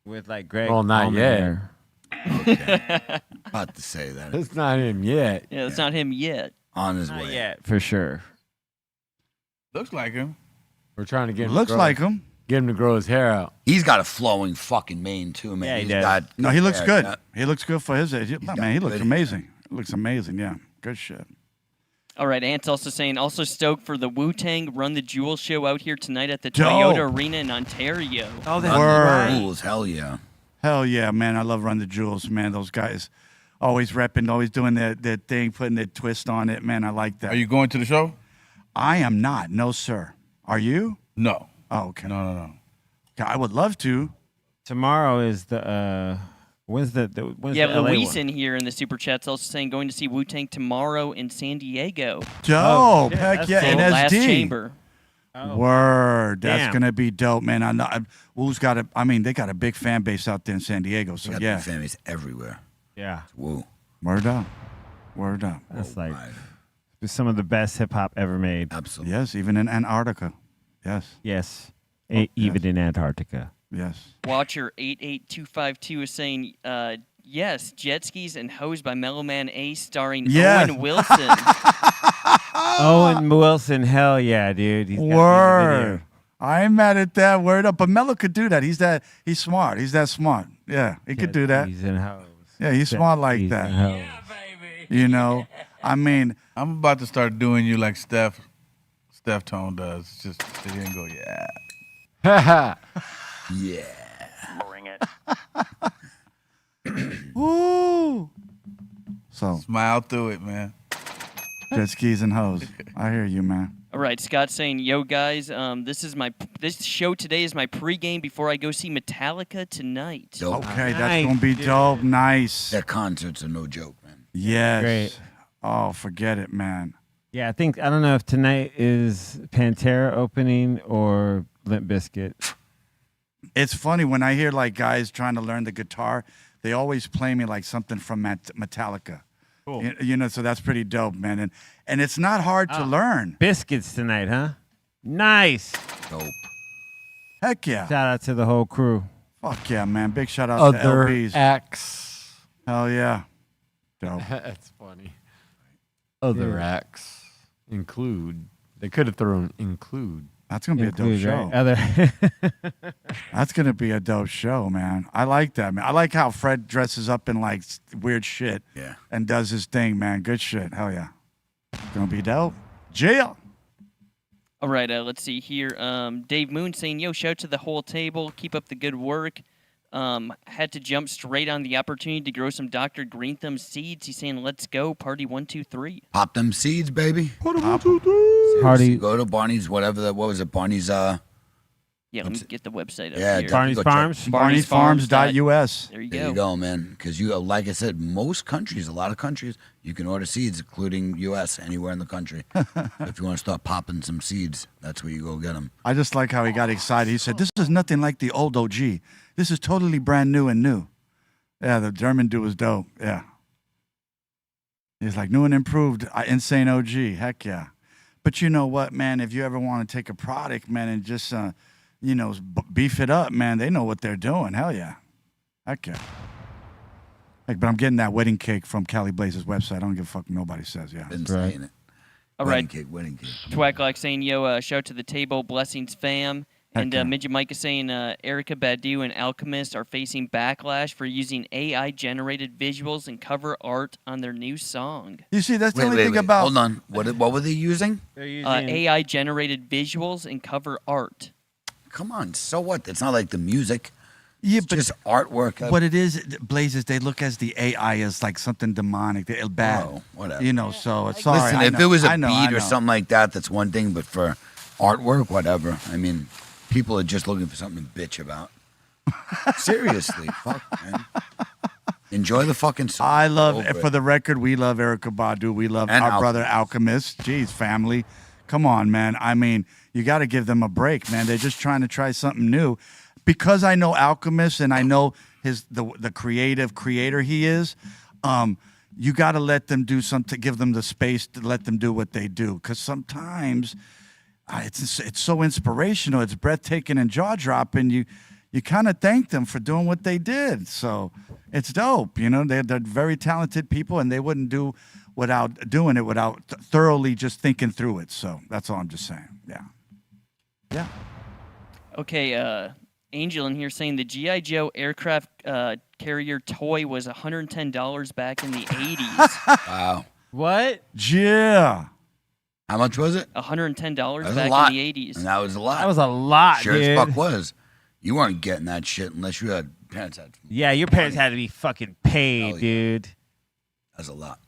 With like Greg. Well, not Allman yet. hair. Okay. About to say that. That's not him yet. Yeah, it's not him yet. On his Not way. yet, for sure. Looks like him. We're trying to get him. Looks to grow, like him. Get him to grow his hair out. He's got a flowing fucking mane, too, man. Yeah, he He's does. got No, he looks hair. good. Yeah. He looks good for his age. No, man, he looks good amazing. Looks amazing. Yeah, good shit. All right, Ant's also saying, also stoked for the Wu-Tang Run the Jewel show out here tonight at the Dope. Toyota Arena in Ontario. Oh, Run Word. the Rules, hell yeah. Hell yeah, man. I love Run the Jewels, man. Those guys always repping, always doing their thing, putting their twist on it, man. I like that. Are you going to the show? I am not. No, sir. Are you? No. Oh, okay. No. I would love to. Tomorrow is the when's the when's Yeah, the LA Luis one? in here in the super chat's also saying going to see Wu-Tang tomorrow in San Diego. Dope. Oh, shit, Heck that's yeah. cool. And Last SD. Chamber. Oh. Word. That's Damn. going to be dope, man. I know. Wu's got they got a big fan base out there in San Diego. So, They got yeah. big families everywhere. Yeah, Woo. Word up. Word up. that's like Right. some of the best hip hop ever made. Absolutely. Yes, even in Antarctica. Yes. Yes, even in Antarctica. Yes. Watcher 88252 is saying, yes, jet skis and hose by Mellow Man Ace starring Yes. Owen Wilson. Owen Wilson, hell yeah, dude. He's got me in the Word. video. I ain't mad at that. Word up. But Mello could do that. He's smart. He's that smart. Yeah, he could do that. He's in hoes. Yeah, he's smart like He's that. in hoes. You know, I mean, I'm about to start doing you like Steph Tone does. Just sit here and go, yeah. Yeah. Bring it. woo. So, Smile through it, man. jet skis and hoes. I hear you, man. All right, Scott's saying, yo, guys, this show today is my pregame before I go see Metallica tonight. Dope. Okay, that's Nice, going to be dude. dope. Nice. Their concerts are no joke, man. Yes. Great. Oh, forget it, man. Yeah, I don't know if tonight is Pantera opening or Limp Bizkit. It's funny when I hear like guys trying to learn the guitar, they always play me like something from Metallica. Cool. You know, so that's pretty dope, man. And it's not hard to learn. Biscuits tonight, huh? Nice. Dope. Heck yeah. Shout out to the whole crew. Fuck yeah, man. Big shout out to Other LBs. acts. Hell yeah. Dope. That's funny. Other acts include. They could have thrown include. That's going to be a dope Include, show. right? Other That's going to be a dope show, man. I like that, man. I like how Fred dresses up in like weird shit Yeah. and does his thing, man. Good shit. Hell yeah. Going to be dope. Jail. All right, let's see here. Dave Moon saying, yo, shout out to the whole table. Keep up the good work. had to jump straight on the opportunity to grow some Dr. Greenthumb seeds. He's saying, let's go, party 1, 2, 3. Pop them seeds, baby. Party. Go to Barney's, whatever that, what was it? Barney's, Yeah, let me get the website up yeah, here. Barney's Farms? Barney'sFarms.us. There you There go. you go, man. Because you, like I said, most countries, a lot of countries, you can order seeds, including U.S., anywhere in the country. If you want to start popping some seeds, that's where you go get them. I just like how he got excited. He said, "This is nothing like the old OG. This is totally brand new and new." Yeah, the German dude was dope. Yeah. He's like, new and improved, insane OG. Heck yeah. But you know what, man? If you ever want to take a product, man, and just, beef it up, man, they know what they're doing. Hell yeah. Heck yeah. Like, but I'm getting that wedding cake from Cali Blaze's website. I don't give a fuck what nobody says. Yeah. Been saying it. All Wedding right. cake, wedding cake. Twack like saying, yo, shout to the table, blessings fam. And Midget Mike is saying Erica Badu and Alchemist are facing backlash for using AI-generated visuals and cover art on their new song. You see, that's the only thing about... Hold on. What were they using? They're using AI-generated visuals and cover art. Come on, so what? It's not like the music. Yeah, It's but just artwork. what it is, Blazes, they look as the AI as like something demonic. They're bad. Oh, whatever. You know, so it's sorry. Listen, I if know, it was a I know, beat I or know. something like that, that's one thing. But for artwork, whatever. I mean, people are just looking for something to bitch about. Seriously, fuck, man. Enjoy the fucking song. I love, Over for it. the record, we love Erica Badu. We love And our brother Alchemist. Jeez, family. Come on, man. I mean, you got to give them a break, man. They're just trying to try something new. Because I know Alchemist and I know the creative creator he is, you got to let them do something, give them the space to let them do what they do. Because sometimes it's so inspirational, it's breathtaking and jaw-dropping. You kind of thank them for doing what they did. So it's dope. You know, they're very talented people, and they wouldn't do without doing it without thoroughly just thinking through it. So that's all I'm just saying. Yeah. Yeah. Okay, Angel in here saying the G.I. Joe aircraft carrier toy was $110 back in the 80s. Wow. What? Yeah. How much was it? $110 a back lot. in the 80s. And that was a lot. That was a lot, Sure dude. as fuck was. You weren't getting that shit unless you had parents had. Yeah, your parents had to be fucking paid, yeah. dude. That's a lot.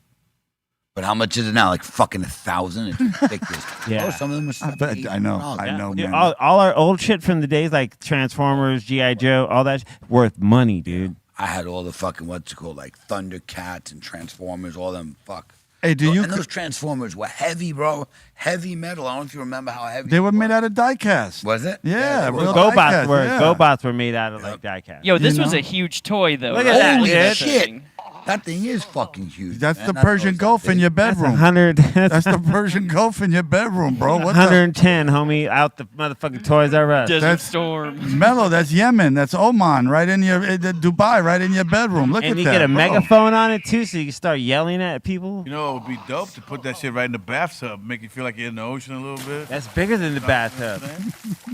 But how much is it now? Like fucking 1,000? It's ridiculous. Yeah. Oh, some of them are I know, Dude, man. all our old shit from the days like Transformers, G.I. Joe, all that worth money, dude. I had all the fucking, what's it called, like Thundercats and Transformers, all them, fuck. Hey, And those Transformers were heavy, bro. Heavy metal. I don't know if you remember how heavy They were made out of diecast. Was it? Yeah, they were. real GoBots diecast, were yeah. GoBots were made out of like diecast. Yo, this You was know? a huge toy, though. Look at right? that, Holy dude. shit. That thing is fucking huge. That's man. the Not Persian those that Gulf in big. your That's bedroom. 100. That's the Persian Gulf in your bedroom, bro. What 110, homie, out the motherfucking Toys R Us. Desert That's- Storm. Mellow, that's Yemen. That's Oman, right in your Dubai, right in your bedroom. Look And at you that. get a bro. megaphone on it too, so you can start yelling at people. You know, it would be dope to put that shit right in the bathtub, make you feel like you're in the ocean a little bit. That's bigger than the bathtub.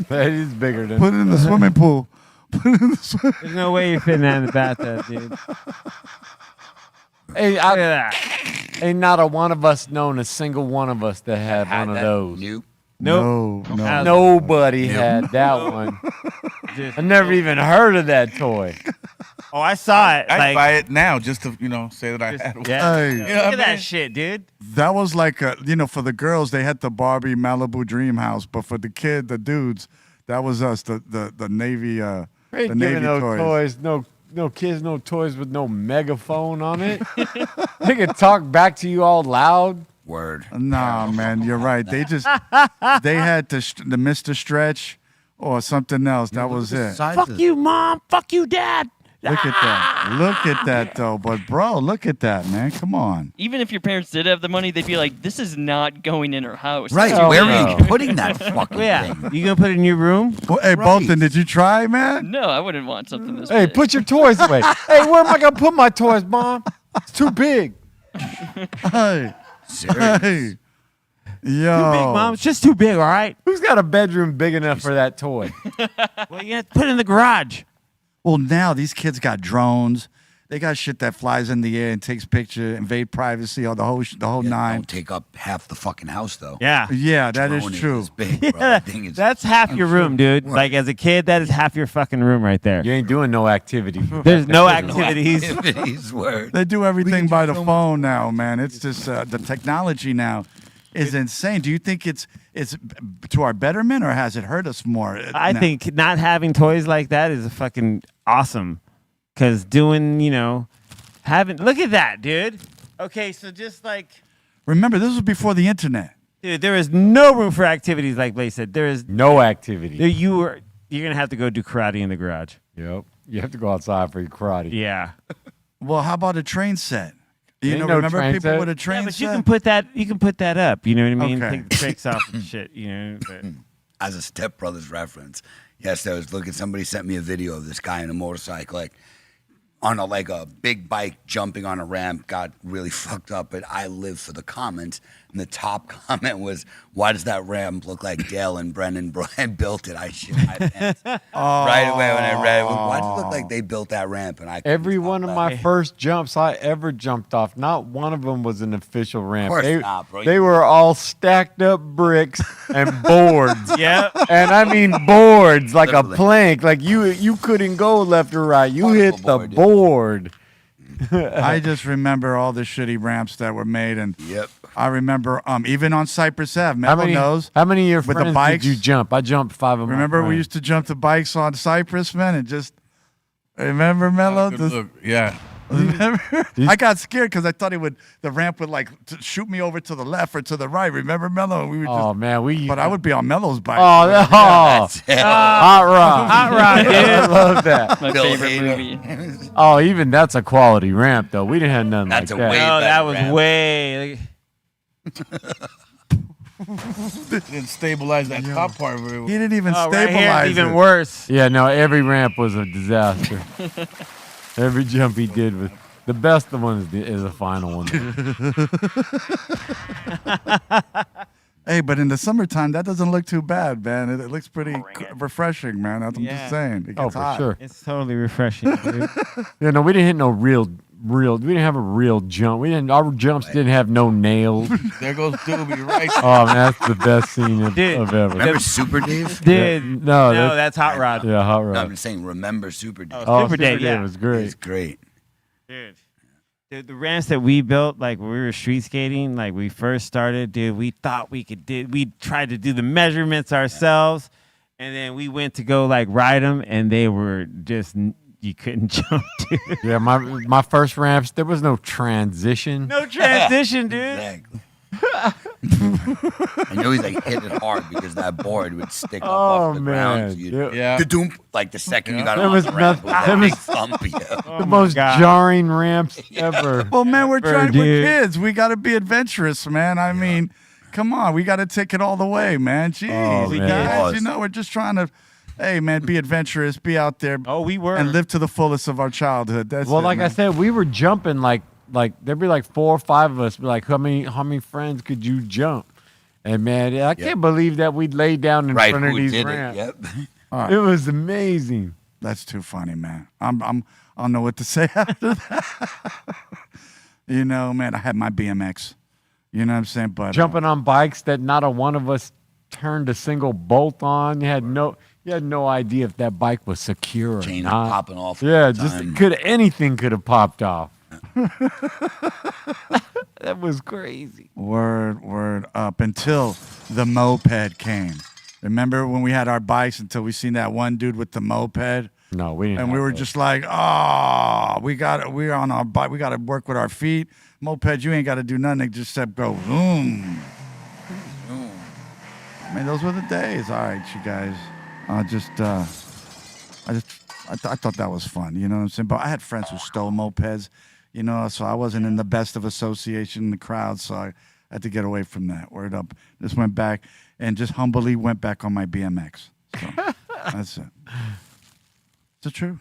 That is bigger than. Put it in the swimming pool. Put it in the swimming. There's no way you're fitting that in the bathtub, dude. Hey, Look at that. ain't not a one of us known a single one of us that had one of those. Nope. Nope. No. Nobody had that one. I never even heard of that toy. Oh, I saw it. I'd like, buy it now just to, say that I had one. yeah. Hey. You know Look what at I that mean? shit, dude. That was like for the girls, they had the Barbie Malibu Dream House, but for the dudes, that was us, the Navy, Ain't the giving Navy no toys. no kids, no toys with no megaphone on it. They could talk back to you all loud. Word. Nah, man, you're right. They just they had the Mr. Stretch or something else. That was it. Fuck you, mom. Fuck you, dad. Look at that. Look at that, though. But, bro, look at that, man. Come on. Even if your parents did have the money, they'd be like, this is not going in our house. Right. That's Where too are big." you putting that fucking Yeah. thing? You gonna put it in your room? Well, hey, Right. Bolton, did you try, man? No, I wouldn't want something this Hey, big. put your toys away. Hey, where am I gonna put my toys, Mom? It's too big. Hey. Serious. Hey. Yo. Too big, mom. It's just too big, all right? Who's got a bedroom big enough for that toy? Well, you have to put it in the garage. Well, now these kids got drones. They got shit that flies in the air and takes picture, invade privacy, or the whole nine. Don't take up half the fucking house though. Yeah. Yeah, that is Drone true. big, bro. Yeah, That thing is that's half your room, dude. Like as a kid, that is half your fucking room right there. You ain't doing no activity. There's no activities. They do everything by the phone now, man. It's just the technology now is insane. Do you think it's to our betterment or has it hurt us more? I think not having toys like that is a fucking awesome. Because doing, look at that, dude. Okay, so just like. Remember, this was before the internet. Dude, there is no room for activities like Blaze said. There is no activity. You're going to have to go do karate in the garage. Yep. You have to go outside for your karate. Yeah. Well, how about a train set? Ain't no remember train people set. with a train but set? you can put that up. You know what I mean? Okay. Take the tricks off and shit, But. As a Step Brothers reference, yes, I was looking. Somebody sent me a video of this guy on a motorcycle, like on a big bike jumping on a ramp, got really fucked up. But I live for the comments, and the top comment was, "Why does that ramp look like Dale and Brennan built it?" I shit my pants right away when I read it. Why does it look like they built that ramp? And every one of my first jumps I ever jumped off, not one of them was an official ramp. Of course not, bro. They were all stacked up bricks and boards. Yeah, and I mean boards, like a plank. Like you couldn't go left or right. You hit the board. I just remember all the shitty ramps that were made, and yep. I remember even on Cypress Ave, Mellow knows. How many of your with friends the bikes, did you jump? I jumped 5 of them. Remember we used to jump the bikes on Cypress, man, and just remember Mellow? Yeah. Remember? I got scared because I thought the ramp would shoot me over to the left or to the right. Remember Mellow? We would but I would be on Mellow's bike. Hot Rod, dude. I love that. My favorite movie. Oh, even that's a quality ramp though. We didn't have nothing like that. No, that was way. Didn't stabilize that top part very well. He didn't even Right here, stabilize it's even it. worse. Yeah, no, every ramp was a disaster. Every jump he did was the best one is the final one. Hey, but in the summertime, that doesn't look too bad, man. It looks pretty refreshing, man. I'm just saying. It gets for hot. sure. It's totally refreshing, dude. Yeah, no, we didn't hit no real. We didn't have a real jump. Our jumps didn't have no nails. There goes Doobie right there. Oh man, that's the best scene of Dude, ever. Remember Super Dave? Dude, No, that's Hot Rod. Yeah, Hot Rod. No, I'm saying remember Super Dave. Oh, Super Dave, yeah. was great. It's great. Dude, the ramps that we built, like when we were street skating, like we first started, dude, we thought we tried to do the measurements ourselves, and then we went to go ride them, and they were just, you couldn't jump, dude. Yeah, my first ramps, there was no transition. No transition, dude. Exactly. I know he's hit it hard because that board would stick up off the ground. So the second you got on the ramp, it was a big thump. The most jarring ramps ever. Well, man, we're kids. We got to be adventurous, man. I mean, come on. We got to take it all the way, man. Jeez, guys, we're just trying to, hey, man, be adventurous, be out there. Oh, we were. And live to the fullest of our childhood. That's Well, it, like man. I said, we were jumping like there'd be 4 or 5 of us. Be like, how many friends could you jump? And man, I can't believe that we laid down in front of these ramps. Right. It was amazing. That's too funny, man. I don't know what to say after that. Man, I had my BMX. You know what I'm saying? But Jumping on bikes that not a one of us turned a single bolt on. You had no idea if that bike was secure or Chain not. popping off. Yeah, all the just time. anything could have popped off. That was crazy. Word up until the moped came. Remember when we had our bikes until we seen that one dude with the moped? No, we didn't. And we were just like, we're on our bike. We got to work with our feet. Moped, you ain't got to do nothing except go boom. I mean, those were the days. All right, you guys. I thought that was fun. You know what I'm saying? But I had friends who stole mopeds. So I wasn't in the best of association in the crowd, so I had to get away from that. Word up. Just went back and just humbly went back on my BMX. So that's it. It's true.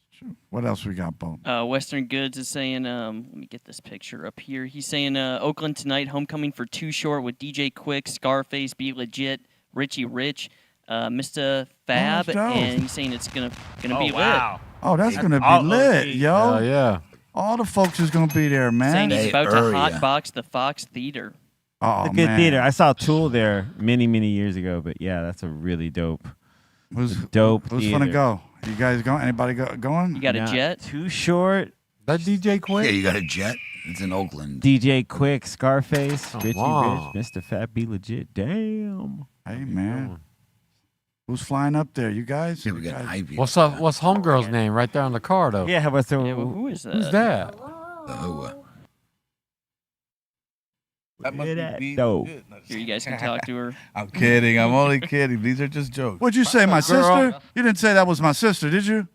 It's true. What else we got, Bo? Western Goods is saying, let me get this picture up here. He's saying Oakland tonight, homecoming for Too Short with DJ Quick, Scarface, Be Legit, Richie Rich, Mr. Fab, that's dope. and he's saying it's gonna be wow. Oh, that's gonna be all lit, OG. yo. Hell yeah. All the folks is gonna be there, man. Saying he's Bay about to Area. hotbox the Fox Theater. Oh It's a good man. theater. I saw Tool there many years ago, but yeah, that's a really dope. Who's dope Who's theater. gonna go? You guys going? Anybody going? You got a Not jet? Too Short. That DJ Quick? Yeah, you got a jet. It's in Oakland. DJ Quick, Scarface, Richie wow. Rich, Mr. Fat Be Legit. Damn. Hey man. Who's flying up there? You guys? Yeah, we got Ivy. What's up? What's homegirl's name right there on the car though? Yeah, what's the, Who is that? Who's that? That must be dope. Here, you guys can talk to her. I'm kidding. I'm only kidding. These are just jokes. What'd you say, my Girl. sister? You didn't say that was my sister, did you?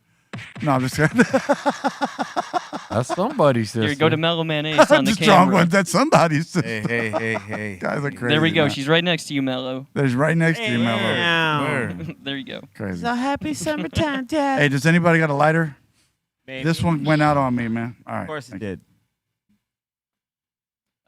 No, I'm just kidding. That's somebody's sister. Here, go to Mellow Mayonnaise on the just wrong camera. one. That's somebody's sister. Hey. Guys are crazy. There we go. man. She's right next to you, Mellow. There's right next to you, Mellow. Damn. There you go. Crazy. So happy summertime, Dad. Hey, does anybody got a lighter? Maybe. This one went out on me, man. All right. Of course it did.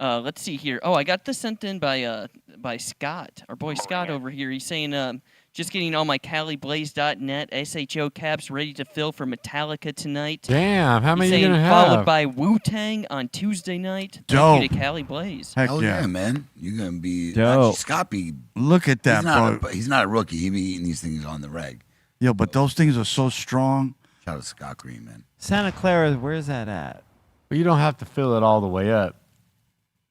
Let's see here. Oh, I got this sent in by Scott, our boy Scott over here. He's saying, just getting all my CaliBlaze.net SHO caps ready to fill for Metallica tonight. Damn, how many He's you saying gonna followed have? by Wu-Tang on Tuesday night. Dope. Thank you to Cali Blaze. Heck Hell yeah. yeah, man. You're gonna be Dope. Scott be. Look at that, he's not bro. he's not a rookie. He be eating these things on the reg. Yo, but those things are so strong. Shout out to Scott Green, man. Santa Clara, where's that at? But you don't have to fill it all the way up.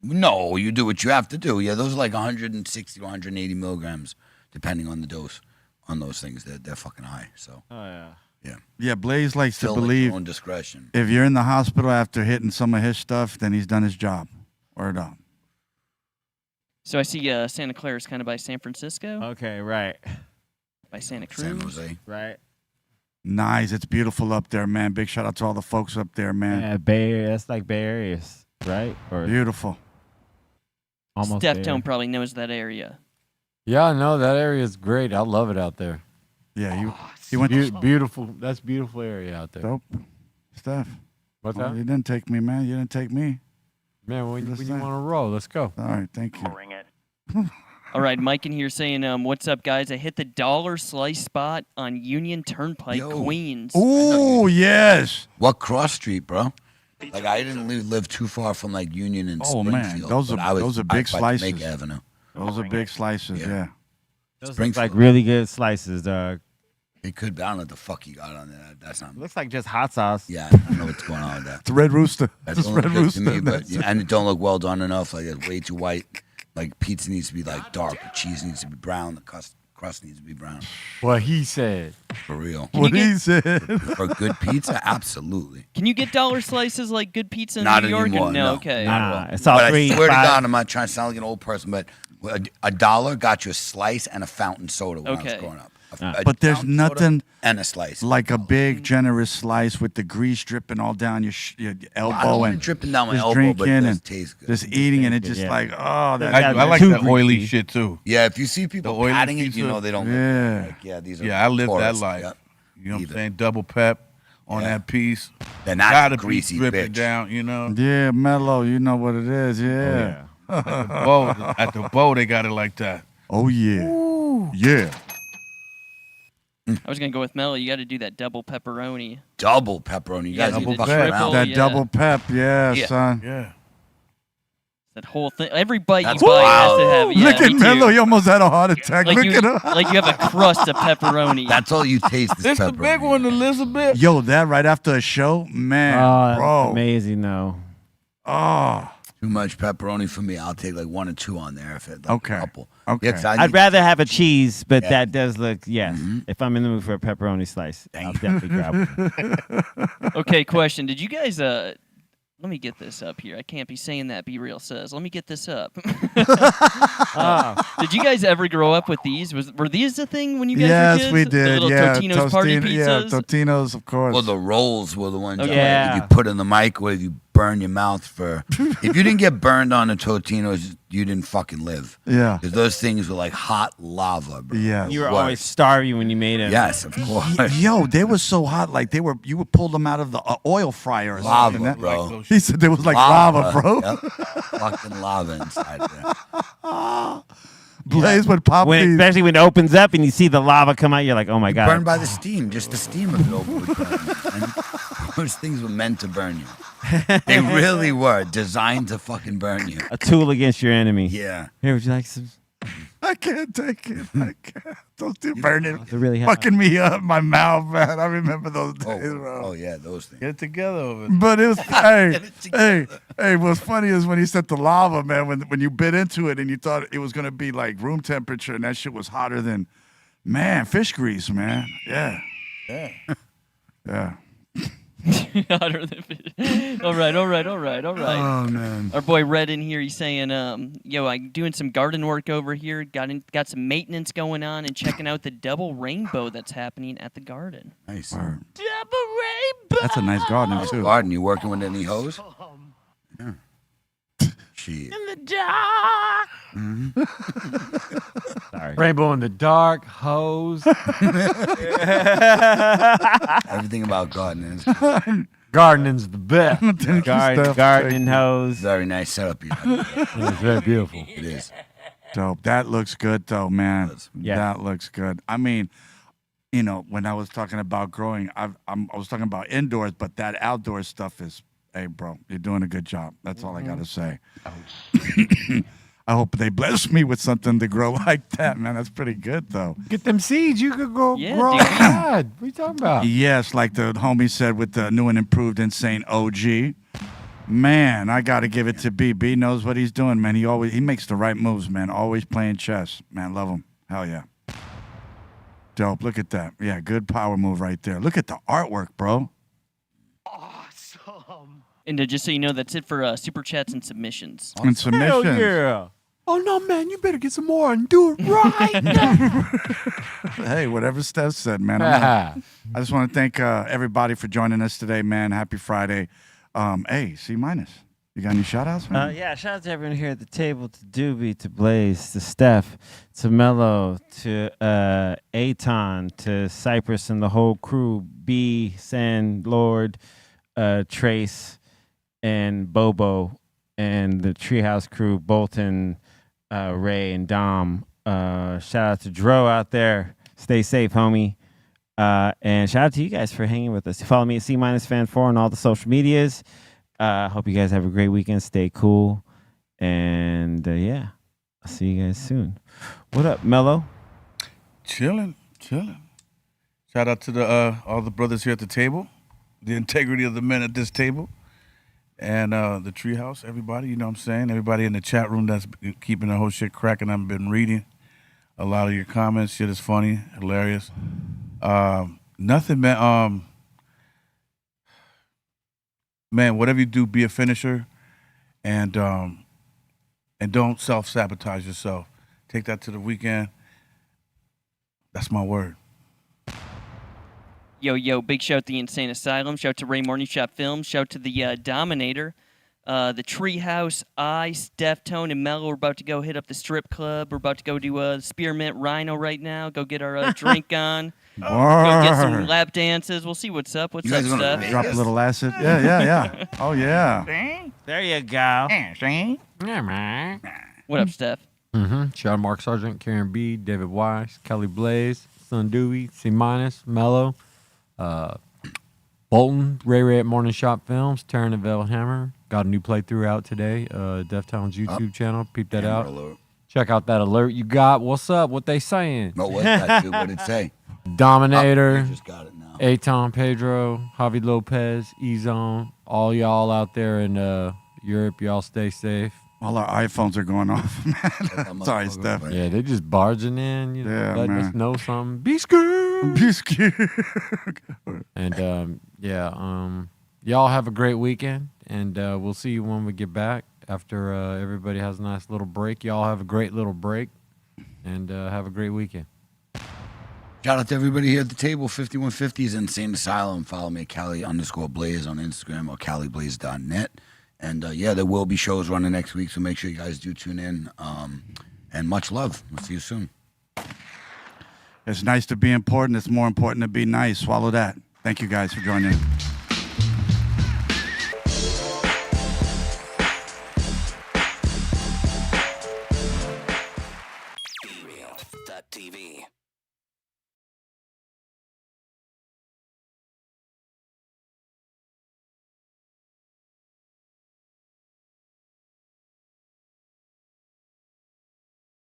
No, you do what you have to do. Yeah, those are like 160 to 180 milligrams, depending on the dose on those things. They're fucking high. So. Oh yeah. Yeah. Yeah, Blaze likes Still to at believe your own discretion. if you're in the hospital after hitting some of his stuff, then he's done his job. Word up. So I see Santa Clara is kind of by San Francisco. Okay, right. By Santa Cruz. San Jose. Right. Nice. It's beautiful up there, man. Big shout out to all the folks up there, man. Yeah, Bay Area. That's like Bay Area, right? Or Beautiful. almost Deftone probably knows that area. Yeah, I know that area is great. I love it out there. Yeah, you went to beautiful. That's beautiful area out there. dope stuff. What's Well, that? you didn't take me, man. You didn't take me. Man, when you Listen. want to roll, let's go. All right, thank you. All right, Mike in here saying, what's up, guys? I hit the dollar slice spot on Union Turnpike, Queens. Ooh, yes. What cross street, bro? Like I didn't live too far from like Union and Oh Springfield. man, those but I was are big out by slices. Jamaica Avenue. Those are big slices. Yeah. Those look Springfield. like really good slices, dog. It could be. I don't know what the fuck you got on there. That's not. Looks like just hot sauce. Yeah, I don't know what's going on with that. It's a red rooster. That It's don't red look good rooster. to me, but That's it. and it don't look well done enough. Like it's way too white. Like pizza needs to be like dark. The cheese needs to be brown. The crust needs to be brown. What he said. For real. What he said. For good pizza, absolutely. Can you get dollar slices like good pizza in Not New York? anymore. No, No, okay. not at all. it's all But three, I swear to five. God, I'm not trying to sound like an old person, but a dollar got you a slice and a fountain soda when I was Okay. growing up. But there's fountain soda nothing and a slice. like a big, generous slice with the grease dripping all down your elbow I don't want it and dripping down my just elbow, drinking but it does and taste good. just eating and it just Yeah. like oh that I like too that oily greasy. shit too. Yeah, if you see people oily patting it, you pizza. know they don't. Yeah. Look like, yeah, these are. Yeah, I lived that porous. life. Yep. You know what I'm Either. saying? Double pep on Yeah. that piece. Then that's Gotta greasy be dripping bitch. down, you know. yeah Mellow, you know what it is, yeah. At the bow, they got it like that. Oh yeah, yeah. I was going to go with Mellow. You got to do that double pepperoni. Double pepperoni. You guys Yeah, ain't double fucking pep. around. That yeah. double pep, yeah, Yeah. son. Yeah. That whole thing. Every bite That's you bite has wild. to have. Yeah, Look at me Mellow, too. he almost had a heart attack. Like Look you, at him. like you have a crust of pepperoni. That's all you taste is This the pepperoni. big one, Elizabeth. Yo, that right after a show, man, Oh, that's bro. amazing, though. Oh, Too much pepperoni for me. I'll take like 1 or 2 on there if it. Like Okay. A couple. Okay. Yeah, 'cause I I'd need- rather have a cheese, but Yeah. that does look, yes. Mm-hmm. If I'm in the mood for a pepperoni slice, I'll definitely grab one. Okay, question. Did you guys let me get this up here. I can't be saying that Be Real says. Let me get this up. Did you guys ever grow up with these? Were these a thing when you guys were yes, kids? we The did. little Yeah, Totino's party Tostino- yeah, pizzas? Totino's, of course. Well, the rolls were the ones Okay. that Yeah. you put in the microwave, you burn your mouth for. If you didn't get burned on the Totinos, you didn't fucking live. Yeah. Because those things were like hot lava, bro. Yeah. You were Worse. always starving when you made them. Yes, of course. Yo, they were so hot, like you would pull them out of the oil fryer or Lava, something. bro. He said there was like lava, bro. Yep. Fucking lava inside there. Blaze would pop these. Especially when it opens up and you see the lava come out, you're like, oh my God. Burned by the steam, just the steam of it over would burn you. And those things were meant to burn you. They really were designed to fucking burn you. A tool against your enemy. Yeah. Here, would you like some? I can't take it. I can't. Those two burning. They're really hot. Fucking me up, my mouth, man. I remember those days, bro. Oh, yeah, those things. Get it together over there. But it was, hey, what's funny is when he set the lava, man, when you bit into it and you thought it was going to be like room temperature and that shit was hotter than, man, fish grease, man. Yeah. Yeah. Yeah. Hotter than fish. All right. Oh, man. Our boy Red in here, he's saying, yo, I'm doing some garden work over here, got some maintenance going on, and checking out the double rainbow that's happening at the garden. Nice. Word. Double rainbow! That's a nice garden, too. Garden, you working with any hose? Yeah. Shit. In the dark. Sorry. Rainbow in the dark, hose. Everything about gardening is Gardening's the best. Garden hose. very nice setup. You have. It's very beautiful. It is. Dope. That looks good, though, man. Yeah. That looks good. I mean, you know, when I was talking about growing, I was talking about indoors, but that outdoor stuff is, hey, bro, you're doing a good job. That's all I got to say. I hope they bless me with something to grow like that, man. That's pretty good, though. Get them seeds. You could go Yeah, grow dude. outside. What are you talking about? Yes, like the homie said with the new and improved Insane OG. Man, I got to give it to B. B knows what he's doing, man. He makes the right moves, man. Always playing chess. Man, love him. Hell yeah. Dope. Look at that. Yeah, good power move right there. Look at the artwork, bro. And just so you know, that's it for super chats and submissions. And submissions. Hell yeah. Oh, no, man. You better get some more and do it right. Hey, whatever Steph said, man. I just want to thank everybody for joining us today, man. Happy Friday. Hey, C-. You got any shout-outs, man? Yeah, shout out to everyone here at the table, to Doobie, to Blaze, to Steph, to Mellow, to Aton, to Cypress and the whole crew, B, Sand, Lord, Trace, and Bobo, and the Treehouse crew, Bolton, Ray, and Dom. Shout out to Dro out there. Stay safe, homie. And shout out to you guys for hanging with us. Follow me at C-Fan4 on all the social medias. Hope you guys have a great weekend. Stay cool. And yeah, I'll see you guys soon. What up, Mellow? Chilling. Shout out to all the brothers here at the table, the integrity of the men at this table, and the treehouse, everybody, you know what I'm saying? Everybody in the chat room that's keeping the whole shit cracking. I've been reading a lot of your comments. Shit is funny, hilarious. Nothing, man. Man, whatever you do, be a finisher, and don't self-sabotage yourself. Take that to the weekend. That's my word. Yo, big shout to the Insane Asylum. Shout to Ray Morning Shot Films. Shout to the Dominator. The Treehouse, Ice, Deftone, and Mellow. We're about to go hit up the strip club. We're about to go do Spearmint Rhino right now. Go get our drink on. Go get some lap dances. We'll see what's up. What's up, Steph? Drop a little acid. Yeah. Oh, yeah. There you go. What up, Steph? Shout out Mark Sargent, Karen B, David Weiss, Kelly Blaze, Sun Dewey, C-, Mellow, Bolton, Ray at Morning Shop Films, Taryn and Hammer. Got a new playthrough out today. Deftones YouTube channel. Peep that out. Alert. Check out that alert you got. What's up? What they saying? No, what's that, dude? What'd it say? Dominator, I just got it now. Aton Pedro, Javi Lopez, E-Zone, all y'all out there in Europe, y'all stay safe. All our iPhones are going off, man. Sorry, Steph. Yeah, they're just barging in, you know, Yeah, letting man. us know something. Be scared. Be scared. And y'all have a great weekend, and we'll see you when we get back after everybody has a nice little break. Y'all have a great little break, and have a great weekend. Shout out to everybody here at the table. 5150's Insane Asylum. Follow me at Cali_Blaze on Instagram or CaliBlaze.net. And yeah, there will be shows running next week, so make sure you guys do tune in. And much love. We'll see you soon. It's nice to be important. It's more important to be nice. Swallow that. Thank you guys for joining.